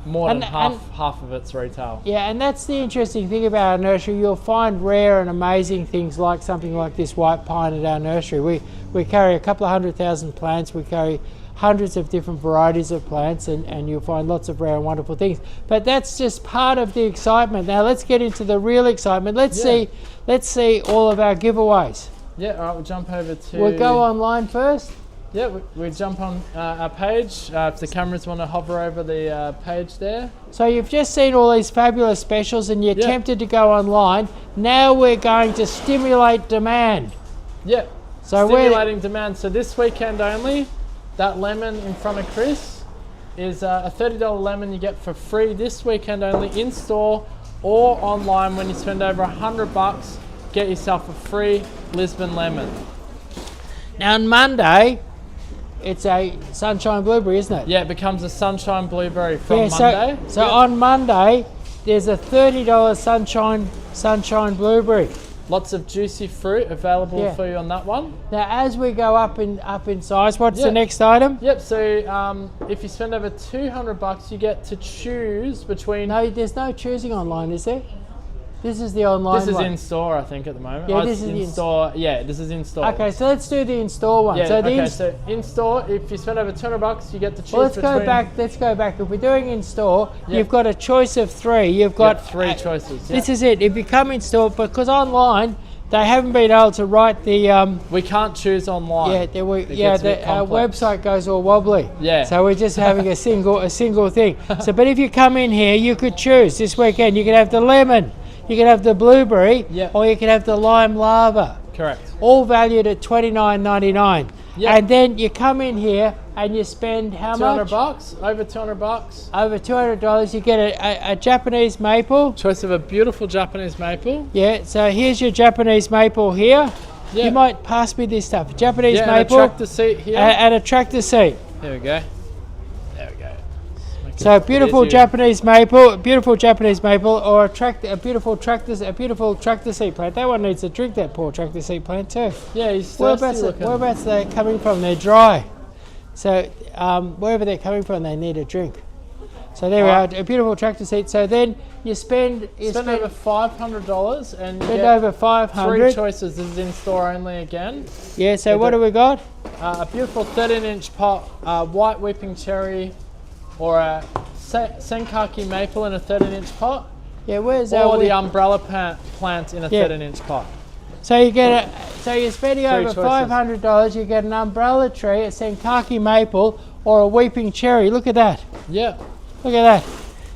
more than half of its retail. Yeah, and that's the interesting thing about our nursery. You'll find rare and amazing things like something like this white pine at our nursery. We carry a couple of 100,000 plants. We carry hundreds of different varieties of plants, and you'll find lots of rare and wonderful things. But that's just part of the excitement. Now let's get into the real excitement. Let's see all of our giveaways. Yeah, all right, we'll jump over to... We'll go online first. Yeah, we jump on our page. If the cameras want to hover over the page there. So you've just seen all these fabulous specials and you're tempted to go online. Now we're going to stimulate demand. Yeah, so stimulating demand. So this weekend only, that lemon in front of Chris is a $30 lemon you get for free this weekend only, in store or online. When you spend over $100, get yourself a free Lisbon lemon. Now on Monday, it's a sunshine blueberry, isn't it? Yeah, it becomes a sunshine blueberry from Monday. So on Monday, there's a $30 sunshine blueberry. Lots of juicy fruit available for you on that one. Now, as we go up in size, what's the next item? Yep. So if you spend over $200, you get to choose between. No, there's no choosing online, is there? This is the online This is one. in store, I think, at the moment. Yeah, this is in store. Yeah, this is in store. Okay, so let's do the in-store one. Yeah, so so in store, if you spend over $200, you get to choose let's between. Let's go back. If we're doing in store, you've got a choice of 3. You've got 3 choices. This is it. If you come in store, because online they haven't been able to write the. We can't choose online. Our website goes all wobbly. Yeah. So we're just having a single thing. So, but if you come in here, you could choose this weekend. You could have the lemon, you could have the blueberry, or you could have the lime lava. Correct. All valued at $29.99. And then you come in here and you spend how much? $200, over $200. Over $200, you get a Japanese maple. Choice of a beautiful Japanese maple. Yeah, so here's your Japanese maple here. Yeah. You might pass me this stuff. Japanese maple. And a tractor seat here. And a tractor seat. There we go. There we go. So beautiful Japanese maple, or a beautiful tractor seat plant. That one needs a drink, that poor tractor seat plant too. Yeah, he's thirsty looking. Whereabouts they're coming from? They're dry. So wherever they're coming from, they need a drink. So there we are, a beautiful tractor seat. So then you spend over $500 and you get over $500. 3 choices. This is in store only again. Yeah. So what do we got? A beautiful 13-inch pot, white weeping cherry, or a Senkaki maple in a 13-inch pot. Yeah, where's or the umbrella plant in a 13-inch pot. So you get so you're spending over $500. You get an umbrella tree, a Senkaki maple, or a weeping cherry. Look at that. Yeah. Look at that.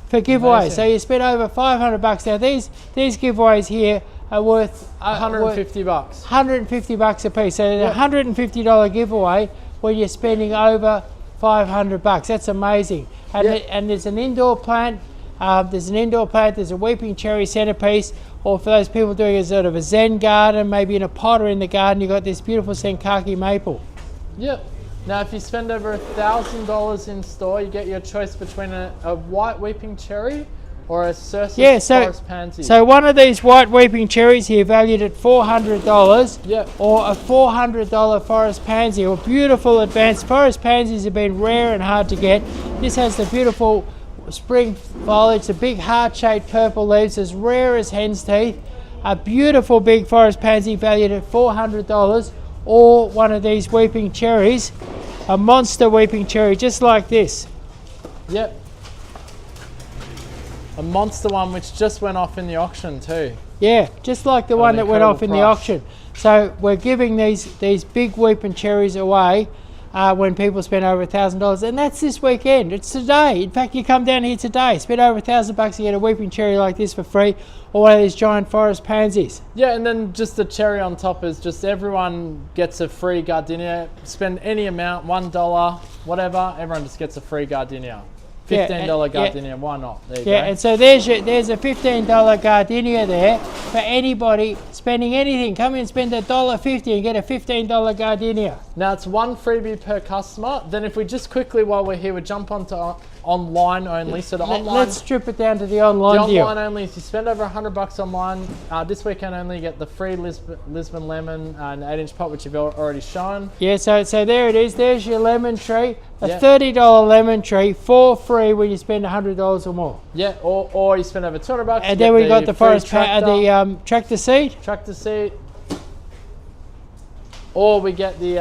For giveaways. Amazing. So you spend over $500. Now these giveaways here are worth $150. $150 a piece. So it's a $150 giveaway when you're spending over $500. That's amazing. And there's an indoor plant. There's an indoor plant, there's a weeping cherry centerpiece, or for those people doing a sort of a Zen garden, maybe in a pot or in the garden, you've got this beautiful Senkaki maple. Yep. Now, if you spend over $1,000 in store, you get your choice between a white weeping cherry or a Cirrus forest pansy. So one of these white weeping cherries here valued at $400, Yep. or a $400 forest pansy, or beautiful advanced forest pansies have been rare and hard to get. This has the beautiful spring foliage, the big heart-shaped purple leaves, as rare as hen's teeth. A beautiful big forest pansy valued at $400, or one of these weeping cherries, a monster weeping cherry just like this. Yep. A monster one which just went off in the auction too. Yeah, just like the one that went off in the auction. So we're giving these big weeping cherries away when people spend over $1,000, and that's this weekend. It's today. In fact, you come down here today, spend over $1,000, you get a weeping cherry like this for free, or one of these giant forest pansies. Yeah, and then just the cherry on top is just everyone gets a free gardenia. Spend any amount, $1, whatever, everyone just gets a free gardenia. $15 gardenia, why not? There you go. And so there's a $15 gardenia there for anybody spending anything. Come in and spend $1.50 and get a $15 gardenia. Now it's one freebie per customer. Then if we just quickly, while we're here, we jump onto online only. So the online. Let's strip it down to the online deal. The online only, if you spend over $100 online, this weekend only, you get the free Lisbon lemon and 8-inch pot, which you've already shown. Yeah, so there it is. There's your lemon tree. A $30 lemon tree for free when you spend $100 or more. Yeah, or you spend over $200. And then we got the forest tractor seed. Tractor seed. Or we get the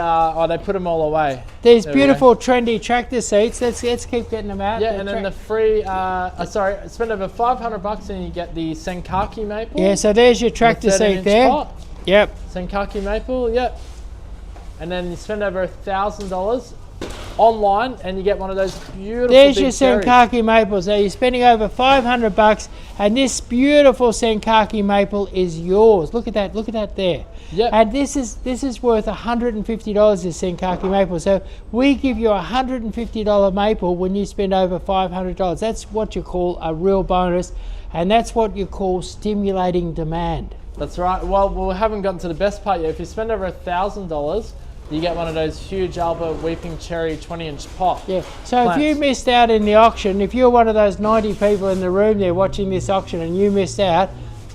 they put them all away. These beautiful trendy tractor seats. Let's keep getting them out. Yeah, and then the free spend over $500 and you get the Senkaki maple. Yeah, so there's your tractor seat there. Pot. Yep. Senkaki maple, yep. And then you spend over $1,000 online and you get one of those beautiful There's big your cherries. Senkaki maple. So you're spending over $500 and this beautiful Senkaki maple is yours. Look at that there. Yep. And this is worth $150, this Senkaki maple. So we give you a $150 maple when you spend over $500. That's what you call a real bonus, and that's what you call stimulating demand. That's right. Well, we haven't gotten to the best part yet. If you spend over $1,000, you get one of those huge Alba weeping cherry 20-inch pot. Yeah. So plants. If you missed out in the auction, if you're one of those 90 people in the room there watching this auction and you missed out,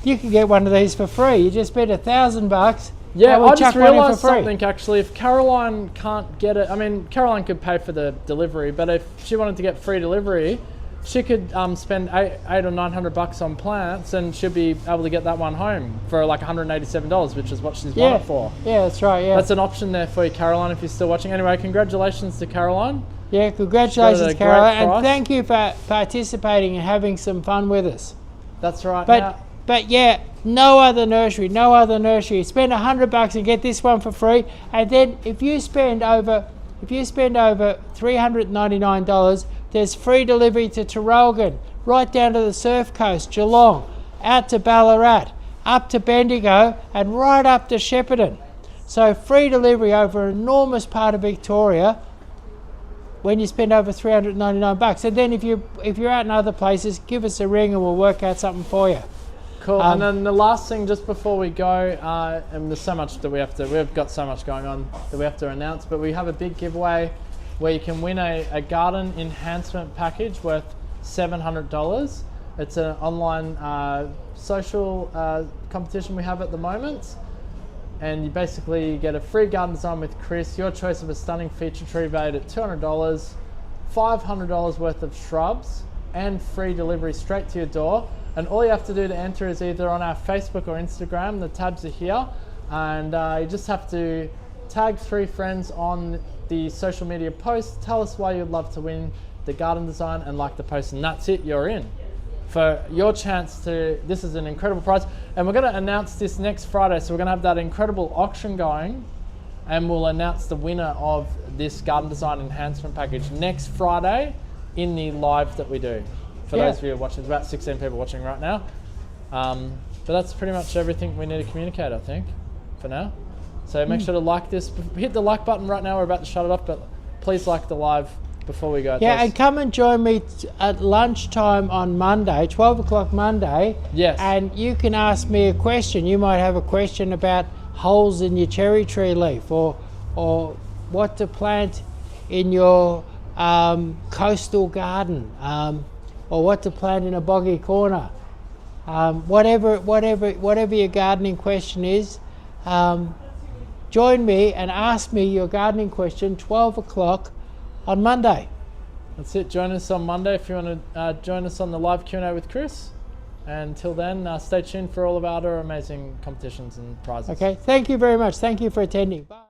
you can get one of these for free. You just spend $1,000. Yeah, we'll I just realised realised something actually. If Caroline can't get it, I mean, Caroline could pay for the delivery, but if she wanted to get free delivery, she could spend $800 or $900 on plants, and she'll be able to get that one home for like $187, which is what she's bought it for. Yeah, that's right. Yeah, that's an option there for you, Caroline, if you're still watching. Anyway, congratulations to Caroline. Yeah, congratulations, Caroline, and thank you for participating and having some fun with us. That's right. But yeah, no other nursery. Spend $100 and get this one for free, and then if you spend over $399, there's free delivery to Traralgon, right down to the Surf Coast, Geelong, out to Ballarat, up to Bendigo, and right up to Shepparton. So free delivery over an enormous part of Victoria when you spend over $399. And then if you're out in other places, give us a ring and we'll work out something for you. Cool. And then the last thing, just before we go, and there's so much that we've got so much going on that we have to announce, but we have a big giveaway where you can win a garden enhancement package worth $700. It's an online social competition we have at the moment. And you basically get a free garden design with Chris, your choice of a stunning feature tree valued at $200, $500 worth of shrubs, and free delivery straight to your door. And all you have to do to enter is either on our Facebook or Instagram. The tabs are here, and you just have to tag 3 friends on the social media post, tell us why you'd love to win the garden design, and like the post, and that's it, you're in for your chance to. This is an incredible prize, and we're going to announce this next Friday. So we're going to have that incredible auction going, and we'll announce the winner of this garden design enhancement package next Friday in the live that we do. For those of you watching, there's about 16 people watching right now. But that's pretty much everything we need to communicate, I think, for now. So make sure to like this. Hit the like button right now. We're about to shut it off, but please like the live before we go. Yeah, and come and join me at lunchtime on Monday, 12 o'clock Monday. Yes. And you can ask me a question. You might have a question about holes in your cherry tree leaf, or what to plant in your coastal garden, or what to plant in a boggy corner. Whatever your gardening question is, join me and ask me your gardening question 12 o'clock on Monday. That's it. Join us on Monday if you want to join us on the live Q&A with Chris. And until then, stay tuned for all of our other amazing competitions and prizes. Okay, thank you very much. Thank you for attending. Bye.